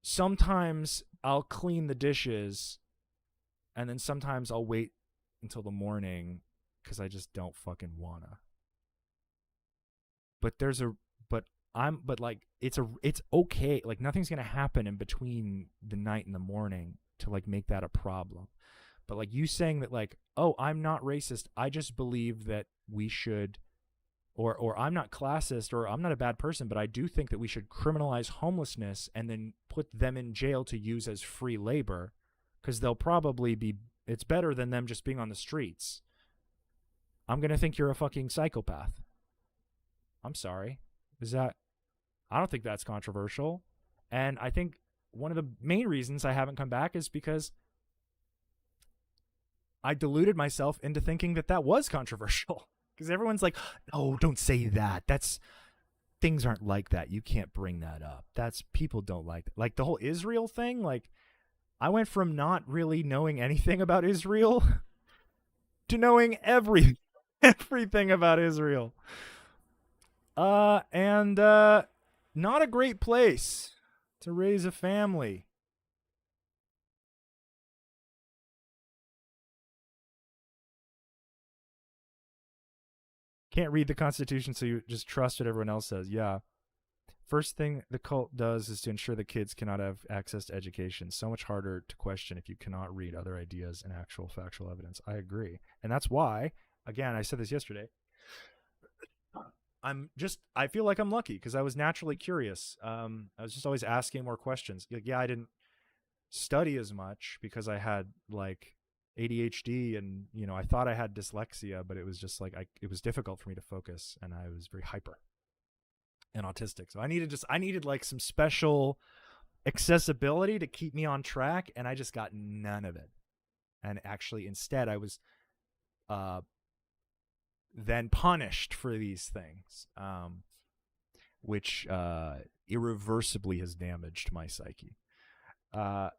S9: sometimes I'll clean the dishes and then sometimes I'll wait until the morning because I just don't fucking wanna. But it's okay. Like, nothing's gonna happen in between the night and the morning to like make that a problem. But like you saying that, like, oh, I'm not racist, I just believe that we should, or I'm not classist, or I'm not a bad person, but I do think that we should criminalize homelessness and then put them in jail to use as free labor, because they'll probably be, it's better than them just being on the streets. I'm gonna think you're a fucking psychopath. I'm sorry. I don't think that's controversial. And I think one of the main reasons I haven't come back is because I deluded myself into thinking that was controversial. Because everyone's like, oh, don't say that. Things aren't like that. You can't bring that up. People don't like that. Like the whole Israel thing, like, I went from not really knowing anything about Israel to knowing everything about Israel. And not a great place to raise a family. Can't read the Constitution, so you just trust what everyone else says. Yeah. First thing the cult does is to ensure that kids cannot have access to education. So much harder to question if you cannot read other ideas and actual factual evidence. I agree. And that's why, again, I said this yesterday, I feel like I'm lucky because I was naturally curious. I was just always asking more questions. Like, yeah, I didn't study as much because I had like ADHD and, you know, I thought I had dyslexia, but it was just like, it was difficult for me to focus, and I was very hyper and autistic. So I needed like some special accessibility to keep me on track, and I just got none of it. And actually instead I was then punished for these things, which irreversibly has damaged my psyche. And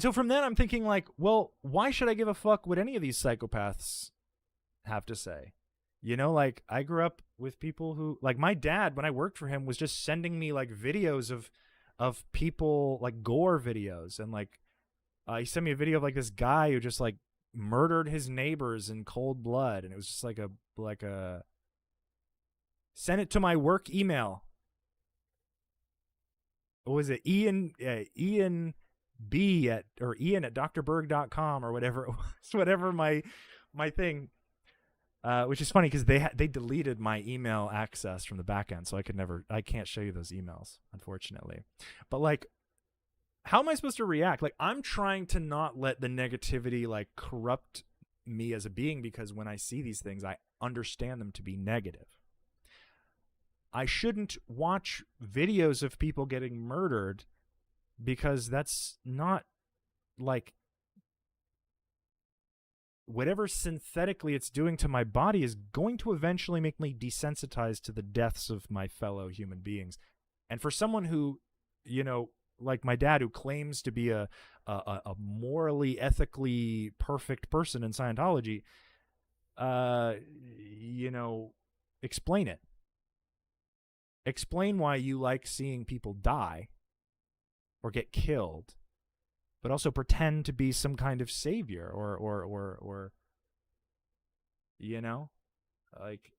S9: so from then I'm thinking like, well, why should I give a fuck what any of these psychopaths have to say? You know, like I grew up with people who, like my dad, when I worked for him, was just sending me like videos of people, like gore videos, and like he sent me a video of like this guy who just like murdered his neighbors in cold blood, and it was just like a sent it to my work email. What was it? Ian B at, or Ian at drberg.com or whatever it was, whatever my thing. Which is funny because they deleted my email access from the back end, so I can't show you those emails, unfortunately. But like, how am I supposed to react? Like, I'm trying to not let the negativity like corrupt me as a being, because when I see these things, I understand them to be negative. I shouldn't watch videos of people getting murdered, because that's not like, whatever synthetically it's doing to my body is going to eventually make me desensitized to the deaths of my fellow human beings. And for someone who, you know, like my dad, who claims to be a morally, ethically perfect person in Scientology, you know, explain it. Explain why you like seeing people die or get killed, but also pretend to be some kind of savior or you know, like,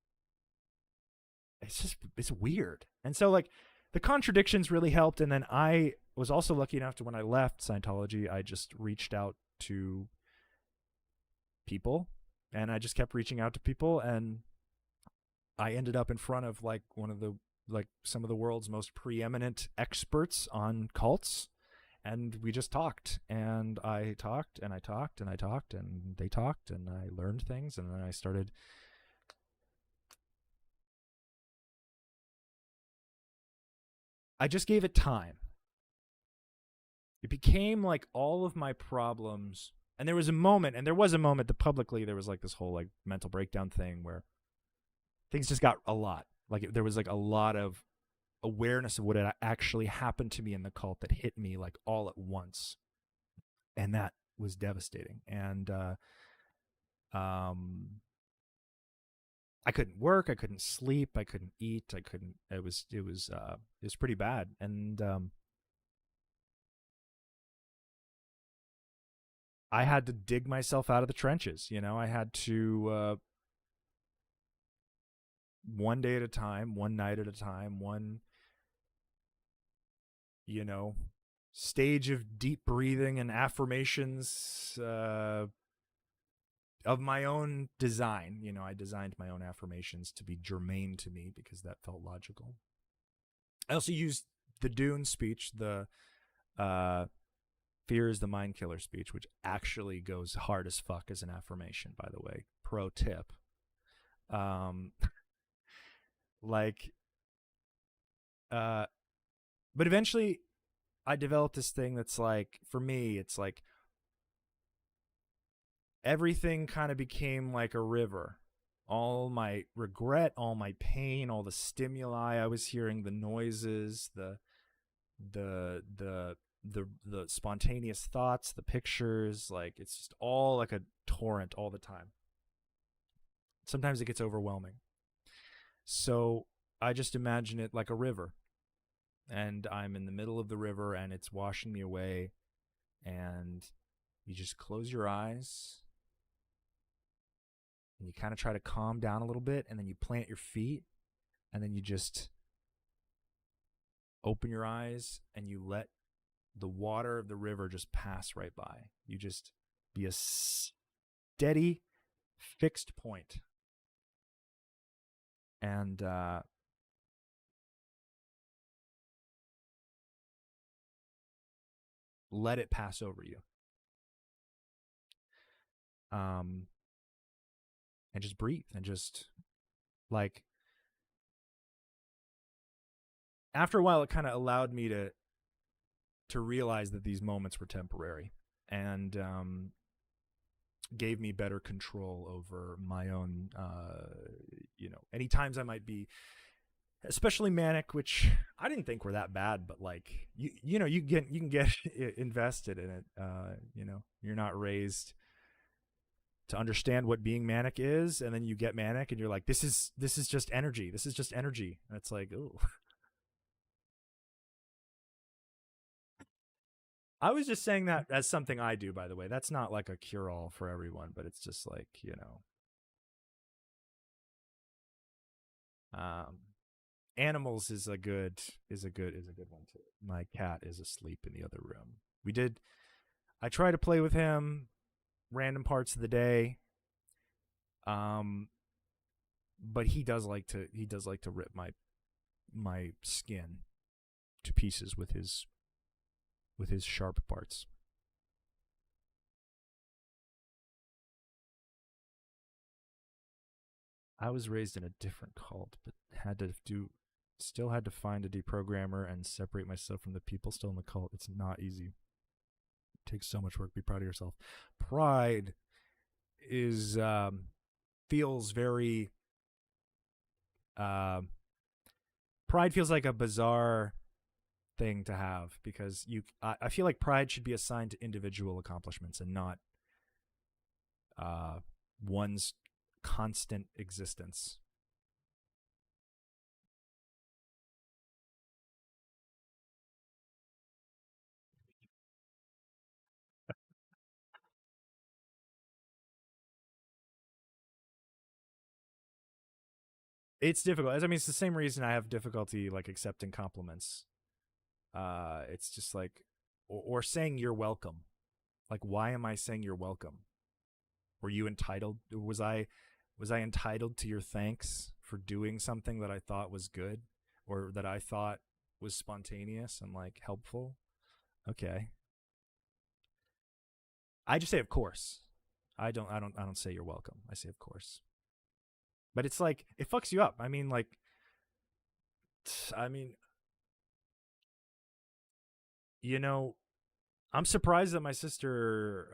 S9: it's weird. And so like the contradictions really helped. And then I was also lucky enough to, when I left Scientology, I just reached out to people, and I just kept reaching out to people, and I ended up in front of like some of the world's most preeminent experts on cults. And we just talked, and I talked, and I talked, and I talked, and they talked, and I learned things, and then I just gave it time. It became like all of my problems, and there was a moment that publicly there was like this whole like mental breakdown thing where things just got a lot. Like there was like a lot of awareness of what had actually happened to me in the cult that hit me like all at once, and that was devastating. And I couldn't work, I couldn't sleep, I couldn't eat, it was pretty bad. And I had to dig myself out of the trenches. You know, I had to one day at a time, one night at a time, one, you know, stage of deep breathing and affirmations of my own design. You know, I designed my own affirmations to be germane to me because that felt logical. I also used the Dune speech, the fear is the mind killer speech, which actually goes hard as fuck as an affirmation, by the way. Pro tip. But eventually I developed this thing that's like, for me, it's like everything kind of became like a river. All my regret, all my pain, all the stimuli I was hearing, the noises, the spontaneous thoughts, the pictures, like it's just all like a torrent all the time. Sometimes it gets overwhelming. So I just imagine it like a river, and I'm in the middle of the river and it's washing me away, and you just close your eyes and you kind of try to calm down a little bit, and then you plant your feet, and then you just open your eyes and you let the water of the river just pass right by. You just be a steady, fixed point. And let it pass over you. And just breathe, and just like, after a while, it kind of allowed me to realize that these moments were temporary. And gave me better control over my own, any times I might be especially manic, which I didn't think were that bad, but like you can get invested in it. You're not raised to understand what being manic is, and then you get manic and you're like, this is just energy. This is just energy. And it's like, ooh. I was just saying that as something I do, by the way. That's not like a cure-all for everyone, but it's just like, animals is a good one too. My cat is asleep in the other room. I try to play with him random parts of the day. But he does like to rip my skin to pieces with his sharp parts. I was raised in a different cult, but still had to find a deprogrammer and separate myself from the people still in the cult. It's not easy. It takes so much work. Be proud of yourself. Pride is feels very pride feels like a bizarre thing to have, because I feel like pride should be assigned to individual accomplishments and not one's constant existence. It's difficult. I mean, it's the same reason I have difficulty like accepting compliments. It's just like, or saying you're welcome. Like, why am I saying you're welcome? Were you entitled? Was I entitled to your thanks for doing something that I thought was good, or that I thought was spontaneous and like helpful? Okay. I just say of course. I don't say you're welcome. I say of course. But it's like, it fucks you up. I mean, I'm surprised that my sister,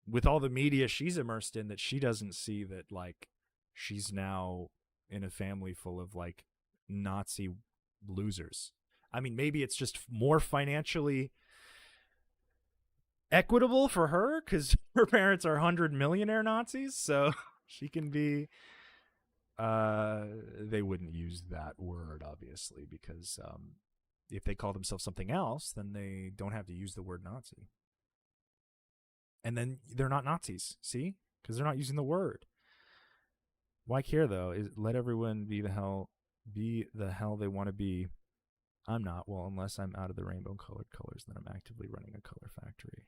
S9: with all the media she's immersed in, that she doesn't see that like she's now in a family full of like Nazi losers. I mean, maybe it's just more financially equitable for her because her parents are 100 millionaire Nazis, so she can be. They wouldn't use that word, obviously, because if they call themselves something else, then they don't have to use the word Nazi. And then they're not Nazis, see? Because they're not using the word. Why care, though? Let everyone be the hell they want to be. I'm not. Well, unless I'm out of the rainbow-colored colors, then I'm actively running a color factory.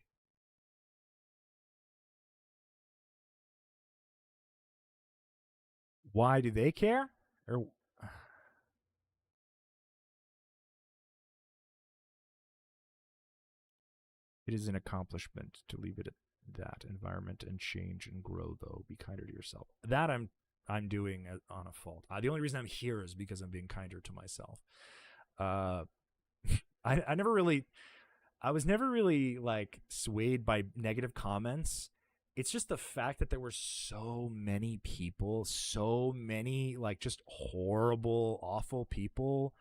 S9: Why do they care? Or it is an accomplishment to leave it at that environment and change and grow, though. Be kinder to yourself. That I'm doing on a fault. The only reason I'm here is because I'm being kinder to myself. I was never really like swayed by negative comments. It's just the fact that there were so many people, so many like just horrible, awful people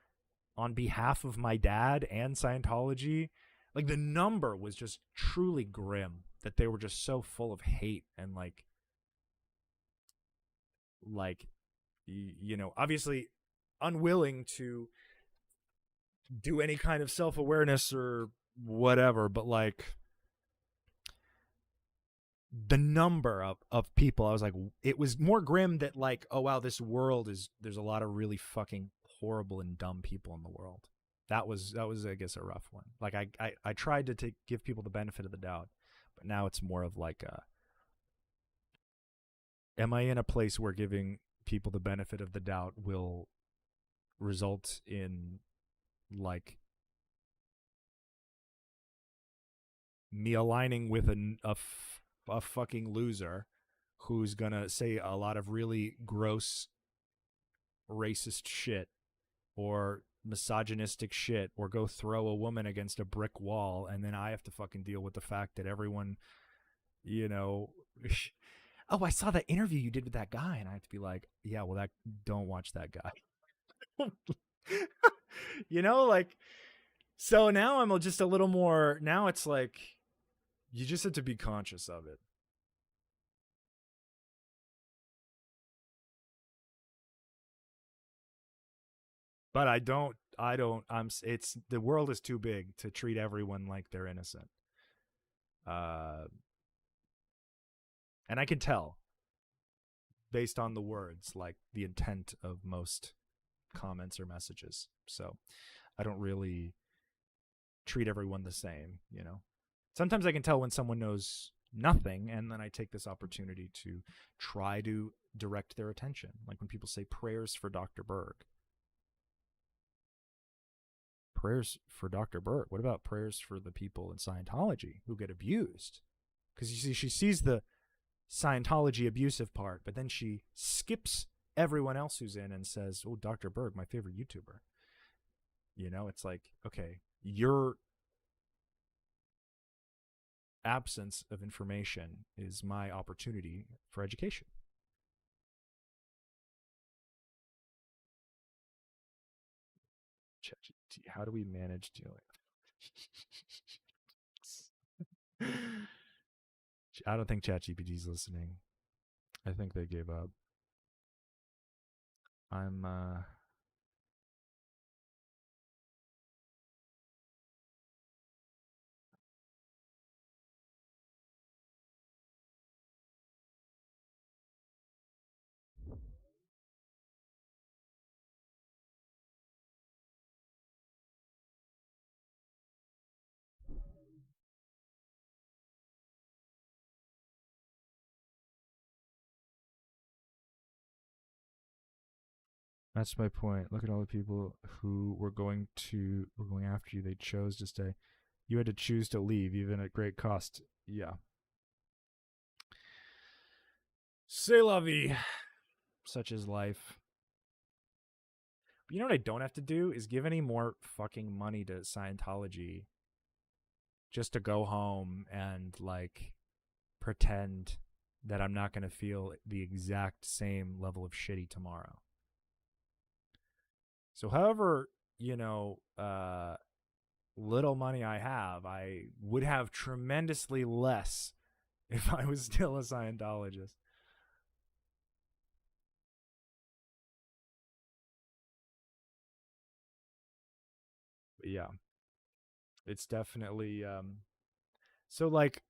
S9: on behalf of my dad and Scientology. Like, the number was just truly grim, that they were just so full of hate and like obviously unwilling to do any kind of self-awareness or whatever, but like the number of people, I was like, it was more grim that like, oh wow, there's a lot of really fucking horrible and dumb people in the world. That was I guess a rough one. Like I tried to give people the benefit of the doubt, but now it's more of like am I in a place where giving people the benefit of the doubt will result in like me aligning with a fucking loser who's gonna say a lot of really gross racist shit, or misogynistic shit or go throw a woman against a brick wall, and then I have to fucking deal with the fact that everyone, you know, oh, I saw that interview you did with that guy, and I have to be like, yeah, well, don't watch that guy. You know, like, so now I'm just a little more, now it's like, you just have to be conscious of it. But it's, the world is too big to treat everyone like they're innocent. And I can tell based on the words, like the intent of most comments or messages. So I don't really treat everyone the same, you know. Sometimes I can tell when someone knows nothing, and then I take this opportunity to try to direct their attention. Like when people say prayers for Dr. Berg. Prayers for Dr. Berg. What about prayers for the people in Scientology who get abused? Because you see, she sees the Scientology abusive part, but then she skips everyone else who's in and says, oh, Dr. Berg, my favorite YouTuber. You know, it's like, okay, your absence of information is my opportunity for education. ChatGPT, how do we manage dealing? I don't think ChatGPT's listening. I think they gave up. That's my point. Look at all the people who were going after you. They chose to stay. You had to choose to leave, even at great cost. Yeah. C'est la vie. Such is life. But you know what I don't have to do is give any more fucking money to Scientology just to go home and like pretend that I'm not going to feel the exact same level of shitty tomorrow. So however, you know, little money I have, I would have tremendously less if I was still a Scientologist. But yeah, it's definitely so like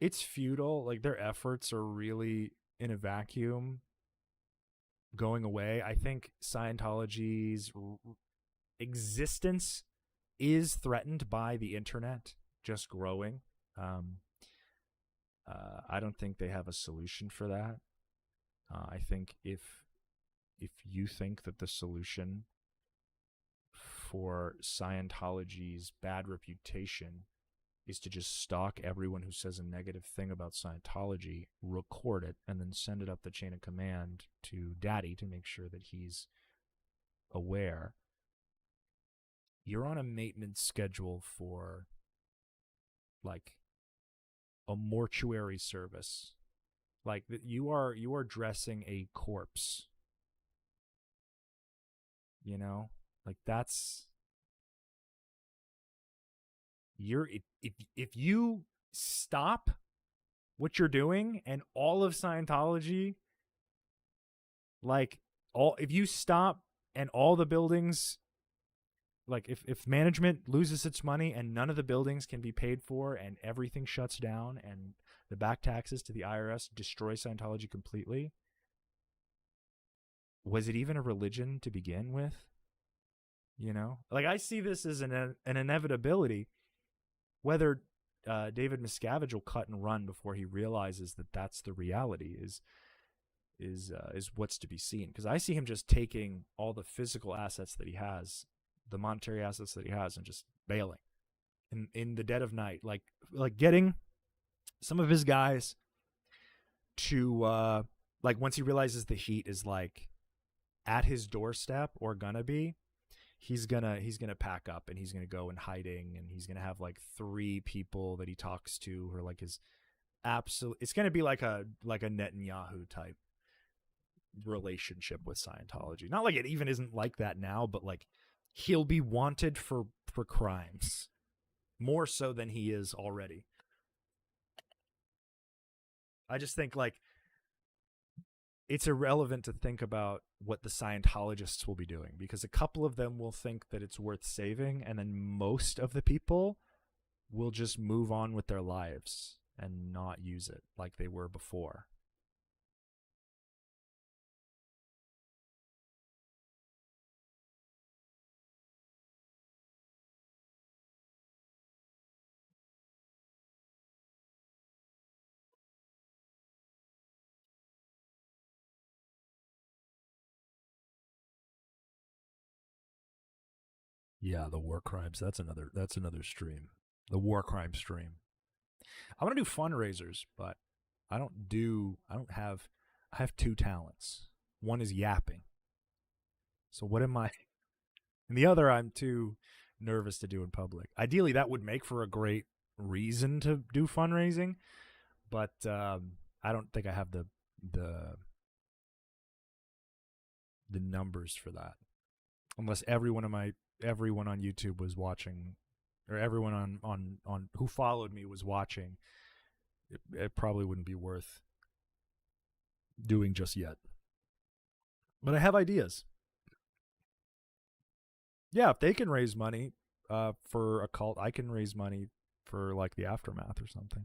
S9: it's futile. Like their efforts are really in a vacuum, going away. I think Scientology's existence is threatened by the internet just growing. I don't think they have a solution for that. I think if you think that the solution for Scientology's bad reputation is to just stalk everyone who says a negative thing about Scientology, record it, and then send it up the chain of command to Daddy to make sure that he's aware, you're on a maintenance schedule for like a mortuary service. Like you are dressing a corpse. You know? Like that's if you stop what you're doing and all of Scientology, like if you stop and all the buildings, like if management loses its money and none of the buildings can be paid for and everything shuts down and the back taxes to the IRS destroy Scientology completely, was it even a religion to begin with? You know, like I see this as an inevitability. Whether David Miscavige will cut and run before he realizes that that's the reality is what's to be seen. Because I see him just taking all the physical assets that he has, the monetary assets that he has, and just bailing in the dead of night, like getting some of his guys to like once he realizes the heat is like at his doorstep or gonna be, he's gonna pack up and he's gonna go in hiding, and he's gonna have like 3 people that he talks to who are like his absolute. It's gonna be like a Netanyahu type relationship with Scientology. Not like it even isn't like that now, but like he'll be wanted for crimes more so than he is already. I just think like it's irrelevant to think about what the Scientologists will be doing, because a couple of them will think that it's worth saving, and then most of the people will just move on with their lives and not use it like they were before. Yeah, the war crimes. That's another stream. The war crime stream. I want to do fundraisers, but I have 2 talents. One is yapping. So what am I? And the other I'm too nervous to do in public. Ideally that would make for a great reason to do fundraising, but I don't think I have the numbers for that. Unless everyone on YouTube was watching, or everyone on who followed me was watching, it probably wouldn't be worth doing just yet. But I have ideas. Yeah, if they can raise money for a cult, I can raise money for like the aftermath or something.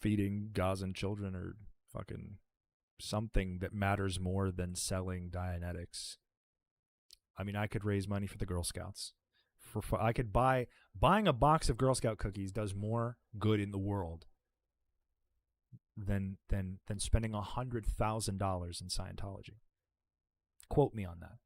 S9: Feeding Gazan children or fucking something that matters more than selling Dianetics. I mean, I could raise money for the Girl Scouts. I could buying a box of Girl Scout cookies does more good in the world than spending $100,000 in Scientology. Quote me on that.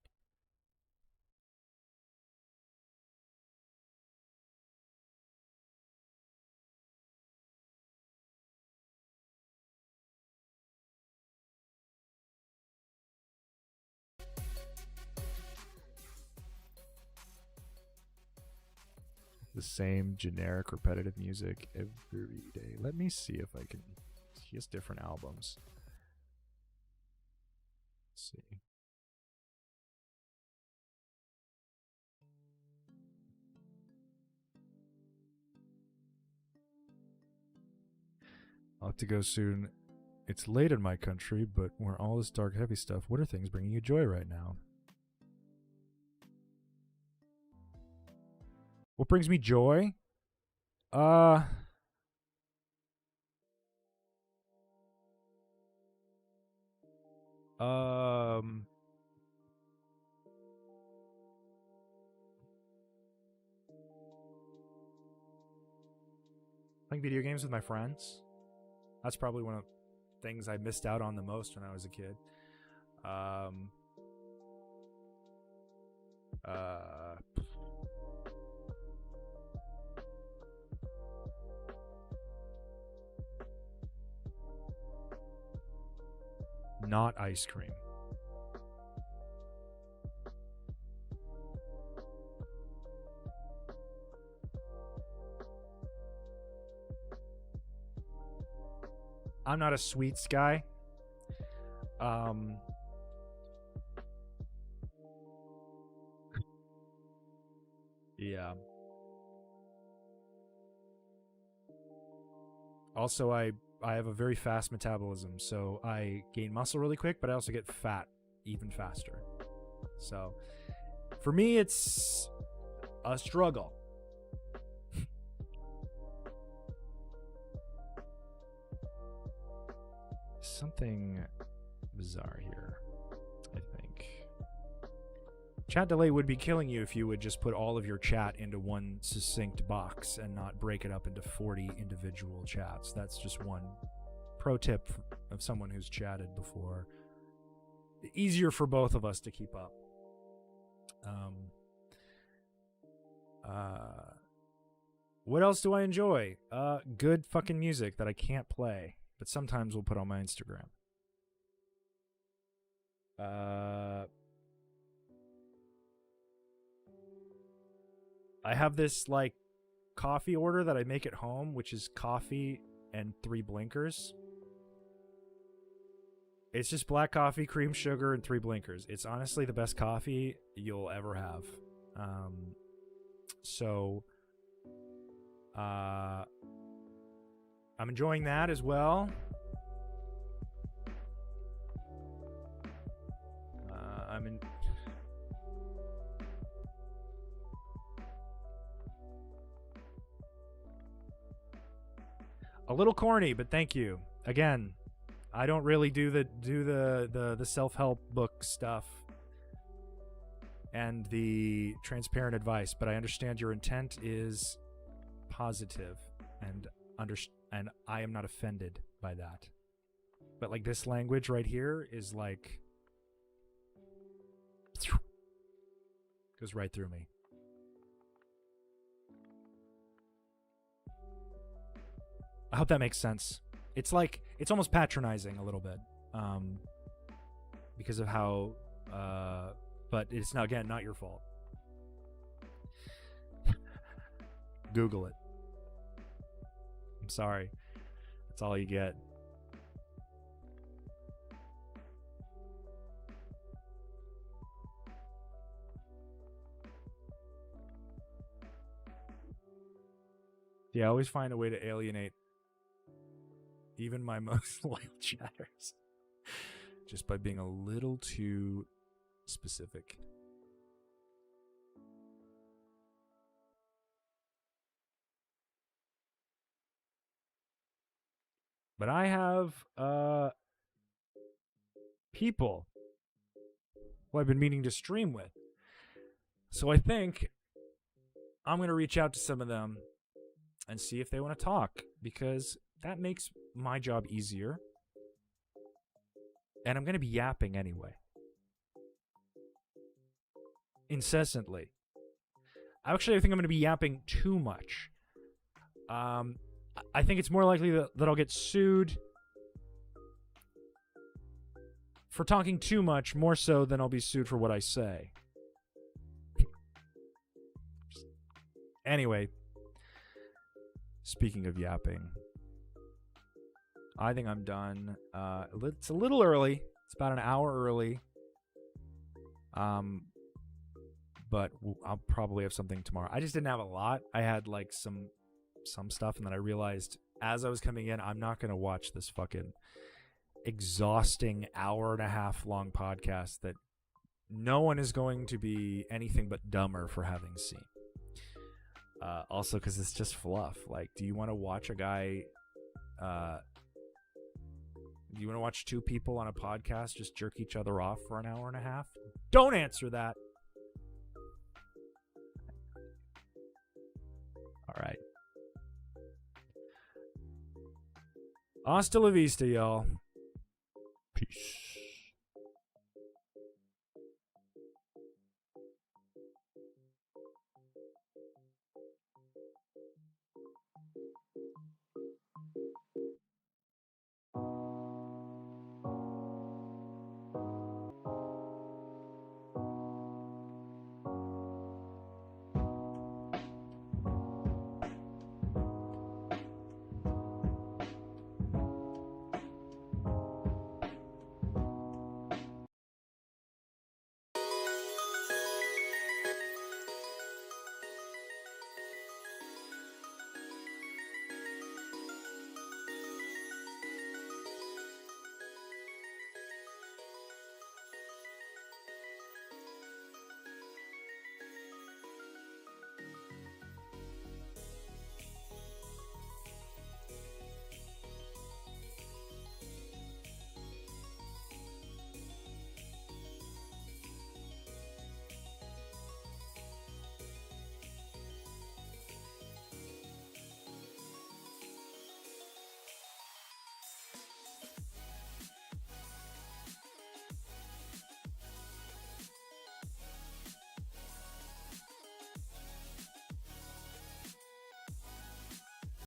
S9: The same generic repetitive music every day. Let me see if I can. He has different albums. Let's see. I'll have to go soon. It's late in my country, but where all this dark, heavy stuff, what are things bringing you joy right now? What brings me joy? Playing video games with my friends. That's probably one of the things I missed out on the most when I was a kid. Not ice cream. I'm not a sweets guy. Yeah. Also, I have a very fast metabolism, so I gain muscle really quick, but I also get fat even faster. So, for me, it's a struggle. Something bizarre here, I think. Chat delay would be killing you if you would just put all of your chat into one succinct box and not break it up into 40 individual chats. That's just one pro tip of someone who's chatted before. Easier for both of us to keep up. What else do I enjoy? Good fucking music that I can't play, but sometimes we'll put on my Instagram. I have this like coffee order that I make at home, which is coffee and 3 blinkers. It's just black coffee, cream, sugar, and 3 blinkers. It's honestly the best coffee you'll ever have. So I'm enjoying that as well. A little corny, but thank you. Again, I don't really do the self-help book stuff and the transparent advice, but I understand your intent is positive, and I am not offended by that. But like this language right here is like goes right through me. I hope that makes sense. It's like, it's almost patronizing a little bit, because of how, but it's not, again, not your fault. Google it. I'm sorry. That's all you get. Yeah, I always find a way to alienate even my most loyal chatters just by being a little too specific. But I have people who I've been meaning to stream with. So I think I'm going to reach out to some of them and see if they want to talk, because that makes my job easier. And I'm going to be yapping anyway. Incessantly. Actually, I think I'm going to be yapping too much. I think it's more likely that I'll get sued for talking too much, more so than I'll be sued for what I say. Anyway, speaking of yapping, I think I'm done. It's a little early. It's about an hour early. But I'll probably have something tomorrow. I just didn't have a lot. I had like some stuff, and then I realized as I was coming in, I'm not going to watch this fucking exhausting hour-and-a-half long podcast that no one is going to be anything but dumber for having seen. Also, because it's just fluff. Like, do you want to watch a guy... do you want to watch 2 people on a podcast just jerk each other off for an hour and a half? Don't answer that. All right. Hasta la vista, y'all. Peace.